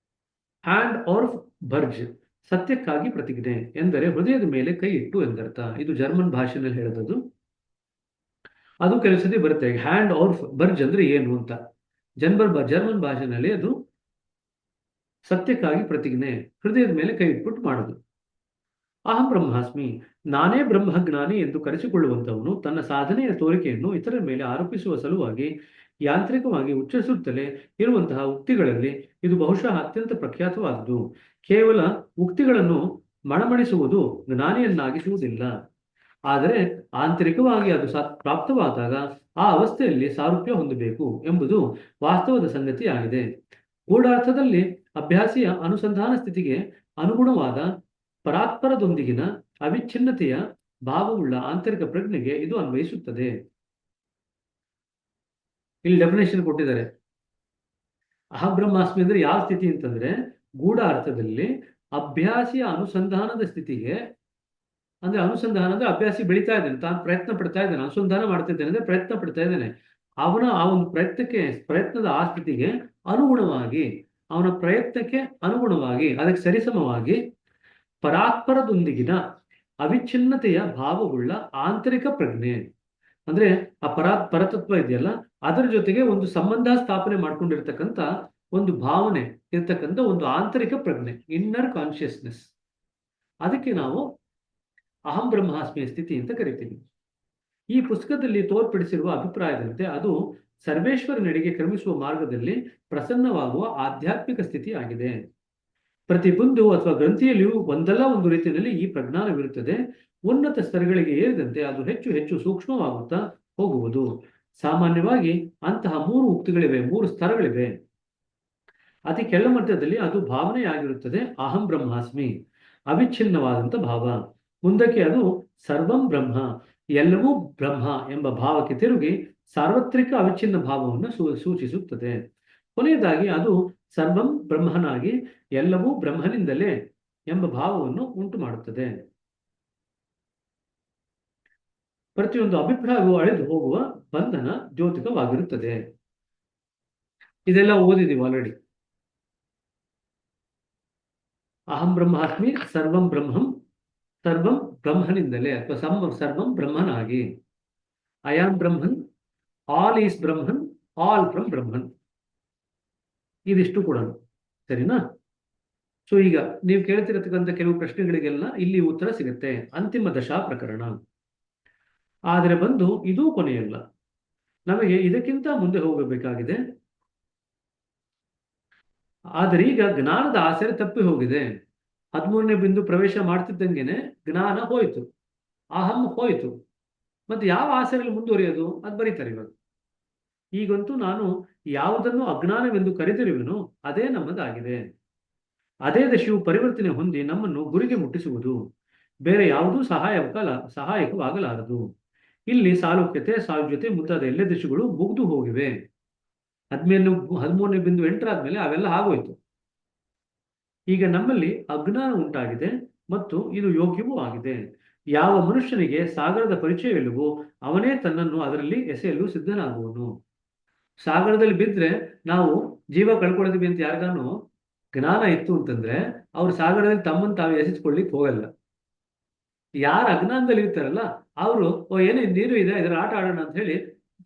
ಹ್ಯಾಂಡ್ ಆಫ್ ಬರ್ಜ್, ಸತ್ಯಕ್ಕಾಗಿ ಪ್ರತಿಜ್ಞೆ ಎಂದರೆ ಹೃದಯದ ಮೇಲೆ ಕೈ ಇಟ್ಟು ಎಂದರ್ಥ. ಇದು ಜರ್ಮನ್ ಭಾಷೆಯಲ್ಲಿ ಹೇಳೋದು. ಅದು ಕೆಲಸದೇ ಬರುತ್ತೆ. ಹ್ಯಾಂಡ್ ಆಫ್ ಬರ್ಜ್ ಅಂದ್ರೆ ಏನು ಅಂತ ಜರ್ಮನ್ ಭಾಷೆಯಲ್ಲಿ ಅದು ಸತ್ಯಕ್ಕಾಗಿ ಪ್ರತಿಜ್ಞೆ, ಹೃದಯದ ಮೇಲೆ ಕೈ ಇಟ್ಬಿಟ್ಟು ಮಾಡೋದು. ಅಹಂ ಬ್ರಹ್ಮಾಸ್ಮಿ, ನಾನೇ ಬ್ರಹ್ಮಜ್ಞಾನಿ ಎಂದು ಕರೆಸಿಕೊಳ್ಳುವಂತವನು ತನ್ನ ಸಾಧನೆಯ ತೋರಿಕೆಯನ್ನು ಇತರರ ಮೇಲೆ ಆರೋಪಿಸುವ ಸಲುವಾಗಿ ಯಾಂತ್ರಿಕವಾಗಿ ಉಚ್ಚರಿಸುತ್ತಲೇ ಇರುವಂತಹ ಉಕ್ತಿಗಳಲ್ಲಿ ಇದು ಬಹುಶಃ ಅತ್ಯಂತ ಪ್ರಖ್ಯಾತವಾದುದು. ಕೇವಲ ಉಕ್ತಿಗಳನ್ನು ಮಣಮಣಿಸುವುದು ಜ್ಞಾನಿಯನ್ನಾಗಿಸುವುದಿಲ್ಲ, ಆದರೆ ಆಂತರಿಕವಾಗಿ ಅದು ಪ್ರಾಪ್ತವಾದಾಗ ಆ ಅವಸ್ಥೆಯಲ್ಲಿ ಸಾರೂಪ್ಯ ಹೊಂದಬೇಕು ಎಂಬುದು ವಾಸ್ತವದ ಸಂಗತಿಯಾಗಿದೆ. ಗೂಢಾರ್ಥದಲ್ಲಿ ಅಭ್ಯಾಸಿಯ ಅನುಸಂಧಾನ ಸ್ಥಿತಿಗೆ ಅನುಗುಣವಾದ ಪರಾತ್ಪರದೊಂದಿಗಿನ ಅವಿಚ್ಛಿನ್ನತೆಯ ಭಾವವುಳ್ಳ ಆಂತರಿಕ ಪ್ರಜ್ಞೆಗೆ ಇದು ಅನ್ವಯಿಸುತ್ತದೆ. ಇಲ್ಲಿ ಡೆಫಿನೇಷನ್ ಕೊಟ್ಟಿದ್ದಾರೆ. ಅಹಬ್ರಹ್ಮಾಸ್ಮಿ ಅಂದ್ರೆ ಯಾವ ಸ್ಥಿತಿ ಅಂತಂದ್ರೆ ಗೂಢ ಅರ್ಥದಲ್ಲಿ ಅಭ್ಯಾಸಿಯ ಅನುಸಂಧಾನದ ಸ್ಥಿತಿಗೆ, ಅಂದ್ರೆ ಅನುಸಂಧಾನ ಅಂದ್ರೆ ಅಭ್ಯಾಸಿ ಬೆಳೀತಾ ಇದ್ದಾನೆ, ತಾನು ಪ್ರಯತ್ನ ಪಡ್ತಾ ಇದ್ದಾನೆ, ಅನುಸಂಧಾನ ಮಾಡ್ತಾ ಇದ್ದಾನೆ ಅಂದ್ರೆ ಪ್ರಯತ್ನ ಪಡ್ತಾ ಇದ್ದಾನೆ. ಅವನ ಆ ಒಂದು ಪ್ರಯತ್ನದ ಆ ಸ್ಥಿತಿಗೆ ಅನುಗುಣವಾಗಿ, ಅವನ ಪ್ರಯತ್ನಕ್ಕೆ ಅನುಗುಣವಾಗಿ, ಅದಕ್ಕೆ ಸರಿಸಮವಾಗಿ ಪರಾತ್ಪರದೊಂದಿಗಿನ ಅವಿಚ್ಛಿನ್ನತೆಯ ಭಾವವುಳ್ಳ ಆಂತರಿಕ ಪ್ರಜ್ಞೆ, ಅಂದ್ರೆ ಆ ಪರತತ್ವ ಇದೆಯಲ್ಲ ಅದರ ಜೊತೆಗೆ ಒಂದು ಸಂಬಂಧ ಸ್ಥಾಪನೆ ಮಾಡ್ಕೊಂಡಿರ್ತಕ್ಕಂಥ ಒಂದು ಭಾವನೆ ಇರ್ತಕ್ಕಂಥ ಒಂದು ಆಂತರಿಕ ಪ್ರಜ್ಞೆ, ಇನ್ನರ್ ಕಾನ್ಶಿಯಸ್ನೆಸ್, ಅದಕ್ಕೆ ನಾವು ಅಹಂ ಬ್ರಹ್ಮಾಸ್ಮಿಯ ಸ್ಥಿತಿ ಅಂತ ಕರಿತೀವಿ. ಈ ಪುಸ್ತಕದಲ್ಲಿ ತೋರ್ಪಡಿಸಿರುವ ಅಭಿಪ್ರಾಯದಂತೆ ಅದು ಸರ್ವೇಶ್ವರನೆಡೆಗೆ ಕ್ರಮಿಸುವ ಮಾರ್ಗದಲ್ಲಿ ಪ್ರಸನ್ನವಾಗುವ ಆಧ್ಯಾತ್ಮಿಕ ಸ್ಥಿತಿ ಆಗಿದೆ. ಪ್ರತಿ ಬಿಂದು ಅಥವಾ ಗ್ರಂಥಿಯಲ್ಲಿಯೂ ಒಂದಲ್ಲ ಒಂದು ರೀತಿಯಲ್ಲಿ ಈ ಪ್ರಜ್ಞಾನವಿರುತ್ತದೆ. ಉನ್ನತ ಸ್ತರಗಳಿಗೆ ಏರಿದಂತೆ ಅದು ಹೆಚ್ಚು ಹೆಚ್ಚು ಸೂಕ್ಷ್ಮವಾಗುತ್ತಾ ಹೋಗುವುದು. ಸಾಮಾನ್ಯವಾಗಿ ಅಂತಹ 3 ಉಕ್ತಿಗಳಿವೆ, 3 ಸ್ತರಗಳಿವೆ. ಅತಿ ಕೆಳಮಟ್ಟದಲ್ಲಿ ಅದು ಭಾವನೆಯಾಗಿರುತ್ತದೆ, ಅಹಂ ಬ್ರಹ್ಮಾಸ್ಮಿ, ಅವಿಚ್ಛಿನ್ನವಾದಂಥ ಭಾವ. ಮುಂದಕ್ಕೆ ಅದು ಸರ್ವಂ ಬ್ರಹ್ಮ, ಎಲ್ಲವೂ ಬ್ರಹ್ಮ ಎಂಬ ಭಾವಕ್ಕೆ ತಿರುಗಿ ಸಾರ್ವತ್ರಿಕ ಅವಿಚ್ಛಿನ್ನ ಭಾವವನ್ನು ಸೂಚಿಸುತ್ತದೆ. ಕೊನೆಯದಾಗಿ ಅದು ಸರ್ವಂ ಬ್ರಹ್ಮನಾಗಿ ಎಲ್ಲವೂ ಬ್ರಹ್ಮನಿಂದಲೇ ಎಂಬ ಭಾವವನ್ನು ಉಂಟು ಮಾಡುತ್ತದೆ. ಪ್ರತಿಯೊಂದು ಅಭಿಪ್ರಾಯವು ಅಳಿದು ಹೋಗುವ ಬಂಧನ ದ್ಯೋತಿಕವಾಗಿರುತ್ತದೆ. ಇದೆಲ್ಲ ಓದಿದೀವಿ ಆಲ್ರೆಡಿ. ಅಹಂ ಬ್ರಹ್ಮಾಸ್ಮಿ, ಸರ್ವಂ ಬ್ರಹ್ಮಂ, ಸರ್ವಂ ಬ್ರಹ್ಮನಿಂದಲೇ ಅಥವಾ ಸರ್ವಂ ಬ್ರಹ್ಮನಾಗಿ, I am Brahman, all is Brahman, all from Brahman. ಇದಿಷ್ಟು ಕೂಡ ಸರಿನಾ? ಸೊ ಈಗ ನೀವು ಕೇಳ್ತಿರತಕ್ಕಂಥ ಕೆಲವು ಪ್ರಶ್ನೆಗಳಿಗೆಲ್ಲ ಇಲ್ಲಿ ಉತ್ತರ ಸಿಗುತ್ತೆ. ಅಂತಿಮ ದಶಾ ಪ್ರಕರಣ. ಆದರೆ ಬಂದು ಇದೂ ಕೊನೆಯಲ್ಲ, ನಮಗೆ ಇದಕ್ಕಿಂತ ಮುಂದೆ ಹೋಗಬೇಕಾಗಿದೆ. ಆದರೆ ಈಗ ಜ್ಞಾನದ ಆಸರೆ ತಪ್ಪಿ ಹೋಗಿದೆ. 13ನೇ ಬಿಂದು ಪ್ರವೇಶ ಮಾಡ್ತಿದ್ದಂಗೆನೆ ಜ್ಞಾನ ಹೋಯ್ತು, ಅಹಂ ಹೋಯ್ತು. ಮತ್ತೆ ಯಾವ ಆಸರೆಯಲ್ಲಿ ಮುಂದುವರಿಯೋದು ಅದು ಬರೀತಾರೆ ಇವಾಗ. ಈಗಂತೂ ನಾನು ಯಾವುದನ್ನು ಅಜ್ಞಾನವೆಂದು ಕರೆದಿರುವೆನೋ ಅದೇ ನಮ್ಮದಾಗಿದೆ. ಅದೇ ದಶೆಯು ಪರಿವರ್ತನೆ ಹೊಂದಿ ನಮ್ಮನ್ನು ಗುರಿಗೆ ಮುಟ್ಟಿಸುವುದು. ಬೇರೆ ಯಾವುದೂ ಸಹಾಯಕವಾಗಲಾರದು. ಇಲ್ಲಿ ಸಾಲೋಕ್ಯತೆ, ಸಾಯುಜ್ಯತೆ ಮುಂತಾದ ಎಲ್ಲ ದಶೆಗಳು ಮುಗ್ದು ಹೋಗಿವೆ. 13.8 ಆದ್ಮೇಲೆ ಅವೆಲ್ಲ ಆಗೋಯ್ತು. ಈಗ ನಮ್ಮಲ್ಲಿ ಅಜ್ಞಾನ ಉಂಟಾಗಿದೆ ಮತ್ತು ಇದು ಯೋಗ್ಯವೂ ಆಗಿದೆ. ಯಾವ ಮನುಷ್ಯನಿಗೆ ಸಾಗರದ ಪರಿಚಯವಿಲ್ಲವೋ ಅವನೇ ತನ್ನನ್ನು ಅದರಲ್ಲಿ ಎಸೆಯಲು ಸಿದ್ಧನಾಗುವನು. ಸಾಗರದಲ್ಲಿ ಬಿದ್ದರೆ ನಾವು ಜೀವ ಕಳ್ಕೊಳ್ತೀವಿ ಅಂತ ಯಾರಿಗಾನು ಜ್ಞಾನ ಇತ್ತು ಅಂತಂದ್ರೆ ಅವ್ರು ಸಾಗರದಲ್ಲಿ ತಮ್ಮನ್ನು ತಾವು ಎಸೆಸ್ಕೊಳ್ಳಿಕ್ಕೆ ಹೋಗಲ್ಲ. ಯಾರು ಅಜ್ಞಾನದಲ್ಲಿ ಇರ್ತಾರಲ್ಲ ಅವರು ಏನೇ ನೀರು ಇದೆ ಇದರ ಆಟ ಆಡೋಣ ಅಂತ ಹೇಳಿ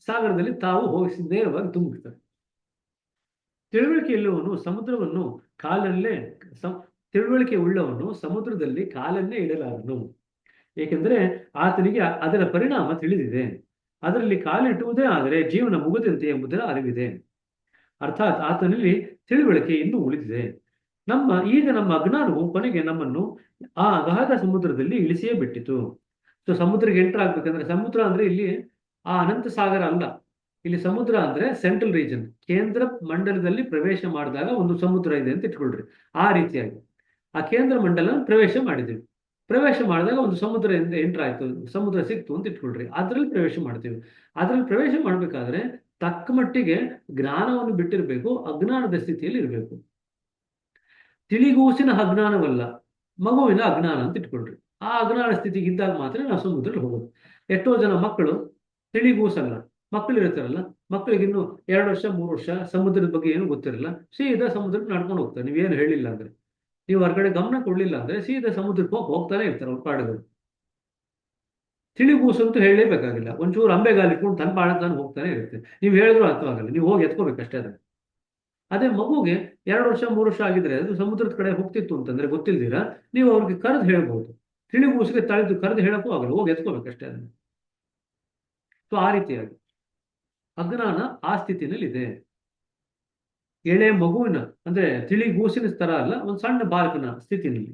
ಸಾಗರದಲ್ಲಿ ತಾವು ಹೋಗಿ ನೇರವಾಗಿ ತುಂಬಿರ್ತಾರೆ. ತಿಳುವಳಿಕೆ ಇಲ್ಲವನು ಸಮುದ್ರವನ್ನು ಕಾಲಲ್ಲೇ ತಿಳುವಳಿಕೆ ಉಳ್ಳವನು ಸಮುದ್ರದಲ್ಲಿ ಕಾಲನ್ನೇ ಇಡಲಾರನು. ಏಕೆಂದರೆ ಆತನಿಗೆ ಅದರ ಪರಿಣಾಮ ತಿಳಿದಿದೆ. ಅದರಲ್ಲಿ ಕಾಲಿಟ್ಟುವುದೇ ಆದರೆ ಜೀವನ ಮುಗದಂತೆ ಎಂಬುದರ ಅರಿವಿದೆ. ಅರ್ಥಾತ್ ಆತನಲ್ಲಿ ತಿಳುವಳಿಕೆ ಇನ್ನೂ ಉಳಿದಿದೆ. ಈಗ ನಮ್ಮ ಅಜ್ಞಾನವು ಕೊನೆಗೆ ನಮ್ಮನ್ನು ಆ ಅಗಾಧ ಸಮುದ್ರದಲ್ಲಿ ಇಳಿಸಿಯೇ ಬಿಟ್ಟಿತು. ಸೊ ಸಮುದ್ರಕ್ಕೆ ಎಂಟರ್ ಆಗ್ಬೇಕಂದ್ರೆ, ಸಮುದ್ರ ಅಂದ್ರೆ ಇಲ್ಲಿ ಆ ಅನಂತ ಸಾಗರ ಅಲ್ಲ, ಇಲ್ಲಿ ಸಮುದ್ರ ಅಂದ್ರೆ ಸೆಂಟ್ರಲ್ ರೀಜನ್, ಕೇಂದ್ರ ಮಂಡಲದಲ್ಲಿ ಪ್ರವೇಶ ಮಾಡಿದಾಗ ಒಂದು ಸಮುದ್ರ ಇದೆ ಅಂತ ಇಟ್ಕೊಳ್ರಿ. ಆ ರೀತಿಯಾಗಿ ಆ ಕೇಂದ್ರ ಮಂಡಲ ಪ್ರವೇಶ ಮಾಡಿದ್ವಿ. ಪ್ರವೇಶ ಮಾಡಿದಾಗ ಒಂದು ಸಮುದ್ರ ಎಂಟರ್ ಆಯ್ತು, ಸಮುದ್ರ ಸಿಕ್ತು ಅಂತ ಇಟ್ಕೊಳ್ರಿ. ಅದ್ರಲ್ಲಿ ಪ್ರವೇಶ ಮಾಡ್ತೀವಿ. ಅದ್ರಲ್ಲಿ ಪ್ರವೇಶ ಮಾಡ್ಬೇಕಾದ್ರೆ ತಕ್ಕ ಮಟ್ಟಿಗೆ ಜ್ಞಾನವನ್ನು ಬಿಟ್ಟಿರ್ಬೇಕು, ಅಜ್ಞಾನದ ಸ್ಥಿತಿಯಲ್ಲಿ ಇರಬೇಕು. ತಿಳಿಗೂಸಿನ ಅಜ್ಞಾನವಲ್ಲ, ಮಗುವಿನ ಅಜ್ಞಾನ ಅಂತ ಇಟ್ಕೊಳ್ರಿ. ಆ ಅಜ್ಞಾನ ಸ್ಥಿತಿಗೆ ಇದ್ದಾಗ ಮಾತ್ರ ನಾವು ಸಮುದ್ರದಲ್ಲಿ ಹೋಗೋದು. ಎಷ್ಟೋ ಜನ ಮಕ್ಕಳು ತಿಳಿಗೂಸಲ್ಲ, ಮಕ್ಕಳು ಇರ್ತಾರಲ್ಲ, ಮಕ್ಕಳಿಗೆ ಇನ್ನು 2 ವರ್ಷ 3 ವರ್ಷ ಸಮುದ್ರದ ಬಗ್ಗೆ ಏನು ಗೊತ್ತಿರಲ್ಲ, ಸೀದಾ ಸಮುದ್ರಕ್ಕೆ ನಡ್ಕೊಂಡು ಹೋಗ್ತಾರೆ. ನೀವೇನು ಹೇಳಿಲ್ಲ ಅಂದ್ರೆ, ನೀವು ಹೊರಗಡೆ ಗಮನ ಕೊಡ್ಲಿಲ್ಲ ಅಂದ್ರೆ ಸೀದಾ ಸಮುದ್ರಕ್ಕೆ ಹೋಗ್ತಾನೆ ಇರ್ತಾರೆ ಅವ್ರ ಪಾಡುಗಳು. ತಿಳಿಗೂಸು ಅಂತೂ ಹೇಳಲೇಬೇಕಾಗಿಲ್ಲ, ಒಂಚೂರು ಅಂಬೆಗಾಲಿ ಇಟ್ಕೊಂಡು ತನ್ನ ಪಾಡ ತಾನು ಹೋಗ್ತಾನೆ ಇರುತ್ತೆ. ನೀವು ಹೇಳಿದ್ರು ಅರ್ಥವಾಗಲ್ಲ, ನೀವು ಹೋಗಿ ಎತ್ಕೋಬೇಕಷ್ಟೇ ಅದನ್ನು. ಅದೇ ಮಗುಗೆ 2 ವರ್ಷ 3 ವರ್ಷ ಆಗಿದ್ರೆ ಅದು ಸಮುದ್ರದ ಕಡೆ ಹೋಗ್ತಿತ್ತು ಅಂತಂದ್ರೆ ಗೊತ್ತಿಲ್ದಿರ ನೀವು ಅವ್ರಿಗೆ ಕರೆದು ಹೇಳ್ಬೋದು. ತಿಳಿಗೂಸಿಗೆ ಕರೆದು ಹೇಳಕ್ಕೂ ಆಗಲ್ಲ, ಹೋಗಿ ಎತ್ಕೋಬೇಕಷ್ಟೇ ಅದನ್ನು. ಸೊ ಆ ರೀತಿಯಾಗಿ ಅಜ್ಞಾನ ಆ ಸ್ಥಿತಿನಲ್ಲಿ ಇದೆ. ಎಳೆ ಮಗುವಿನ ಅಂದ್ರೆ ತಿಳಿಗೂಸಿನ ತರ ಅಲ್ಲ, ಒಂದು ಸಣ್ಣ ಬಾಲಕನ ಸ್ಥಿತಿನಲ್ಲಿ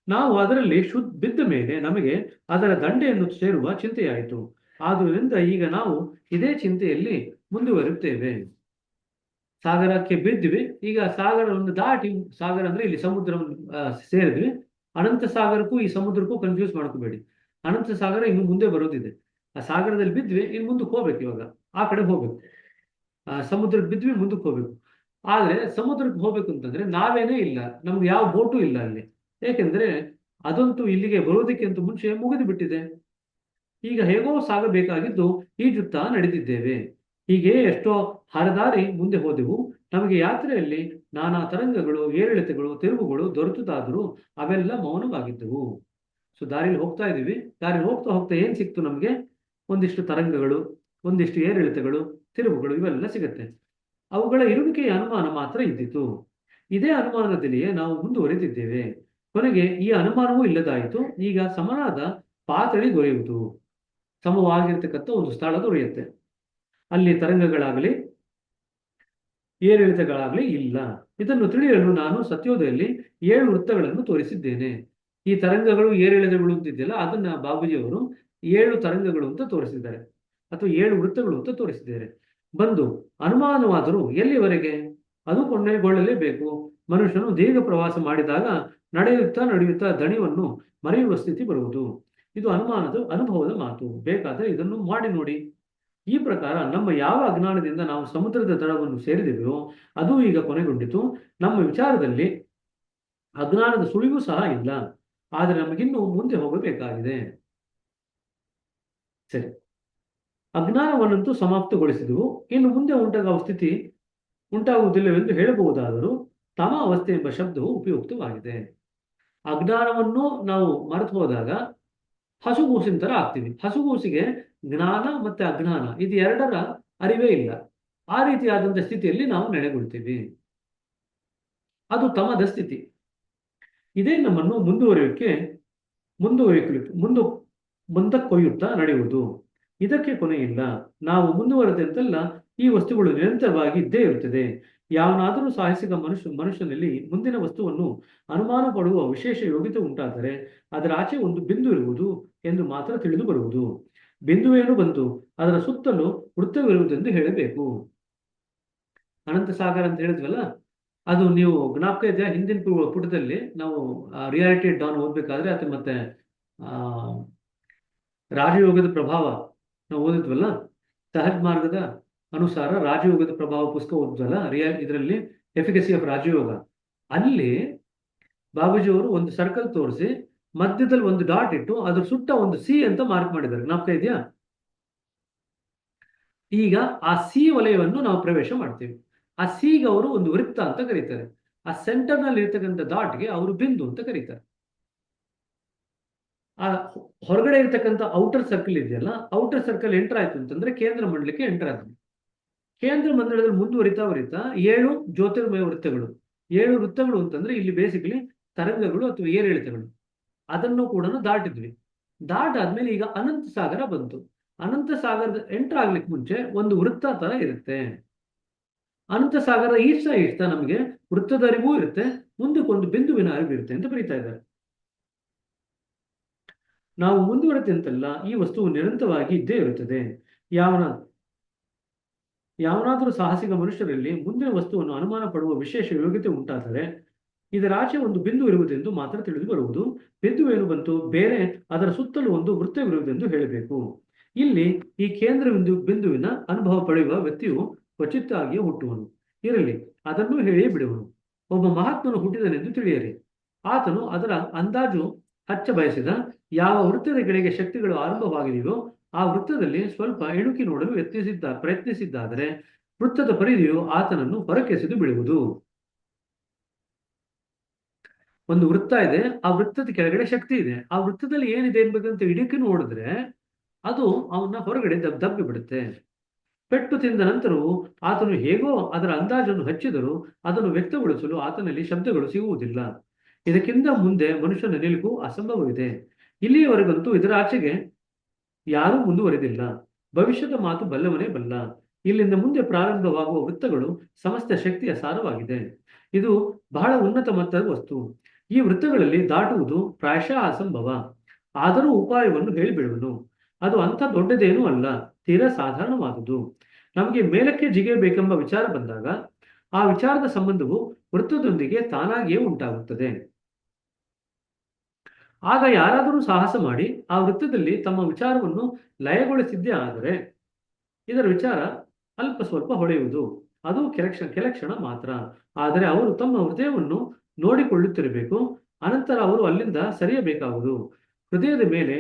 ನಾವು ಅದರಲ್ಲಿ ಬಿದ್ದ ಮೇಲೆ ನಮಗೆ ಅದರ ದಂಡೆಯನ್ನು ಸೇರುವ ಚಿಂತೆಯಾಯಿತು. ಆದುದರಿಂದ ಈಗ ನಾವು ಇದೇ ಚಿಂತೆಯಲ್ಲಿ ಮುಂದುವರಿಯುತ್ತೇವೆ. ಸಾಗರಕ್ಕೆ ಬಿದ್ದ್ವಿ, ಈಗ ಸಾಗರವನ್ನು ದಾಟಿ, ಸಾಗರ ಅಂದ್ರೆ ಇಲ್ಲಿ ಸಮುದ್ರವನ್ನು ಸೇರಿದ್ವಿ. ಅನಂತ ಸಾಗರಕ್ಕೂ ಈ ಸಮುದ್ರಕ್ಕೂ ಕನ್ಫ್ಯೂಸ್ ಮಾಡ್ಕೋಬೇಡಿ. ಅನಂತ ಸಾಗರ ಇನ್ನು ಮುಂದೆ ಬರೋದಿದೆ. ಆ ಸಾಗರದಲ್ಲಿ ಬಿದ್ವಿ, ಇನ್ನು ಮುಂದಕ್ಕೆ ಹೋಗ್ಬೇಕು. ಇವಾಗ ಆ ಕಡೆ ಹೋಗ್ಬೇಕು, ಸಮುದ್ರಕ್ಕೆ ಬಿದ್ವಿ, ಮುಂದಕ್ಕೆ ಹೋಗ್ಬೇಕು. ಆದ್ರೆ ಸಮುದ್ರಕ್ಕೆ ಹೋಗ್ಬೇಕು ಅಂತಂದ್ರೆ ನಾವೇನೇ ಇಲ್ಲ, ನಮ್ಗೆ ಯಾವ ಬೋಟು ಇಲ್ಲ ಅಲ್ಲಿ. ಏಕೆಂದ್ರೆ ಅದಂತೂ ಇಲ್ಲಿಗೆ ಬರೋದಕ್ಕಿಂತ ಮುಂಚೆ ಮುಗಿದು ಬಿಟ್ಟಿದೆ. ಈಗ ಹೇಗೋ ಸಾಗಬೇಕಾಗಿದ್ದು ಈಜುತ್ತಾ ನಡೆದಿದ್ದೇವೆ. ಹೀಗೆ ಎಷ್ಟೋ ಹರದಾರಿ ಮುಂದೆ ಹೋದೆವು. ನಮಗೆ ಯಾತ್ರೆಯಲ್ಲಿ ನಾನಾ ತರಂಗಗಳು, ಏರಿಳಿತಗಳು, ತಿರುವುಗಳು ದೊರೆತುದಾದರೂ ಅವೆಲ್ಲ ಮೌನವಾಗಿದ್ದವು. ಸೊ ದಾರಿಯಲ್ಲಿ ಹೋಗ್ತಾ ಇದೀವಿ, ದಾರಿಯಲ್ಲಿ ಹೋಗ್ತಾ ಹೋಗ್ತಾ ಏನ್ ಸಿಕ್ತು ನಮಗೆ? ಒಂದಿಷ್ಟು ತರಂಗಗಳು, ಒಂದಿಷ್ಟು ಏರಿಳಿತಗಳು, ತಿರುವುಗಳು, ಇವೆಲ್ಲ ಸಿಗತ್ತೆ. ಅವುಗಳ ಇರುವಿಕೆಯ ಅನುಮಾನ ಮಾತ್ರ ಇದ್ದಿತು. ಇದೇ ಅನುಮಾನದಲ್ಲಿಯೇ ನಾವು ಮುಂದುವರೆದಿದ್ದೇವೆ. ಕೊನೆಗೆ ಈ ಅನುಮಾನವೂ ಇಲ್ಲದಾಯಿತು. ಈಗ ಸಮನಾದ ಪಾತಳಿ ದೊರೆಯುವುದು, ಸಮವಾಗಿರ್ತಕ್ಕಂಥ ಒಂದು ಸ್ಥಳ ದೊರೆಯುತ್ತೆ. ಅಲ್ಲಿ ತರಂಗಗಳಾಗಲಿ ಏರಿಳಿತಗಳಾಗಲಿ ಇಲ್ಲ. ಇದನ್ನು ತಿಳಿಯಲು ನಾನು ಸತ್ಯೋದಯಲ್ಲಿ 7 ವೃತ್ತಗಳನ್ನು ತೋರಿಸಿದ್ದೇನೆ. ಈ ತರಂಗಗಳು ಏರಿಳಿತಗಳು ಅಂತಿದೆಯಲ್ಲ, ಅದನ್ನ ಬಾಬುಜಿಯವರು 7 ತರಂಗಗಳು ಅಂತ ತೋರಿಸಿದ್ದಾರೆ, ಅಥವಾ 7 ವೃತ್ತಗಳು ಅಂತ ತೋರಿಸಿದ್ದಾರೆ. ಬಂದು ಅನುಮಾನವಾದರೂ ಎಲ್ಲಿವರೆಗೆ? ಅದು ಕೊನೆಗೊಳ್ಳಲೇಬೇಕು. ಮನುಷ್ಯನು ದೀರ್ಘ ಪ್ರವಾಸ ಮಾಡಿದಾಗ ನಡೆಯುತ್ತಾ ದಣಿವನ್ನು ಮರೆಯುವ ಸ್ಥಿತಿ ಬರುವುದು. ಇದು ಅನುಭವದ ಮಾತು. ಬೇಕಾದರೆ ಇದನ್ನು ಮಾಡಿ ನೋಡಿ. ಈ ಪ್ರಕಾರ ನಮ್ಮ ಯಾವ ಅಜ್ಞಾನದಿಂದ ನಾವು ಸಮುದ್ರದ ದಡವನ್ನು ಸೇರಿದೆವೋ ಅದು ಈಗ ಕೊನೆಗೊಂಡಿತು. ನಮ್ಮ ವಿಚಾರದಲ್ಲಿ ಅಜ್ಞಾನದ ಸುಳಿವು ಸಹ ಇಲ್ಲ. ಆದರೆ ನಮಗಿನ್ನೂ ಮುಂದೆ ಹೋಗಬೇಕಾಗಿದೆ. ಸರಿ, ಅಜ್ಞಾನವನ್ನಂತೂ ಸಮಾಪ್ತಗೊಳಿಸಿದೆವು. ಇನ್ನು ಮುಂದೆ ಉಂಟಾಗುವ ಸ್ಥಿತಿ ಉಂಟಾಗುವುದಿಲ್ಲವೆಂದು ಹೇಳಬಹುದಾದರೂ ತಮ ಅವಸ್ಥೆ ಎಂಬ ಶಬ್ದವು ಉಪಯುಕ್ತವಾಗಿದೆ. ಅಜ್ಞಾನವನ್ನು ನಾವು ಮರೆತು ಹೋದಾಗ ಹಸುಗೂಸಿನ ತರ ಆಗ್ತೀವಿ. ಹಸುಗೂಸಿಗೆ ಜ್ಞಾನ ಮತ್ತೆ ಅಜ್ಞಾನ ಇದು ಎರಡರ ಅರಿವೇ ಇಲ್ಲ. ಆ ರೀತಿಯಾದಂಥ ಸ್ಥಿತಿಯಲ್ಲಿ ನಾವು ನೆಲೆಗೊಳ್ತೀವಿ. ಅದು ತಮದ ಸ್ಥಿತಿ. ಇದೇ ನಮ್ಮನ್ನು ಮುಂದಕ್ಕೊಯ್ಯುತ್ತಾ ನಡೆಯುವುದು. ಇದಕ್ಕೆ ಕೊನೆ ಇಲ್ಲ. ನಾವು ಮುಂದುವರೆದಂತೆಲ್ಲ ಈ ವಸ್ತುಗಳು ನಿರಂತರವಾಗಿ ಇದ್ದೇ ಇರುತ್ತದೆ. ಯಾವನಾದರೂ ಸಾಹಸಿಕ ಮನುಷ್ಯನಲ್ಲಿ ಮುಂದಿನ ವಸ್ತುವನ್ನು ಅನುಮಾನ ಪಡುವ ವಿಶೇಷ ಯೋಗ್ಯತೆ ಉಂಟಾದರೆ ಅದರ ಆಚೆ ಒಂದು ಬಿಂದು ಇರುವುದು ಎಂದು ಮಾತ್ರ ತಿಳಿದು ಬರುವುದು. ಬಿಂದುವೇನು ಬಂತು, ಅದರ ಸುತ್ತಲೂ ವೃತ್ತವಿರುವುದೆಂದು ಹೇಳಬೇಕು. ಅನಂತ ಸಾಗರ ಅಂತ ಹೇಳಿದ್ವಲ್ಲ, ಅದು ನೀವು ಜ್ಞಾಪಕ ಇದೆಯಾ? ಹಿಂದಿನ ಪುಟದಲ್ಲಿ ನಾವು ರಿಯಾಲಿಟಿ ಡಾನ್ ಓದ್ಬೇಕಾದ್ರೆ ಅದು ಮತ್ತೆ ಆ ರಾಜಯೋಗದ ಪ್ರಭಾವ ನಾವು ಓದಿದ್ವಲ್ಲ, ಸಹಜ ಮಾರ್ಗದ ಅನುಸಾರ ರಾಜಯೋಗದ ಪ್ರಭಾವ ಪುಸ್ತಕ ಓದಿದ್ವಲ್ಲ, ಇದರಲ್ಲಿ ಎಫಿಕಸಿ ಆಫ್ ರಾಜಯೋಗ. ಅಲ್ಲಿ ಬಾಬೂಜಿಯವರು ಒಂದು ಸರ್ಕಲ್ ತೋರಿಸಿ ಮಧ್ಯದಲ್ಲಿ ಒಂದು ಡಾಟ್ ಇಟ್ಟು ಅದ್ರ ಸುತ್ತ ಒಂದು ಸಿ ಅಂತ ಮಾರ್ಕ್ ಮಾಡಿದ್ದಾರೆ. ಜ್ಞಾಪಕ ಇದೆಯಾ? ಈಗ ಆ ಸಿ ವಲಯವನ್ನು ನಾವು ಪ್ರವೇಶ ಮಾಡ್ತೀವಿ. ಆ ಸಿಗೆ ಅವರು ಒಂದು ವೃತ್ತ ಅಂತ ಕರೀತಾರೆ. ಆ ಸೆಂಟರ್ ನಲ್ಲಿ ಇರ್ತಕ್ಕಂಥ ಡಾಟ್ಗೆ ಅವರು ಬಿಂದು ಅಂತ ಕರೀತಾರೆ. ಆ ಹೊರಗಡೆ ಇರ್ತಕ್ಕಂಥ ಔಟರ್ ಸರ್ಕಲ್ ಇದೆಯಲ್ಲ, ಔಟರ್ ಸರ್ಕಲ್ ಎಂಟರ್ ಆಯ್ತು ಅಂತಂದ್ರೆ ಕೇಂದ್ರ ಮಂಡಲಕ್ಕೆ ಎಂಟರ್ ಆಗುತ್ತೆ. ಕೇಂದ್ರ ಮಂಡಲದಲ್ಲಿ ಮುಂದುವರಿತಾ 7 ಜ್ಯೋತಿರ್ಮಯ ವೃತ್ತಗಳು. 7 ವೃತ್ತಗಳು ಅಂತಂದ್ರೆ ಇಲ್ಲಿ ಬೇಸಿಕಲಿ ತರಂಗಗಳು ಅಥವಾ ಏರಿಳಿತಗಳು. ಅದನ್ನು ಕೂಡ ದಾಟಿದ್ವಿ. ದಾಟಾದ್ಮೇಲೆ ಈಗ ಅನಂತ ಸಾಗರ ಬಂತು. ಅನಂತ ಸಾಗರದ ಎಂಟರ್ ಆಗ್ಲಿಕ್ಕೆ ಮುಂಚೆ ಒಂದು ವೃತ್ತ ತರ ಇರುತ್ತೆ. ಅನಂತ ಸಾಗರ ಈಡ್ತಾ ನಮಗೆ ವೃತ್ತದ ಅರಿವು ಇರುತ್ತೆ, ಮುಂದಕ್ಕೊಂದು ಬಿಂದುವಿನ ಅರಿವು ಇರುತ್ತೆ ಅಂತ ಬರೀತಾ ಇದ್ದಾರೆ. ನಾವು ಮುಂದುವರೆದಂತೆಲ್ಲ ಈ ವಸ್ತುವು ನಿರಂತರವಾಗಿ ಇದ್ದೇ ಇರುತ್ತದೆ. ಯಾವನಾದರೂ ಸಾಹಸಿಕ ಮನುಷ್ಯರಲ್ಲಿ ಮುಂದಿನ ವಸ್ತುವನ್ನು ಅನುಮಾನ ಪಡುವ ವಿಶೇಷ ಯೋಗ್ಯತೆ ಉಂಟಾದರೆ ಇದರಾಚೆ ಒಂದು ಬಿಂದು ಇರುವುದೆಂದು ಮಾತ್ರ ತಿಳಿದು ಬರುವುದು. ಬಿಂದುವೇನು ಬಂತು, ಬೇರೆ ಅದರ ಸುತ್ತಲೂ ಒಂದು ವೃತ್ತವಿರುವುದೆಂದು ಹೇಳಬೇಕು. ಇಲ್ಲಿ ಈ ಕೇಂದ್ರ ಬಿಂದುವಿನ ಅನುಭವ ಪಡೆಯುವ ವ್ಯಕ್ತಿಯು ಕ್ವಚಿತ್ತಾಗಿಯೇ ಹುಟ್ಟುವನು. ಇರಲಿ, ಅದನ್ನು ಹೇಳಿಯೇ ಬಿಡುವನು. ಒಬ್ಬ ಮಹಾತ್ಮನು ಹುಟ್ಟಿದನೆಂದು ತಿಳಿಯರಿ. ಆತನು ಅದರ ಅಂದಾಜು ಹಚ್ಚ ಬಯಸಿದ ಯಾವ ವೃತ್ತದ ಕೆಳಗೆ ಶಕ್ತಿಗಳು ಆರಂಭವಾಗಿದೆಯೋ ಆ ವೃತ್ತದಲ್ಲಿ ಸ್ವಲ್ಪ ಇಣುಕಿ ನೋಡಲು ಪ್ರಯತ್ನಿಸಿದ್ದಾದರೆ ವೃತ್ತದ ಪರಿಧಿಯು ಆತನನ್ನು ಹೊರಕೆಸೆದು ಬಿಡುವುದು. ಒಂದು ವೃತ್ತ ಇದೆ, ಆ ವೃತ್ತದ ಕೆಳಗಡೆ ಶಕ್ತಿ ಇದೆ. ಆ ವೃತ್ತದಲ್ಲಿ ಏನಿದೆ ಎನ್ಬೇಕಂತ ಇಣುಕಿ ನೋಡಿದ್ರೆ ಅದು ಅವನ್ನ ಹೊರಗಡೆ ದಬ್ಬಿ ಬಿಡುತ್ತೆ. ಪೆಟ್ಟು ತಿಂದ ನಂತರವೂ ಆತನು ಹೇಗೋ ಅದರ ಅಂದಾಜನ್ನು ಹಚ್ಚಿದರೂ ಅದನ್ನು ವ್ಯಕ್ತಗೊಳಿಸಲು ಆತನಲ್ಲಿ ಶಬ್ದಗಳು ಸಿಗುವುದಿಲ್ಲ. ಇದಕ್ಕಿಂತ ಮುಂದೆ ಮನುಷ್ಯನ ನಿಲುಕು ಅಸಂಭವವಿದೆ. ಇಲ್ಲಿಯವರೆಗಂತೂ ಇದರ ಆಚೆಗೆ ಯಾರೂ ಮುಂದುವರೆದಿಲ್ಲ. ಭವಿಷ್ಯದ ಮಾತು ಬಲ್ಲವನೇ ಬಲ್ಲ. ಇಲ್ಲಿಂದ ಮುಂದೆ ಪ್ರಾರಂಭವಾಗುವ ವೃತ್ತಗಳು ಸಮಸ್ತ ಶಕ್ತಿಯ ಸಾರವಾಗಿದೆ. ಇದು ಬಹಳ ಉನ್ನತ ಮಟ್ಟದ ವಸ್ತು. ಈ ವೃತ್ತಗಳಲ್ಲಿ ದಾಟುವುದು ಪ್ರಾಯಶಃ ಅಸಂಭವ. ಆದರೂ ಉಪಾಯವನ್ನು ಹೇಳಿಬಿಡುವನು. ಅದು ಅಂಥ ದೊಡ್ಡದೇನೂ ಅಲ್ಲ, ತೀರಾ ಸಾಧಾರಣವಾದುದು. ನಮಗೆ ಮೇಲಕ್ಕೆ ಜಿಗಿಯಬೇಕೆಂಬ ವಿಚಾರ ಬಂದಾಗ ಆ ವಿಚಾರದ ಸಂಬಂಧವು ವೃತ್ತದೊಂದಿಗೆ ತಾನಾಗಿಯೇ ಉಂಟಾಗುತ್ತದೆ. ಆಗ ಯಾರಾದರೂ ಸಾಹಸ ಮಾಡಿ ಆ ವೃತ್ತದಲ್ಲಿ ತಮ್ಮ ವಿಚಾರವನ್ನು ಲಯಗೊಳಿಸಿದ್ದೇ ಆದರೆ ಇದರ ವಿಚಾರ ಅಲ್ಪ ಸ್ವಲ್ಪ ಹೊಳೆಯುವುದು. ಅದು ಕೆಲ ಕ್ಷಣ ಮಾತ್ರ. ಆದರೆ ಅವರು ತಮ್ಮ ಹೃದಯವನ್ನು ನೋಡಿಕೊಳ್ಳುತ್ತಿರಬೇಕು. ಅನಂತರ ಅವರು ಅಲ್ಲಿಂದ ಸರಿಯಬೇಕಾಗುವುದು. ಹೃದಯದ ಮೇಲೆ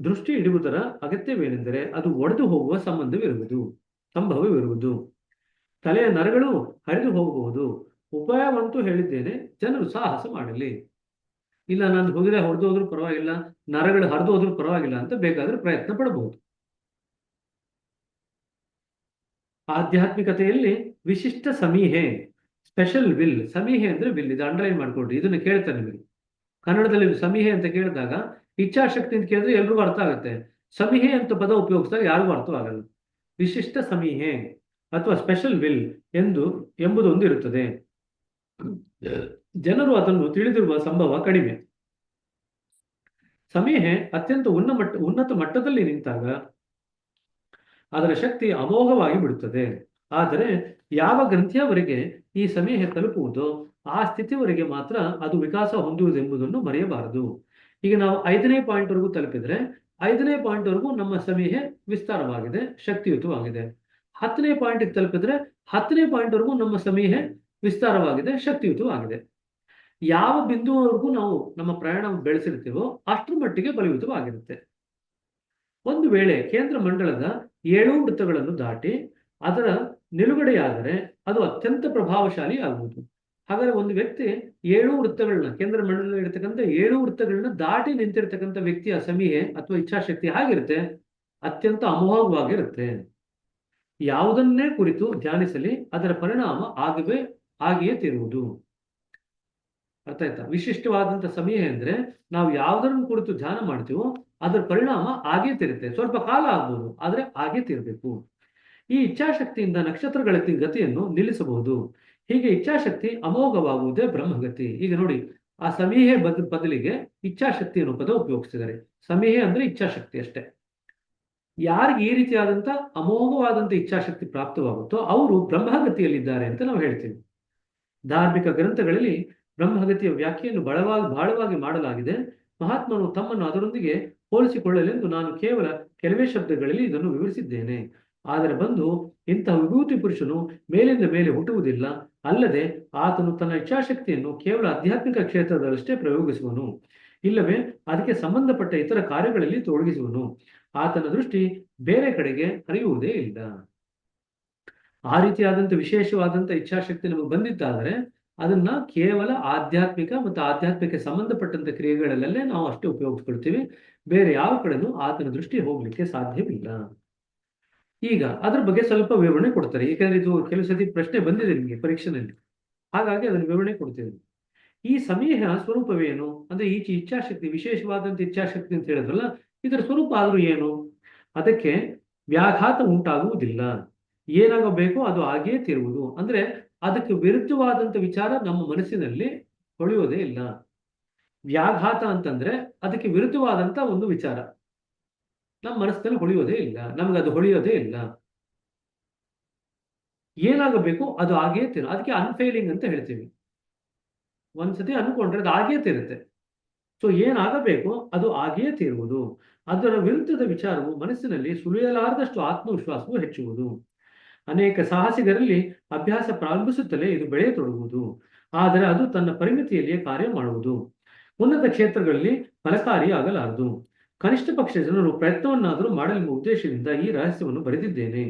ದೃಷ್ಟಿ ಇಡುವುದರ ಅಗತ್ಯವೇನೆಂದರೆ ಅದು ಒಡೆದು ಹೋಗುವ ಸಂಭವವಿರುವುದು. ತಲೆಯ ನರಗಳು ಹರಿದು ಹೋಗಬಹುದು. ಉಪಾಯವಂತೂ ಹೇಳಿದ್ದೇನೆ, ಜನರು ಸಾಹಸ ಮಾಡಲಿ. ಇಲ್ಲ, ನಾನು ಹೊರದು ಹೋದ್ರೂ ಪರವಾಗಿಲ್ಲ, ನರಗಳು ಹರಿದು ಹೋದ್ರೂ ಪರವಾಗಿಲ್ಲ ಅಂತ ಬೇಕಾದ್ರೆ ಪ್ರಯತ್ನ ಪಡಬಹುದು. ಆಧ್ಯಾತ್ಮಿಕತೆಯಲ್ಲಿ ವಿಶಿಷ್ಟ ಸಮೀಹೆ, ಸ್ಪೆಷಲ್ ವಿಲ್. ಸಮೀಹೆ ಅಂದ್ರೆ ವಿಲ್. ಇದು ಅಂಡರ್ಲೈನ್ ಮಾಡ್ಕೊಡ್ರಿ, ಇದನ್ನ ಕೇಳ್ತಾರೆ ನಿಮಗೆ ಕನ್ನಡದಲ್ಲಿ. ಸಮೀಹೆ ಅಂತ ಕೇಳಿದಾಗ ಇಚ್ಛಾಶಕ್ತಿ ಅಂತ ಕೇಳಿದ್ರೆ ಎಲ್ರಿಗೂ ಅರ್ಥ ಆಗುತ್ತೆ. ಸಮೀಹೆ ಅಂತ ಪದ ಉಪಯೋಗಿಸಿದಾಗ ಯಾರಿಗೂ ಅರ್ಥವಾಗಲ್ಲ. ವಿಶಿಷ್ಟ ಸಮೀಹೆ ಅಥವಾ ಸ್ಪೆಷಲ್ ವಿಲ್ ಎಂಬುದೊಂದು ಇರುತ್ತದೆ. ಜನರು ಅದನ್ನು ತಿಳಿದಿರುವ ಸಂಭವ ಕಡಿಮೆ. ಸಮೀಹೆ ಅತ್ಯಂತ ಉನ್ನತ ಮಟ್ಟದಲ್ಲಿ ನಿಂತಾಗ ಅದರ ಶಕ್ತಿ ಅಮೋಘವಾಗಿ ಬಿಡುತ್ತದೆ. ಆದರೆ ಯಾವ ಗ್ರಂಥಿಯವರೆಗೆ ಈ ಸಮೀಹೆ ತಲುಪುವುದೋ ಆ ಸ್ಥಿತಿವರೆಗೆ ಮಾತ್ರ ಅದು ವಿಕಾಸ ಹೊಂದುವುದೆಂಬುದನ್ನು ಮರೆಯಬಾರದು. ಈಗ ನಾವು 5ನೇ ಪಾಯಿಂಟ್ ವರೆಗೂ ತಲುಪಿದ್ರೆ 5ನೇ ಪಾಯಿಂಟ್ ವರೆಗೂ ನಮ್ಮ ಸಮೀಹೆ ವಿಸ್ತಾರವಾಗಿದೆ, ಶಕ್ತಿಯುತವಾಗಿದೆ. 10ನೇ ಪಾಯಿಂಟ್ ತಲುಪಿದ್ರೆ 10ನೇ ಪಾಯಿಂಟ್ ವರೆಗೂ ನಮ್ಮ ಸಮೀಹೆ ವಿಸ್ತಾರವಾಗಿದೆ, ಶಕ್ತಿಯುತವಾಗಿದೆ. ಯಾವ ಬಿಂದುವರೆಗೂ ನಾವು ನಮ್ಮ ಪ್ರಯಾಣ ಬೆಳೆಸಿರ್ತೀವೋ ಅಷ್ಟರ ಮಟ್ಟಿಗೆ ಬಲಯುತವಾಗಿರುತ್ತೆ. ಒಂದು ವೇಳೆ ಕೇಂದ್ರ ಮಂಡಲದ 7 ವೃತ್ತಗಳನ್ನು ದಾಟಿ ಅದರ ನಿಲುಗಡೆಯಾದರೆ ಅದು ಅತ್ಯಂತ ಪ್ರಭಾವಶಾಲಿ ಆಗುವುದು. ಹಾಗಾದ್ರೆ ಒಂದು ವ್ಯಕ್ತಿ 7 ವೃತ್ತಗಳನ್ನ, ಕೇಂದ್ರ ಮಂಡಲದಲ್ಲಿ ಇರತಕ್ಕಂಥ 7 ವೃತ್ತಗಳನ್ನ ದಾಟಿ ನಿಂತಿರ್ತಕ್ಕಂಥ ವ್ಯಕ್ತಿಯ ಸಮೀಹೆ ಅಥವಾ ಇಚ್ಛಾಶಕ್ತಿ ಆಗಿರುತ್ತೆ, ಅತ್ಯಂತ ಅಮೋಘವಾಗಿರುತ್ತೆ. ಯಾವುದನ್ನೇ ಕುರಿತು ಧ್ಯಾನಿಸಲಿ ಅದರ ಪರಿಣಾಮ ಆಗಿಯೇ ತೀರುವುದು. ಅರ್ಥ ಆಯ್ತಾ? ವಿಶಿಷ್ಟವಾದಂಥ ಸಮೀಹೆ ಅಂದ್ರೆ ನಾವು ಯಾವುದನ್ನು ಕುರಿತು ಧ್ಯಾನ ಮಾಡ್ತೀವೋ ಅದರ ಪರಿಣಾಮ ಆಗೇ ತೀರುತ್ತೆ. ಸ್ವಲ್ಪ ಕಾಲ ಆಗ್ಬೋದು, ಆದ್ರೆ ಆಗೇ ತೀರಬೇಕು. ಈ ಇಚ್ಛಾಶಕ್ತಿಯಿಂದ ನಕ್ಷತ್ರಗಳ ಗತಿಯನ್ನು ನಿಲ್ಲಿಸಬಹುದು. ಹೀಗೆ ಇಚ್ಛಾಶಕ್ತಿ ಅಮೋಘವಾಗುವುದೇ ಬ್ರಹ್ಮಗತಿ. ಈಗ ನೋಡಿ, ಆ ಸಮೀಹೆ ಬದಲಿಗೆ ಇಚ್ಛಾಶಕ್ತಿ ಅನ್ನೋ ಪದ ಉಪಯೋಗಿಸ್ತಿದ್ದಾರೆ. ಸಮೀಹೆ ಅಂದ್ರೆ ಇಚ್ಛಾಶಕ್ತಿ ಅಷ್ಟೇ. ಯಾರಿಗೆ ಈ ರೀತಿಯಾದಂಥ ಅಮೋಘವಾದಂಥ ಇಚ್ಛಾಶಕ್ತಿ ಪ್ರಾಪ್ತವಾಗುತ್ತೋ ಅವರು ಬ್ರಹ್ಮಗತಿಯಲ್ಲಿದ್ದಾರೆ ಅಂತ ನಾವು ಹೇಳ್ತೀವಿ. ಧಾರ್ಮಿಕ ಗ್ರಂಥಗಳಲ್ಲಿ ಬ್ರಹ್ಮಗತಿಯ ವ್ಯಾಖ್ಯೆಯನ್ನು ಬಹಳವಾಗಿ ಮಾಡಲಾಗಿದೆ. ಮಹಾತ್ಮನು ತಮ್ಮನ್ನು ಅದರೊಂದಿಗೆ ಹೋಲಿಸಿಕೊಳ್ಳಲೆಂದು ನಾನು ಕೇವಲ ಕೆಲವೇ ಶಬ್ದಗಳಲ್ಲಿ ಇದನ್ನು ವಿವರಿಸಿದ್ದೇನೆ. ಆದರೆ ಬಂದು ಇಂತಹ ವಿಭೂತಿ ಪುರುಷನು ಮೇಲಿಂದ ಮೇಲೆ ಹುಟ್ಟುವುದಿಲ್ಲ, ಅಲ್ಲದೆ ಆತನು ತನ್ನ ಇಚ್ಛಾಶಕ್ತಿಯನ್ನು ಕೇವಲ ಆಧ್ಯಾತ್ಮಿಕ ಕ್ಷೇತ್ರದಲ್ಲಷ್ಟೇ ಪ್ರಯೋಗಿಸುವನು, ಇಲ್ಲವೇ ಅದಕ್ಕೆ ಸಂಬಂಧಪಟ್ಟ ಇತರ ಕಾರ್ಯಗಳಲ್ಲಿ ತೊಡಗಿಸುವನು. ಆತನ ದೃಷ್ಟಿ ಬೇರೆ ಕಡೆಗೆ ಹರಿಯುವುದೇ ಇಲ್ಲ. ಆ ರೀತಿಯಾದಂಥ ವಿಶೇಷವಾದಂಥ ಇಚ್ಛಾಶಕ್ತಿ ನಮಗೆ ಬಂದಿದ್ದಾದರೆ ಅದನ್ನ ಕೇವಲ ಆಧ್ಯಾತ್ಮಿಕ ಮತ್ತು ಆಧ್ಯಾತ್ಮಕ್ಕೆ ಸಂಬಂಧಪಟ್ಟಂತ ಕ್ರಿಯೆಗಳಲ್ಲೇ ನಾವು ಅಷ್ಟೇ ಉಪಯೋಗಿಸ್ಕೊಳ್ತೀವಿ. ಬೇರೆ ಯಾವ ಕಡೆನೂ ಆತನ ದೃಷ್ಟಿ ಹೋಗ್ಲಿಕ್ಕೆ ಸಾಧ್ಯವಿಲ್ಲ. ಈಗ ಅದ್ರ ಬಗ್ಗೆ ಸ್ವಲ್ಪ ವಿವರಣೆ ಕೊಡ್ತಾರೆ, ಏಕೆಂದ್ರೆ ಇದು ಕೆಲವು ಸತಿ ಪ್ರಶ್ನೆ ಬಂದಿದೆ ನಿಮಗೆ ಪರೀಕ್ಷೆನಲ್ಲಿ, ಹಾಗಾಗಿ ಅದನ್ನು ವಿವರಣೆ ಕೊಡ್ತೇವೆ. ಈ ಸಮೀಹ ಸ್ವರೂಪವೇನು ಅಂದ್ರೆ ಈ ಇಚ್ಛಾಶಕ್ತಿ, ವಿಶೇಷವಾದಂಥ ಇಚ್ಛಾಶಕ್ತಿ ಅಂತ ಹೇಳಿದ್ರಲ್ಲ, ಇದರ ಸ್ವರೂಪ ಆದ್ರೂ ಏನು? ಅದಕ್ಕೆ ವ್ಯಾಘಾತ ಉಂಟಾಗುವುದಿಲ್ಲ, ಏನಾಗಬೇಕೋ ಅದು ಹಾಗೆಯೇ ತಿರುವುದು. ಅಂದ್ರೆ ಅದಕ್ಕೆ ವಿರುದ್ಧವಾದಂಥ ವಿಚಾರ ನಮ್ಮ ಮನಸ್ಸಿನಲ್ಲಿ ಹೊಳೆಯೋದೇ ಇಲ್ಲ. ವ್ಯಾಘಾತ ಅಂತಂದ್ರೆ ಅದಕ್ಕೆ ವಿರುದ್ಧವಾದಂಥ ಒಂದು ವಿಚಾರ ನಮ್ಮ ಮನಸ್ಸಿನಲ್ಲಿ ಹೊಳೆಯೋದೇ ಇಲ್ಲ, ನಮ್ಗೆ ಅದು ಹೊಳೆಯೋದೇ ಇಲ್ಲ. ಏನಾಗಬೇಕು ಅದು ಹಾಗೆಯೇ ಅದಕ್ಕೆ ಅನ್ಫೇಲಿಂಗ್ ಅಂತ ಹೇಳ್ತೀವಿ. ಒಂದ್ಸತಿ ಅನ್ಕೊಂಡ್ರೆ ಅದು ಹಾಗೆಯೇ ತೀರುತ್ತೆ. ಸೊ ಏನಾಗಬೇಕು ಅದು ಹಾಗೆಯೇ ತೀರುವುದು. ಅದರ ವಿರುದ್ಧದ ವಿಚಾರವು ಮನಸ್ಸಿನಲ್ಲಿ ಸುಳಿಯಲಾರದಷ್ಟು ಆತ್ಮವಿಶ್ವಾಸವು ಹೆಚ್ಚುವುದು. ಅನೇಕ ಸಾಹಸಿಗರಲ್ಲಿ ಅಭ್ಯಾಸ ಪ್ರಾರಂಭಿಸುತ್ತಲೇ ಇದು ಬೆಳೆಯತೊಡಗುವುದು, ಆದರೆ ಅದು ತನ್ನ ಪರಿಮಿತಿಯಲ್ಲಿಯೇ ಕಾರ್ಯ ಮಾಡುವುದು. ಉನ್ನತ ಕ್ಷೇತ್ರಗಳಲ್ಲಿ ಫಲಕಾರಿ ಆಗಲಾರದು. ಕನಿಷ್ಠ ಪಕ್ಷ ಜನರು ಪ್ರಯತ್ನವನ್ನಾದರೂ ಮಾಡಲೆಂಬ ಉದ್ದೇಶದಿಂದ ಈ ರಹಸ್ಯವನ್ನು ಬರೆದಿದ್ದೇನೆ.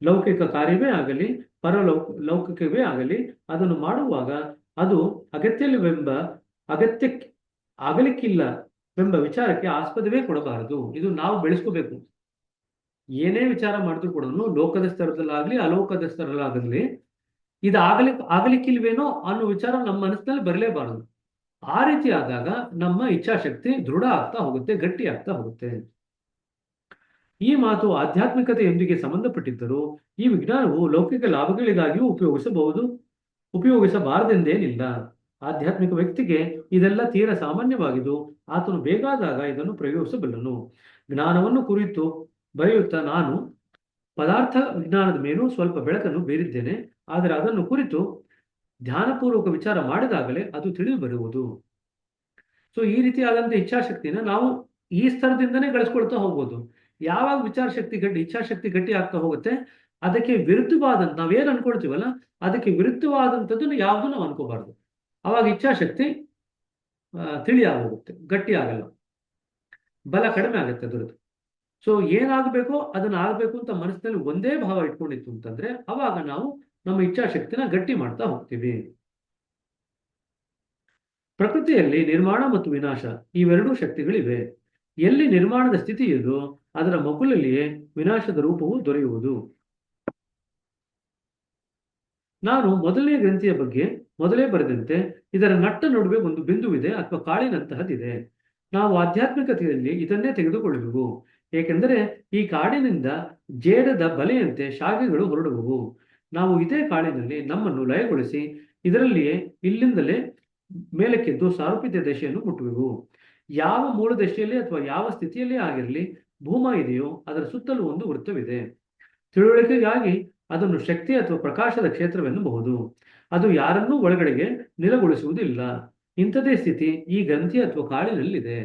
ಲೌಕಿಕ ಕಾರ್ಯವೇ ಆಗಲಿ ಲೌಕಿಕವೇ ಆಗಲಿ ಅದನ್ನು ಮಾಡುವಾಗ ಅದು ಅಗತ್ಯ ಆಗಲಿಕ್ಕಿಲ್ಲವೆಂಬ ವಿಚಾರಕ್ಕೆ ಆಸ್ಪದವೇ ಕೊಡಬಾರದು. ಇದು ನಾವು ಬೆಳೆಸ್ಕೋಬೇಕು. ಏನೇ ವಿಚಾರ ಮಾಡಿದ್ರು ಕೂಡ ಲೋಕದ ಸ್ತರದಲ್ಲಾಗ್ಲಿ ಅಲೋಕದ ಸ್ತರದಲ್ಲಾಗಲಿ ಇದು ಆಗಲಿಕ್ಕಿಲ್ವೇನೋ ಅನ್ನೋ ವಿಚಾರ ನಮ್ಮ ಮನಸ್ಸಿನಲ್ಲಿ ಬರಲೇಬಾರದು. ಆ ರೀತಿ ಆದಾಗ ನಮ್ಮ ಇಚ್ಛಾಶಕ್ತಿ ದೃಢ ಆಗ್ತಾ ಹೋಗುತ್ತೆ, ಗಟ್ಟಿ ಆಗ್ತಾ ಹೋಗುತ್ತೆ. ಈ ಮಾತು ಆಧ್ಯಾತ್ಮಿಕತೆಯೊಂದಿಗೆ ಸಂಬಂಧಪಟ್ಟಿದ್ದರೂ ಈ ವಿಜ್ಞಾನವು ಲೌಕಿಕ ಲಾಭಗಳಿಗಾಗಿಯೂ ಉಪಯೋಗಿಸಬಾರದೆಂದೇನಿಲ್ಲ. ಆಧ್ಯಾತ್ಮಿಕ ವ್ಯಕ್ತಿಗೆ ಇದೆಲ್ಲ ತೀರ ಸಾಮಾನ್ಯವಾಗಿದ್ದು ಆತನು ಬೇಕಾದಾಗ ಇದನ್ನು ಪ್ರಯೋಗಿಸಬಲ್ಲನು. ಜ್ಞಾನವನ್ನು ಕುರಿತು ಬರೆಯುತ್ತಾ ನಾನು ಪದಾರ್ಥ ವಿಜ್ಞಾನದ ಮೇಲೂ ಸ್ವಲ್ಪ ಬೆಳಕನ್ನು ಬೀರಿದ್ದೇನೆ, ಆದರೆ ಅದನ್ನು ಕುರಿತು ಧ್ಯಾನಪೂರ್ವಕ ವಿಚಾರ ಮಾಡಿದಾಗಲೇ ಅದು ತಿಳಿದು ಬರುವುದು. ಸೊ ಈ ರೀತಿಯಾದಂಥ ಇಚ್ಛಾಶಕ್ತಿನ ನಾವು ಈ ಸ್ತರದಿಂದನೇ ಗಳಿಸ್ಕೊಳ್ತಾ ಹೋಗ್ಬೋದು. ಯಾವಾಗ ಇಚ್ಛಾಶಕ್ತಿ ಗಟ್ಟಿ ಆಗ್ತಾ ಹೋಗುತ್ತೆ, ಅದಕ್ಕೆ ವಿರುದ್ಧವಾದಂತ ನಾವೇನು ಅನ್ಕೊಳ್ತೀವಲ್ಲ ಅದಕ್ಕೆ ವಿರುದ್ಧವಾದಂಥದ್ದನ್ನು ಯಾವುದು ನಾವು ಅನ್ಕೋಬಾರ್ದು. ಅವಾಗ ಇಚ್ಛಾಶಕ್ತಿ ತಿಳಿಯಾಗೋಗುತ್ತೆ, ಗಟ್ಟಿ ಆಗಲ್ಲ, ಬಲ ಕಡಿಮೆ ಆಗುತ್ತೆ ಅದರದ್ದು. ಸೊ ಏನಾಗಬೇಕೋ ಅದನ್ನ ಆಗಬೇಕು ಅಂತ ಮನಸ್ಸಿನಲ್ಲಿ ಒಂದೇ ಭಾವ ಇಟ್ಕೊಂಡಿತ್ತು ಅಂತಂದ್ರೆ ಅವಾಗ ನಾವು ನಮ್ಮ ಇಚ್ಛಾಶಕ್ತಿನ ಗಟ್ಟಿ ಮಾಡ್ತಾ ಹೋಗ್ತೀವಿ. ಪ್ರಕೃತಿಯಲ್ಲಿ ನಿರ್ಮಾಣ ಮತ್ತು ವಿನಾಶ ಇವೆರಡೂ ಶಕ್ತಿಗಳಿವೆ. ಎಲ್ಲಿ ನಿರ್ಮಾಣದ ಸ್ಥಿತಿ ಇದೋ ಅದರ ಮಗುಲಲ್ಲಿಯೇ ವಿನಾಶದ ರೂಪವು ದೊರೆಯುವುದು. ನಾನು ಮೊದಲನೇ ಗ್ರಂಥಿಯ ಬಗ್ಗೆ ಮೊದಲೇ ಬರೆದಂತೆ ಇದರ ನಟ್ಟ ನಡುವೆ ಒಂದು ಬಿಂದುವಿದೆ ಅಥವಾ ಕಾಡಿನಂತಹದಿದೆ. ನಾವು ಆಧ್ಯಾತ್ಮಿಕತೆಯಲ್ಲಿ ಇದನ್ನೇ ತೆಗೆದುಕೊಳ್ಳುವೆವು, ಏಕೆಂದರೆ ಈ ಕಾಡಿನಿಂದ ಜೇಡದ ಬಲೆಯಂತೆ ಶಾಖೆಗಳು ಹೊರಡುವವು. ನಾವು ಇದೇ ಕಾಡಿನಲ್ಲಿ ನಮ್ಮನ್ನು ಲಯಗೊಳಿಸಿ ಇದರಲ್ಲಿಯೇ ಇಲ್ಲಿಂದಲೇ ಮೇಲಕ್ಕೆದ್ದು ಸಾರೂಪ್ಯತೆ ದಶೆಯನ್ನು ಮುಟ್ಟುವೆವು. ಯಾವ ಮೂಲ ದಶೆಯಲ್ಲಿ ಅಥವಾ ಯಾವ ಸ್ಥಿತಿಯಲ್ಲೇ ಆಗಿರಲಿ ಭೂಮ ಇದೆಯೋ ಅದರ ಸುತ್ತಲೂ ಒಂದು ವೃತ್ತವಿದೆ. ತಿಳುವಳಿಕೆಗಾಗಿ ಅದನ್ನು ಶಕ್ತಿ ಅಥವಾ ಪ್ರಕಾಶದ ಕ್ಷೇತ್ರವೆನ್ನಬಹುದು. ಅದು ಯಾರನ್ನೂ ಒಳಗಡೆಗೆ ನೆಲೆಗೊಳಿಸುವುದಿಲ್ಲ. ಇಂಥದೇ ಸ್ಥಿತಿ ಈ ಗ್ರಂಥಿ ಅಥವಾ ಕಾಡಿನಲ್ಲಿದೆ.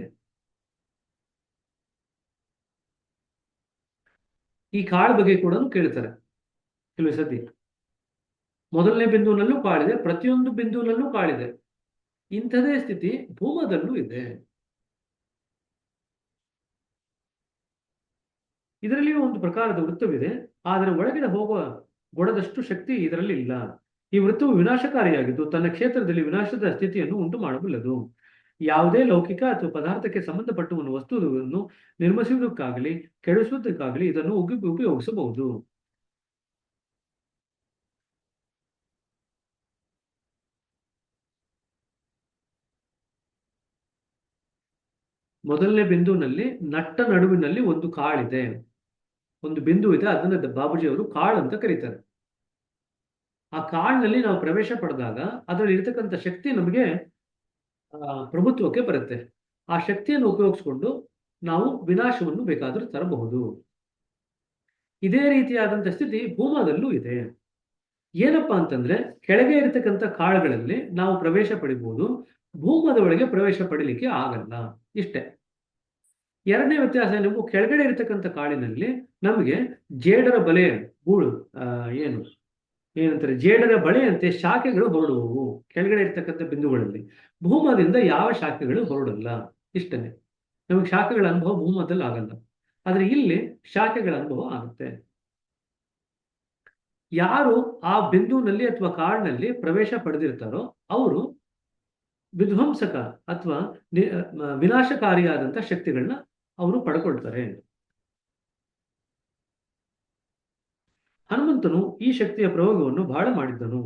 ಈ ಕಾಡು ಬಗ್ಗೆ ಕೂಡ ಕೇಳ್ತಾರೆ ಕೆಲವು ಸತಿ. ಮೊದಲನೇ ಬಿಂದುವಿನಲ್ಲೂ ಕಾಡಿದೆ, ಪ್ರತಿಯೊಂದು ಬಿಂದುವಿನಲ್ಲೂ ಕಾಡಿದೆ. ಇಂಥದೇ ಸ್ಥಿತಿ ಭೂಮದಲ್ಲೂ ಇದೆ. ಇದರಲ್ಲಿಯೂ ಒಂದು ಪ್ರಕಾರದ ವೃತ್ತವಿದೆ, ಆದರೆ ಒಳಗಡೆ ಹೋಗುವ ಗೊಡದಷ್ಟು ಶಕ್ತಿ ಇದರಲ್ಲಿ ಇಲ್ಲ. ಈ ವೃತ್ತವು ವಿನಾಶಕಾರಿಯಾಗಿದ್ದು ತನ್ನ ಕ್ಷೇತ್ರದಲ್ಲಿ ವಿನಾಶದ ಸ್ಥಿತಿಯನ್ನು ಉಂಟು ಮಾಡಬಲ್ಲದು. ಯಾವುದೇ ಲೌಕಿಕ ಅಥವಾ ಪದಾರ್ಥಕ್ಕೆ ಸಂಬಂಧಪಟ್ಟ ಒಂದು ವಸ್ತುವನ್ನು ನಿರ್ಮಿಸುವುದಕ್ಕಾಗಲಿ ಕೆಡಿಸುವುದಕ್ಕಾಗಲಿ ಇದನ್ನು ಉಪಯೋಗಿಸಬಹುದು. ಮೊದಲನೇ ಬಿಂದುವಿನಲ್ಲಿ ನಟ್ಟ ನಡುವಿನಲ್ಲಿ ಒಂದು ಕಾಳಿದೆ, ಒಂದು ಬಿಂದು ಇದೆ. ಅದನ್ನ ಬಾಬುಜಿ ಅವರು ಕಾಳು ಅಂತ ಕರೀತಾರೆ. ಆ ಕಾಳಿನಲ್ಲಿ ನಾವು ಪ್ರವೇಶ ಪಡೆದಾಗ ಅದರಲ್ಲಿ ಇರತಕ್ಕಂಥ ಶಕ್ತಿ ನಮಗೆ ಪ್ರಭುತ್ವಕ್ಕೆ ಬರುತ್ತೆ. ಆ ಶಕ್ತಿಯನ್ನು ಉಪಯೋಗಿಸ್ಕೊಂಡು ನಾವು ವಿನಾಶವನ್ನು ಬೇಕಾದರೂ ತರಬಹುದು. ಇದೇ ರೀತಿಯಾದಂಥ ಸ್ಥಿತಿ ಭೂಮದಲ್ಲೂ ಇದೆ. ಏನಪ್ಪಾ ಅಂತಂದ್ರೆ ಕೆಳಗೆ ಇರತಕ್ಕಂಥ ಕಾಳುಗಳಲ್ಲಿ ನಾವು ಪ್ರವೇಶ ಪಡಿಬಹುದು, ಭೂಮದ ಒಳಗೆ ಪ್ರವೇಶ ಪಡಿಲಿಕ್ಕೆ ಆಗಲ್ಲ. ಇಷ್ಟೇ ಎರಡನೇ ವ್ಯತ್ಯಾಸ. ನೀವು ಕೆಳಗಡೆ ಇರತಕ್ಕಂಥ ಕಾಳಿನಲ್ಲಿ ನಮಗೆ ಜೇಡರ ಬಲೆ ಗೂಳು ಏನಂತಾರೆ ಜೇಡರ ಬಳೆಯಂತೆ ಶಾಖೆಗಳು ಹೊರಡುವವು ಕೆಳಗಡೆ ಇರತಕ್ಕಂಥ ಬಿಂದುಗಳಲ್ಲಿ. ಭೂಮದಿಂದ ಯಾವ ಶಾಖೆಗಳು ಹೊರಡಲ್ಲ. ಇಷ್ಟನೇ, ನಮಗೆ ಶಾಖೆಗಳ ಅನುಭವ ಭೂಮದಲ್ಲಿ ಆಗಲ್ಲ, ಆದ್ರೆ ಇಲ್ಲಿ ಶಾಖೆಗಳ ಅನುಭವ ಆಗುತ್ತೆ. ಯಾರು ಆ ಬಿಂದುವಿನಲ್ಲಿ ಅಥವಾ ಕಾಡಿನಲ್ಲಿ ಪ್ರವೇಶ ಪಡೆದಿರ್ತಾರೋ ಅವರು ವಿಧ್ವಂಸಕ ಅಥವಾ ವಿನಾಶಕಾರಿಯಾದಂಥ ಶಕ್ತಿಗಳನ್ನ ಅವರು ಪಡ್ಕೊಳ್ತಾರೆ. ಹನುಮಂತನು ಈ ಶಕ್ತಿಯ ಪ್ರಯೋಗವನ್ನು ಬಹಳ ಮಾಡಿದ್ದನು.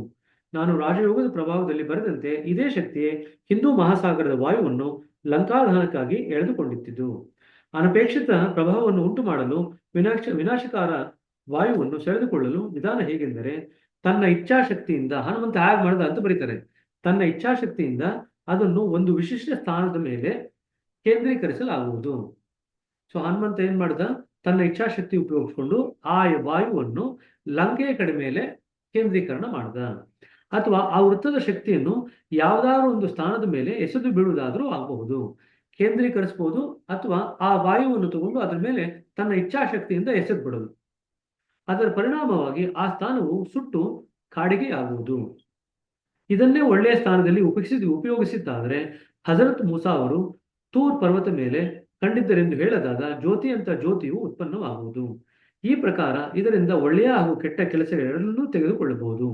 ನಾನು ರಾಜಯೋಗದ ಪ್ರಭಾವದಲ್ಲಿ ಬರೆದಂತೆ ಇದೇ ಶಕ್ತಿಯೇ ಹಿಂದೂ ಮಹಾಸಾಗರದ ವಾಯುವನ್ನು ಲಂಕಾದಹನಕ್ಕಾಗಿ ಎಳೆದುಕೊಂಡಿದ್ದು. ಅನಪೇಕ್ಷಿತ ಪ್ರಭಾವವನ್ನು ಉಂಟು ಮಾಡಲು ವಿನಾಶಕಾರ ವಾಯುವನ್ನು ಸೆಳೆದುಕೊಳ್ಳಲು ವಿಧಾನ ಹೇಗೆಂದರೆ, ತನ್ನ ಇಚ್ಛಾಶಕ್ತಿಯಿಂದ ಹನುಮಂತ ಹೇಗೆ ಮಾಡಿದ ಅಂತ ಬರೀತಾರೆ. ತನ್ನ ಇಚ್ಛಾಶಕ್ತಿಯಿಂದ ಅದನ್ನು ಒಂದು ವಿಶಿಷ್ಟ ಸ್ಥಾನದ ಮೇಲೆ ಕೇಂದ್ರೀಕರಿಸಲಾಗುವುದು. ಸೊ ಹನುಮಂತ ಏನ್ ಮಾಡ್ದ, ತನ್ನ ಇಚ್ಛಾಶಕ್ತಿ ಉಪಯೋಗಿಸ್ಕೊಂಡು ಆ ವಾಯುವನ್ನು ಲಂಕೆಯ ಕಡೆ ಮೇಲೆ ಕೇಂದ್ರೀಕರಣ ಮಾಡ್ದ. ಅಥವಾ ಆ ವೃತ್ತದ ಶಕ್ತಿಯನ್ನು ಯಾವುದಾದ್ರೂ ಒಂದು ಸ್ಥಾನದ ಮೇಲೆ ಎಸೆದು ಬೀಳುವುದಾದ್ರೂ ಆಗಬಹುದು, ಕೇಂದ್ರೀಕರಿಸಬಹುದು, ಅಥವಾ ಆ ವಾಯುವನ್ನು ತಗೊಂಡು ಅದರ ಮೇಲೆ ತನ್ನ ಇಚ್ಛಾಶಕ್ತಿಯಿಂದ ಎಸೆದು ಬಿಡೋದು. ಅದರ ಪರಿಣಾಮವಾಗಿ ಆ ಸ್ಥಾನವು ಸುಟ್ಟು ಕಾಡಿಗೆ ಆಗುವುದು. ಇದನ್ನೇ ಒಳ್ಳೆಯ ಸ್ಥಾನದಲ್ಲಿ ಉಪಯೋಗಿಸಿದ್ದಾದರೆ ಹಜರತ್ ಮೂಸಾ ಅವರು ತೂರ್ ಪರ್ವತ ಮೇಲೆ ಕಂಡಿದ್ದರೆಂದು ಹೇಳದಾದ ಜ್ಯೋತಿಯಂತ ಜ್ಯೋತಿಯು ಉತ್ಪನ್ನವಾಗುವುದು. ಈ ಪ್ರಕಾರ ಇದರಿಂದ ಒಳ್ಳೆಯ ಹಾಗೂ ಕೆಟ್ಟ ಕೆಲಸಗಳೆರಡನ್ನೂ ತೆಗೆದುಕೊಳ್ಳಬಹುದು.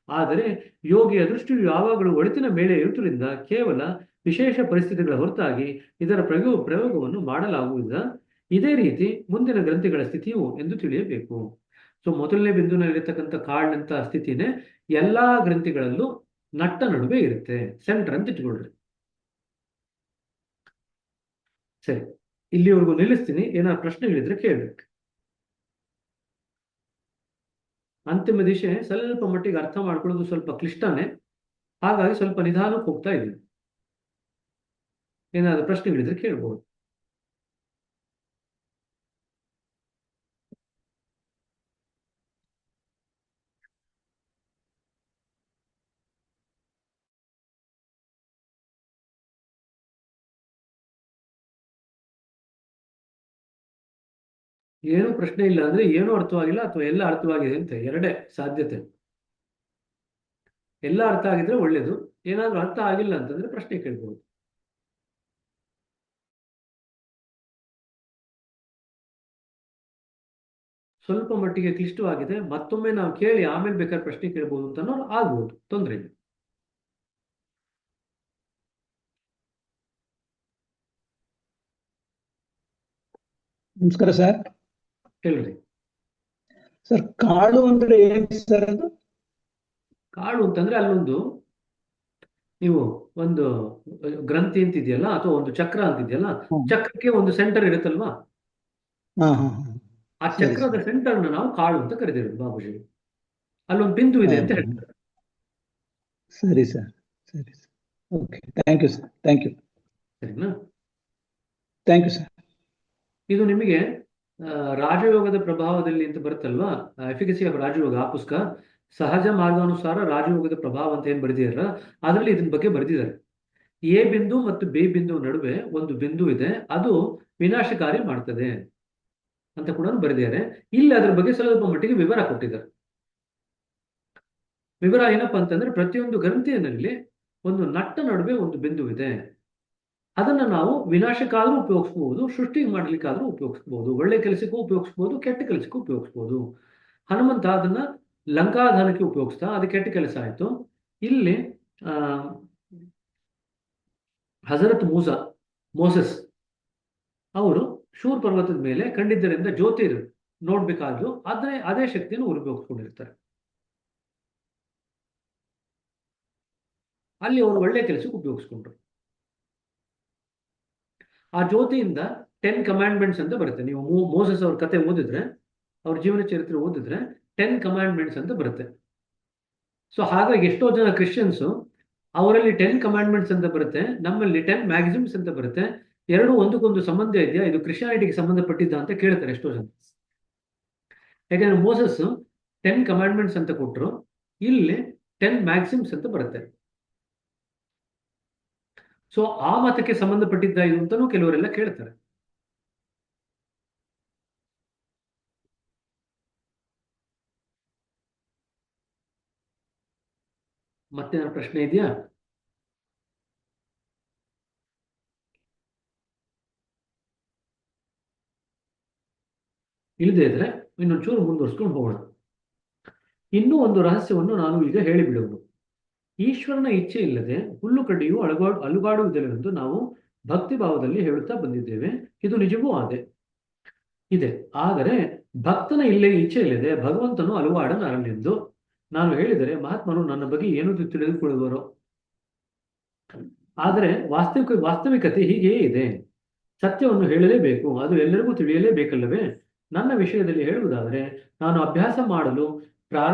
ಆದರೆ ಯೋಗಿಯ ದೃಷ್ಟಿಯು ಯಾವಾಗಲೂ ಒಳಿತಿನ ಮೇಲೆ ಇರುವುದರಿಂದ ಕೇವಲ ವಿಶೇಷ ಪರಿಸ್ಥಿತಿಗಳ ಹೊರತಾಗಿ ಇದರ ಪ್ರಯೋಗವನ್ನು ಮಾಡಲಾಗುವುದಿಲ್ಲ. ಇದೇ ರೀತಿ ಮುಂದಿನ ಗ್ರಂಥಿಗಳ ಸ್ಥಿತಿಯು ಎಂದು ತಿಳಿಯಬೇಕು. ಸೊ ಮೊದಲನೇ ಬಿಂದುವಿನಲ್ಲಿರ್ತಕ್ಕಂಥ ಕಾಡಿನಂತ ಸ್ಥಿತಿನೇ ಎಲ್ಲಾ ಗ್ರಂಥಿಗಳಲ್ಲೂ ನಟ್ಟ ನಡುವೆ ಇರುತ್ತೆ, ಸೆಂಟರ್ ಅಂತ ಇಟ್ಕೊಳ್ರಿ. ಸರಿ, ಇಲ್ಲಿವರೆಗೂ ನಿಲ್ಲಿಸ್ತೀನಿ. ಏನಾದ್ರು ಪ್ರಶ್ನೆಗಳಿದ್ರೆ ಕೇಳಬೇಕು. ಅಂತಿಮ ದಿಶೆ ಸ್ವಲ್ಪ ಮಟ್ಟಿಗೆ ಅರ್ಥ ಮಾಡ್ಕೊಳ್ಳೋದು ಸ್ವಲ್ಪ ಕ್ಲಿಷ್ಟನೇ, ಹಾಗಾಗಿ ಸ್ವಲ್ಪ ನಿಧಾನಕ್ಕೆ ಹೋಗ್ತಾ ಇದ್ದೀನಿ. ಏನಾದ್ರು ಪ್ರಶ್ನೆಗಳಿದ್ರೆ ಕೇಳ್ಬೋದು. ಏನೂ ಪ್ರಶ್ನೆ ಇಲ್ಲ ಅಂದ್ರೆ ಏನೂ ಅರ್ಥವಾಗಿಲ್ಲ ಅಥವಾ ಎಲ್ಲ ಅರ್ಥವಾಗಿದೆ ಅಂತ ಎರಡೇ ಸಾಧ್ಯತೆ. ಎಲ್ಲ ಅರ್ಥ ಆಗಿದ್ರೆ ಒಳ್ಳೇದು, ಏನಾದ್ರೂ ಅರ್ಥ ಆಗಿಲ್ಲ ಅಂತಂದ್ರೆ ಪ್ರಶ್ನೆ ಕೇಳ್ಬೋದು. ಸ್ವಲ್ಪ ಮಟ್ಟಿಗೆ ಕ್ಲಿಷ್ಟವಾಗಿದೆ, ಮತ್ತೊಮ್ಮೆ ನಾವು ಕೇಳಿ ಆಮೇಲೆ ಬೇಕಾದ್ರೆ ಪ್ರಶ್ನೆ ಕೇಳ್ಬೋದು ಅಂತ ಆಗ್ಬೋದು, ತೊಂದರೆ ಇಲ್ಲ. ನಮಸ್ಕಾರ ಸರ್. ಹೇಳ್ರಿ. ಸರ್, ಕಾಡು ಅಂದ್ರೆ ಏನ್ ಸರ್ ಅದು? ಕಾಡು ಅಂತಂದ್ರೆ ಅಲ್ಲೊಂದು ನೀವು ಒಂದು ಗ್ರಂಥಿ ಅಂತಿದೆಯಲ್ಲ ಅಥವಾ ಒಂದು ಚಕ್ರ ಅಂತಿದೆಯಲ್ಲ, ಚಕ್ರಕ್ಕೆ ಒಂದು ಸೆಂಟರ್ ಇರುತ್ತಲ್ವಾ, ಆ ಚಕ್ರದ ಸೆಂಟರ್ನ ನಾವು ಕಾಡು ಅಂತ ಕರೆದಿರೋದು ಬಾಬುಜಿ. ಅಲ್ಲೊಂದು ಬಿಂದು ಇದೆ ಅಂತ ಹೇಳ್ತಾರೆ. ಸರಿ ಸರ್, ಸರಿ sir. Okay, thank you sir, thank you. ಸರಿನಾ? Thank you sir. ಇದು ನಿಮಗೆ ರಾಜಯೋಗದ ಪ್ರಭಾವದಲ್ಲಿ ಅಂತ ಬರುತ್ತಲ್ವಾ, ಎಫಿಕಸಿ ಆಫ್ ರಾಜಯೋಗ, ಆ ಪುಸ್ತಕ ಸಹಜ ಮಾರ್ಗಾನುಸಾರ ರಾಜಯೋಗದ ಪ್ರಭಾವ ಅಂತ ಏನ್ ಬರೆದಿದಾರ ಅದರಲ್ಲಿ ಇದನ್ನ ಬಗ್ಗೆ ಬರೆದಿದ್ದಾರೆ. ಎ ಬಿಂದು ಮತ್ತು ಬಿ ಬಿಂದು ನಡುವೆ ಒಂದು ಬಿಂದು ಇದೆ, ಅದು ವಿನಾಶಕಾರಿ ಮಾಡ್ತದೆ ಅಂತ ಕೂಡ ಬರೆದಿದ್ದಾರೆ. ಇಲ್ಲಿ ಅದ್ರ ಬಗ್ಗೆ ಸ್ವಲ್ಪ ಮಟ್ಟಿಗೆ ವಿವರ ಕೊಟ್ಟಿದ್ದಾರೆ. ವಿವರ ಏನಪ್ಪಾ ಅಂತಂದ್ರೆ, ಪ್ರತಿಯೊಂದು ಗ್ರಂಥಿಯಲ್ಲಿ ಒಂದು ನಟ್ಟ ನಡುವೆ ಒಂದು ಬಿಂದು ಇದೆ. ಅದನ್ನ ನಾವು ವಿನಾಶಕ್ಕಾದ್ರೂ ಉಪಯೋಗಿಸ್ಬೋದು, ಸೃಷ್ಟಿ ಮಾಡ್ಲಿಕ್ಕಾದ್ರೂ ಉಪಯೋಗಿಸ್ಬೋದು, ಒಳ್ಳೆ ಕೆಲಸಕ್ಕೂ ಉಪಯೋಗಿಸ್ಬೋದು, ಕೆಟ್ಟ ಕೆಲಸಕ್ಕೂ ಉಪಯೋಗಿಸ್ಬೋದು. ಹನುಮಂತ ಅದನ್ನ ಲಂಕಾಧಾನಕ್ಕೆ ಉಪಯೋಗಿಸ್ತಾ, ಅದು ಕೆಟ್ಟ ಕೆಲಸ ಆಯ್ತು. ಇಲ್ಲಿ ಹಜರತ್ ಮೋಸಸ್ ಅವರು ಶೂರ್ ಪರ್ವತದ ಮೇಲೆ ಕಂಡಿದ್ದರಿಂದ ಜ್ಯೋತಿರ್ ನೋಡ್ಬೇಕಾದ್ರು ಅದೇ ಶಕ್ತಿಯನ್ನು ಉಪಯೋಗಿಸ್ಕೊಂಡಿರ್ತಾರೆ. ಅಲ್ಲಿ ಅವರು ಒಳ್ಳೆ ಕೆಲಸಕ್ಕೆ ಉಪಯೋಗಿಸ್ಕೊಂಡ್ರು. ಆ ಜ್ಯೋತಿಯಿಂದ 10 ಕಮಾಂಡ್ಮೆಂಟ್ಸ್ ಅಂತ ಬರುತ್ತೆ. ನೀವು ಮೋಸಸ್ ಅವ್ರ ಕತೆ ಓದಿದ್ರೆ, ಅವ್ರ ಜೀವನ ಚರಿತ್ರೆ ಓದಿದ್ರೆ 10 ಕಮಾಂಡ್ಮೆಂಟ್ಸ್ ಅಂತ ಬರುತ್ತೆ. ಸೊ ಹಾಗಾಗಿ ಎಷ್ಟೋ ಜನ ಕ್ರಿಶ್ಚಿಯನ್ಸ್ ಅವರಲ್ಲಿ 10 ಕಮಾಂಡ್ಮೆಂಟ್ಸ್ ಅಂತ ಬರುತ್ತೆ, ನಮ್ಮಲ್ಲಿ 10 ಮ್ಯಾಕ್ಸಿಮ್ಸ್ ಅಂತ ಬರುತ್ತೆ. ಎರಡು ಒಂದಕ್ಕೊಂದು ಸಂಬಂಧ ಇದೆಯಾ, ಇದು ಕ್ರಿಶ್ಚಿಯಾನಿಟಿಗೆ ಸಂಬಂಧಪಟ್ಟಿದ್ದ ಅಂತ ಕೇಳ್ತಾರೆ ಎಷ್ಟೋ ಜನ. ಯಾಕಂದ್ರೆ ಮೋಸಸ್ 10 ಕಮಾಂಡ್ಮೆಂಟ್ಸ್ ಅಂತ ಕೊಟ್ಟರು, ಇಲ್ಲಿ 10 ಮ್ಯಾಕ್ಸಿಮ್ಸ್ ಅಂತ ಬರುತ್ತೆ. ಸೊ ಆ ಮತಕ್ಕೆ ಸಂಬಂಧಪಟ್ಟಿದ್ದ ಇದು ಅಂತಾನೂ ಕೆಲವರೆಲ್ಲ ಕೇಳ್ತಾರೆ. ಮತ್ತೆ ಪ್ರಶ್ನೆ ಇದೆಯಾ? ಇಲ್ಲದೆ ಇದ್ರೆ ಇನ್ನೊಂಚೂರು ಮುಂದುವರ್ಸ್ಕೊಂಡು ಹೋಗೋಣ. ಇನ್ನೂ ಒಂದು ರಹಸ್ಯವನ್ನು ನಾನು ಈಗ ಹೇಳಿಬಿಡುವುದು. ಈಶ್ವರನ ಇಚ್ಛೆ ಇಲ್ಲದೆ ಹುಲ್ಲು ಕಡ್ಡಿಯು ಅಲುಗಾಡುವುದಿಲ್ಲವೆಂದು ನಾವು ಭಕ್ತಿ ಭಾವದಲ್ಲಿ ಹೇಳುತ್ತಾ ಬಂದಿದ್ದೇವೆ. ಇದು ನಿಜವೂ ಇದೆ. ಆದರೆ ಭಕ್ತನ ಇಚ್ಛೆ ಇಲ್ಲದೆ ಭಗವಂತನು ಅಲುಗಾಡನಾರನೆಂದು ನಾನು ಹೇಳಿದರೆ ಮಹಾತ್ಮನು ನನ್ನ ಬಗ್ಗೆ ಏನು ತಿಳಿದುಕೊಳ್ಳುವರು. ಆದರೆ ವಾಸ್ತವಿಕತೆ ಹೀಗೆಯೇ ಇದೆ. ಸತ್ಯವನ್ನು ಹೇಳಲೇಬೇಕು, ಅದು ಎಲ್ಲರಿಗೂ ತಿಳಿಯಲೇಬೇಕಲ್ಲವೇ? ನನ್ನ ವಿಷಯದಲ್ಲಿ ಹೇಳುವುದಾದರೆ, ನಾನು ಅಭ್ಯಾಸ ಮಾಡಲು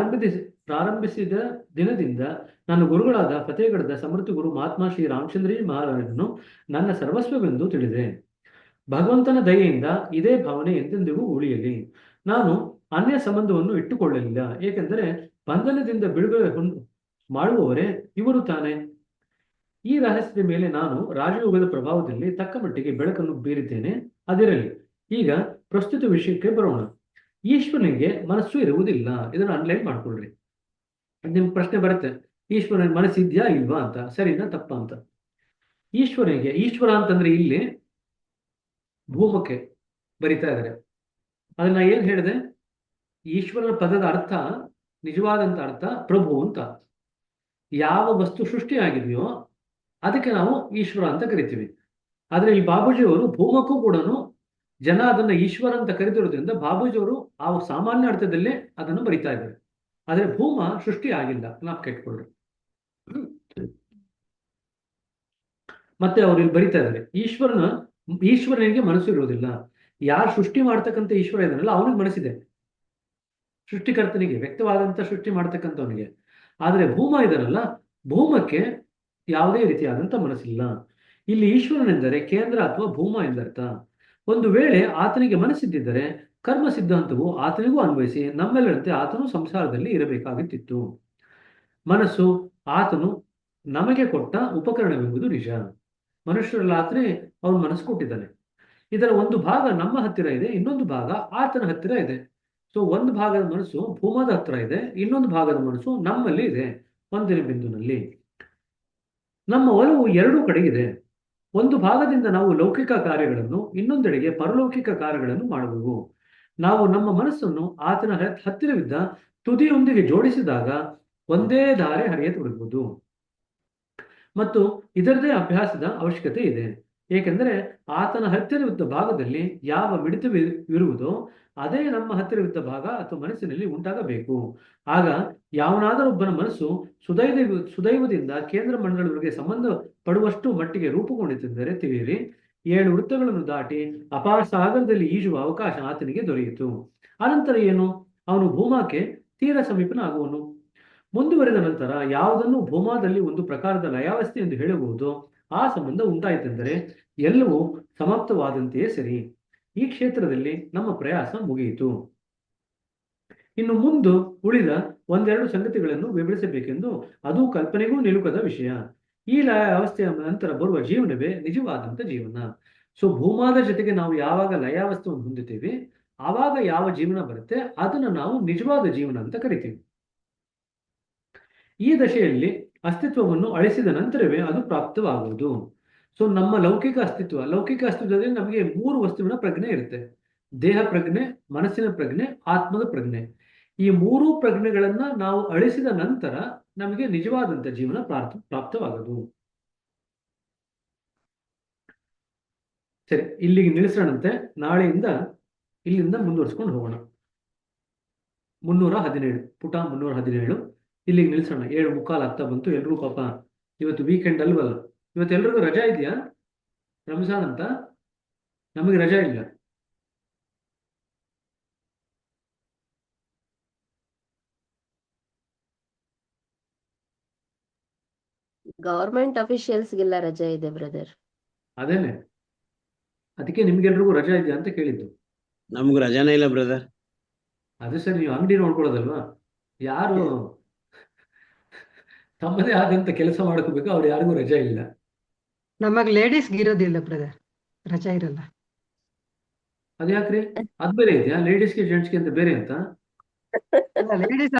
ಪ್ರಾರಂಭಿಸಿದ ದಿನದಿಂದ ನನ್ನ ಗುರುಗಳಾದ ಫತೇಗಢದ ಸಮೃದ್ಧ ಗುರು ಮಹಾತ್ಮ ಶ್ರೀ ರಾಮಚಂದ್ರಜಿ ಮಹಾರಾಜರನ್ನು ನನ್ನ ಸರ್ವಸ್ವವೆಂದು ತಿಳಿದೆ. ಭಗವಂತನ ದಯೆಯಿಂದ ಇದೇ ಭಾವನೆ ಎಂದೆಂದಿಗೂ ಉಳಿಯಲಿ. ನಾನು ಅನ್ಯ ಸಂಬಂಧವನ್ನು ಇಟ್ಟುಕೊಳ್ಳಲಿಲ್ಲ, ಏಕೆಂದರೆ ಬಂಧನದಿಂದ ಬಿಡುಗಡೆ ಮಾಡುವವರೇ ಇವರು ತಾನೆ. ಈ ರಹಸ್ಯದ ಮೇಲೆ ನಾನು ರಾಜಯೋಗದ ಪ್ರಭಾವದಲ್ಲಿ ತಕ್ಕ ಮಟ್ಟಿಗೆ ಬೆಳಕನ್ನು ಬೀರಿದ್ದೇನೆ. ಅದಿರಲಿ, ಈಗ ಪ್ರಸ್ತುತ ವಿಷಯಕ್ಕೆ ಬರೋಣ. ಈಶ್ವರನಿಗೆ ಮನಸ್ಸು ಇರುವುದಿಲ್ಲ. ಇದನ್ನು ಅನ್ಲೈನ್ ಮಾಡ್ಕೊಳ್ರಿ. ನಿಮ್ಗೆ ಪ್ರಶ್ನೆ ಬರುತ್ತೆ, ಈಶ್ವರನಿಗೆ ಮನಸ್ಸಿದ್ಯಾ ಇಲ್ವಾ ಅಂತ, ಸರಿನಾ ತಪ್ಪಾ ಅಂತ. ಈಶ್ವರ ಅಂತಂದ್ರೆ ಇಲ್ಲಿ ಭೂಮಕ್ಕೆ ಬರಿತಾ ಇದ್ದಾರೆ. ಅದನ್ನ ಏನ್ ಹೇಳಿದೆ? ಈಶ್ವರನ ಪದದ ಅರ್ಥ, ನಿಜವಾದಂತ ಅರ್ಥ ಪ್ರಭು ಅಂತ. ಯಾವ ವಸ್ತು ಸೃಷ್ಟಿಯಾಗಿದೆಯೋ ಅದಕ್ಕೆ ನಾವು ಈಶ್ವರ ಅಂತ ಕರಿತೀವಿ. ಆದ್ರೆ ಈ ಬಾಬೂಜಿಯವರು ಭೂಮಕ್ಕೂ ಕೂಡ ಜನ ಅದನ್ನ ಈಶ್ವರ ಅಂತ ಕರೆದಿರೋದ್ರಿಂದ ಬಾಬೂಜಿಯವರು ಆ ಸಾಮಾನ್ಯ ಅರ್ಥದಲ್ಲೇ ಅದನ್ನು ಬರಿತಾ ಇದ್ದಾರೆ. ಆದ್ರೆ ಭೂಮ ಸೃಷ್ಟಿ ಆಗಿಲ್ಲ, ನಾವು ಕೆಟ್ಕೊಳ್ರಿ. ಮತ್ತೆ ಅವ್ರು ಇಲ್ಲಿ ಬರಿತಾ ಇದ್ದಾರೆ, ಈಶ್ವರನಿಗೆ ಮನಸ್ಸು ಇರುವುದಿಲ್ಲ. ಯಾರು ಸೃಷ್ಟಿ ಮಾಡ್ತಕ್ಕಂಥ ಈಶ್ವರ ಇದಾನಲ್ಲ ಅವನಿಗೆ ಮನಸ್ಸಿದೆ, ಸೃಷ್ಟಿಕರ್ತನಿಗೆ, ವ್ಯಕ್ತವಾದಂತ ಸೃಷ್ಟಿ ಮಾಡ್ತಕ್ಕಂಥವನಿಗೆ. ಆದ್ರೆ ಭೂಮ ಇದನ್ನಲ್ಲ, ಭೂಮಕ್ಕೆ ಯಾವುದೇ ರೀತಿಯಾದಂತ ಮನಸ್ಸಿಲ್ಲ. ಇಲ್ಲಿ ಈಶ್ವರನೆಂದರೆ ಕೇಂದ್ರ ಅಥವಾ ಭೂಮ ಎಂದರ್ಥ. ಒಂದು ವೇಳೆ ಆತನಿಗೆ ಮನಸ್ಸಿದ್ದರೆ ಕರ್ಮ ಸಿದ್ಧಾಂತವು ಆತನಿಗೂ ಅನ್ವಯಿಸಿ ನಮ್ಮೆಲ್ಲರಂತೆ ಆತನು ಸಂಸಾರದಲ್ಲಿ ಇರಬೇಕಾಗುತ್ತಿತ್ತು. ಮನಸ್ಸು ಆತನು ನಮಗೆ ಕೊಟ್ಟ ಉಪಕರಣವೆಂಬುದು ನಿಜ. ಮನುಷ್ಯರಲ್ಲಿ ಆತನೇ ಅವನು ಮನಸ್ಸು ಕೊಟ್ಟಿದ್ದಾನೆ. ಇದರ ಒಂದು ಭಾಗ ನಮ್ಮ ಹತ್ತಿರ ಇದೆ, ಇನ್ನೊಂದು ಭಾಗ ಆತನ ಹತ್ತಿರ ಇದೆ. ಸೊ ಒಂದು ಭಾಗದ ಮನಸ್ಸು ಭೂಮದ ಹತ್ರ ಇದೆ, ಇನ್ನೊಂದು ಭಾಗದ ಮನಸ್ಸು ನಮ್ಮಲ್ಲಿ ಇದೆ. ಒಂದನೇ ಬಿಂದುನಲ್ಲಿ ನಮ್ಮ ಒಲವು ಎರಡೂ ಕಡೆಗಿದೆ. ಒಂದು ಭಾಗದಿಂದ ನಾವು ಲೌಕಿಕ ಕಾರ್ಯಗಳನ್ನು, ಇನ್ನೊಂದೆಡೆಗೆ ಪರಲೌಕಿಕ ಕಾರ್ಯಗಳನ್ನು ಮಾಡುವೆವು. ನಾವು ನಮ್ಮ ಮನಸ್ಸನ್ನು ಆತನ ಹತ್ತಿರವಿದ್ದ ತುದಿಯೊಂದಿಗೆ ಜೋಡಿಸಿದಾಗ ಒಂದೇ ಧಾರೆ ಹರಿಯತೊಡಗುವುದು. ಮತ್ತು ಇದರದೇ ಅಭ್ಯಾಸದ ಅವಶ್ಯಕತೆ ಇದೆ. ಏಕೆಂದರೆ ಆತನ ಹತ್ತಿರವಿದ್ದ ಭಾಗದಲ್ಲಿ ಯಾವ ಮಿಡಿತವಿರುವುದೋ ಅದೇ ನಮ್ಮ ಹತ್ತಿರವಿದ್ದ ಭಾಗ ಅಥವಾ ಮನಸ್ಸಿನಲ್ಲಿ ಉಂಟಾಗಬೇಕು. ಆಗ ಯಾವನಾದರೊಬ್ಬನ ಮನಸ್ಸು ಸುದೈವದಿಂದ ಕೇಂದ್ರ ಮಂಡಲಗಳಿಗೆ ಸಂಬಂಧ ಪಡುವಷ್ಟು ಮಟ್ಟಿಗೆ ರೂಪುಗೊಂಡಿತೆಂದರೆ ತಿಳಿಯಿರಿ, 7 ವೃತ್ತಗಳನ್ನು ದಾಟಿ ಅಪಾರ ಸಾಗರದಲ್ಲಿ ಈಜುವ ಅವಕಾಶ ಆತನಿಗೆ ದೊರೆಯಿತು. ಅನಂತರ ಏನು? ಅವನು ಭೂಮಾಕ್ಕೆ ತೀರ ಸಮೀಪನಾಗುವನು. ಮುಂದುವರೆದ ನಂತರ ಯಾವುದನ್ನು ಭೂಮಾದಲ್ಲಿ ಒಂದು ಪ್ರಕಾರದ ಲಯಾವಸ್ಥೆ ಎಂದು ಹೇಳಬಹುದು, ಆ ಸಂಬಂಧ ಉಂಟಾಯಿತೆಂದರೆ ಎಲ್ಲವೂ ಸಮಾಪ್ತವಾದಂತೆಯೇ ಸರಿ. ಈ ಕ್ಷೇತ್ರದಲ್ಲಿ ನಮ್ಮ ಪ್ರಯಾಸ ಮುಗಿಯಿತು. ಇನ್ನು ಮುಂದೆ ಉಳಿದ ಒಂದೆರಡು ಸಂಗತಿಗಳನ್ನು ವಿವರಿಸಬೇಕೆಂದು, ಅದು ಕಲ್ಪನೆಗೂ ನಿಲುಕದ ವಿಷಯ. ಈ ಲಯಾವಸ್ಥೆಯ ನಂತರ ಬರುವ ಜೀವನವೇ ನಿಜವಾದಂತ ಜೀವನ. ಸೊ ಭೂಮಾದ ಜೊತೆಗೆ ನಾವು ಯಾವಾಗ ಲಯಾವಸ್ಥೆಯನ್ನು ಹೊಂದುತ್ತೇವೆ, ಆವಾಗ ಯಾವ ಜೀವನ ಬರುತ್ತೆ ಅದನ್ನು ನಾವು ನಿಜವಾದ ಜೀವನ ಅಂತ ಕರಿತೀವಿ. ಈ ದಶೆಯಲ್ಲಿ ಅಸ್ತಿತ್ವವನ್ನು ಅಳಿಸಿದ ನಂತರವೇ ಅದು ಪ್ರಾಪ್ತವಾಗುವುದು. ಸೊ ನಮ್ಮ ಲೌಕಿಕ ಅಸ್ತಿತ್ವದಲ್ಲಿ ನಮಗೆ 3 ವಸ್ತುವಿನ ಪ್ರಜ್ಞೆ ಇರುತ್ತೆ: ದೇಹ ಪ್ರಜ್ಞೆ, ಮನಸ್ಸಿನ ಪ್ರಜ್ಞೆ, ಆತ್ಮದ ಪ್ರಜ್ಞೆ. ಈ 3 ಪ್ರಜ್ಞೆಗಳನ್ನ ನಾವು ಅಳಿಸಿದ ನಂತರ ನಮಗೆ ನಿಜವಾದಂತ ಜೀವನ ಪ್ರಾಪ್ತವಾಗದು. ಸರಿ, ಇಲ್ಲಿಗೆ ನಿಲ್ಲಿಸೋಣಂತೆ. ನಾಳೆಯಿಂದ ಇಲ್ಲಿಂದ ಮುಂದುವರಿಸ್ಕೊಂಡು ಹೋಗೋಣ. 317 ಪುಟ 317 ಇಲ್ಲಿಗೆ ನಿಲ್ಲಿಸೋಣ. 7:45 ಆಗ್ತಾ ಬಂತು. ಎಲ್ರಿಗೂ ಪಾಪ ಇವತ್ತು ವೀಕೆಂಡ್ ಅಲ್ವಲ್ಲ, ಇವತ್ತೆಲ್ರಿಗೂ ರಜಾ ಇದೆಯಾ? ರಂಜಾನ್ ಅಂತ. ನಮಗೆ ರಜಾ ಇಲ್ಲ. ಗವರ್ಮೆಂಟ್ ಅಫಿಷಿಯಲ್ಸ್ಗೆಲ್ಲ ರಜೆ ಇದೆ ಬ್ರದರ್. ಅದೇನೆ, ಅದಕ್ಕೆ ನಿಮ್ಗೆಲ್ರಿಗೂ ರಜಾ ಇದೆಯಾ ಅಂತ ಕೇಳಿದ್ದು. ನಮ್ಗೆ ರಜಾನೇ ಇಲ್ಲ ಬ್ರದರ್. ಅದು ಸರಿ, ನೀವು ಅಂಗಡಿ ನೋಡ್ಕೊಳ್ಳೋದಲ್ವಾ? ಯಾರು ತಮ್ಮದೇ ಆದಂತ ಕೆಲಸ ಮಾಡ್ಕೋಬೇಕು, ಅವ್ರು ಯಾರಿಗೂ ರಜೆ ಇಲ್ಲ. ನಮಗ್ ಲೇಡೀಸ್ಗೆ ಇರೋದಿಲ್ಲ ಬ್ರದರ್, ರಜಾ ಇರಲ್ಲ. ಅದ್ಯಾಕ್ರಿ? ಅದ್ ಬೇರೆ ಇದೆಯಾ? ಲೇಡೀಸ್ಗೆ ಜೆಂಟ್ಸ್ಗೆ ಅಂತ ಬೇರೆ ಅಂತ? ಲೇಡೀಸ್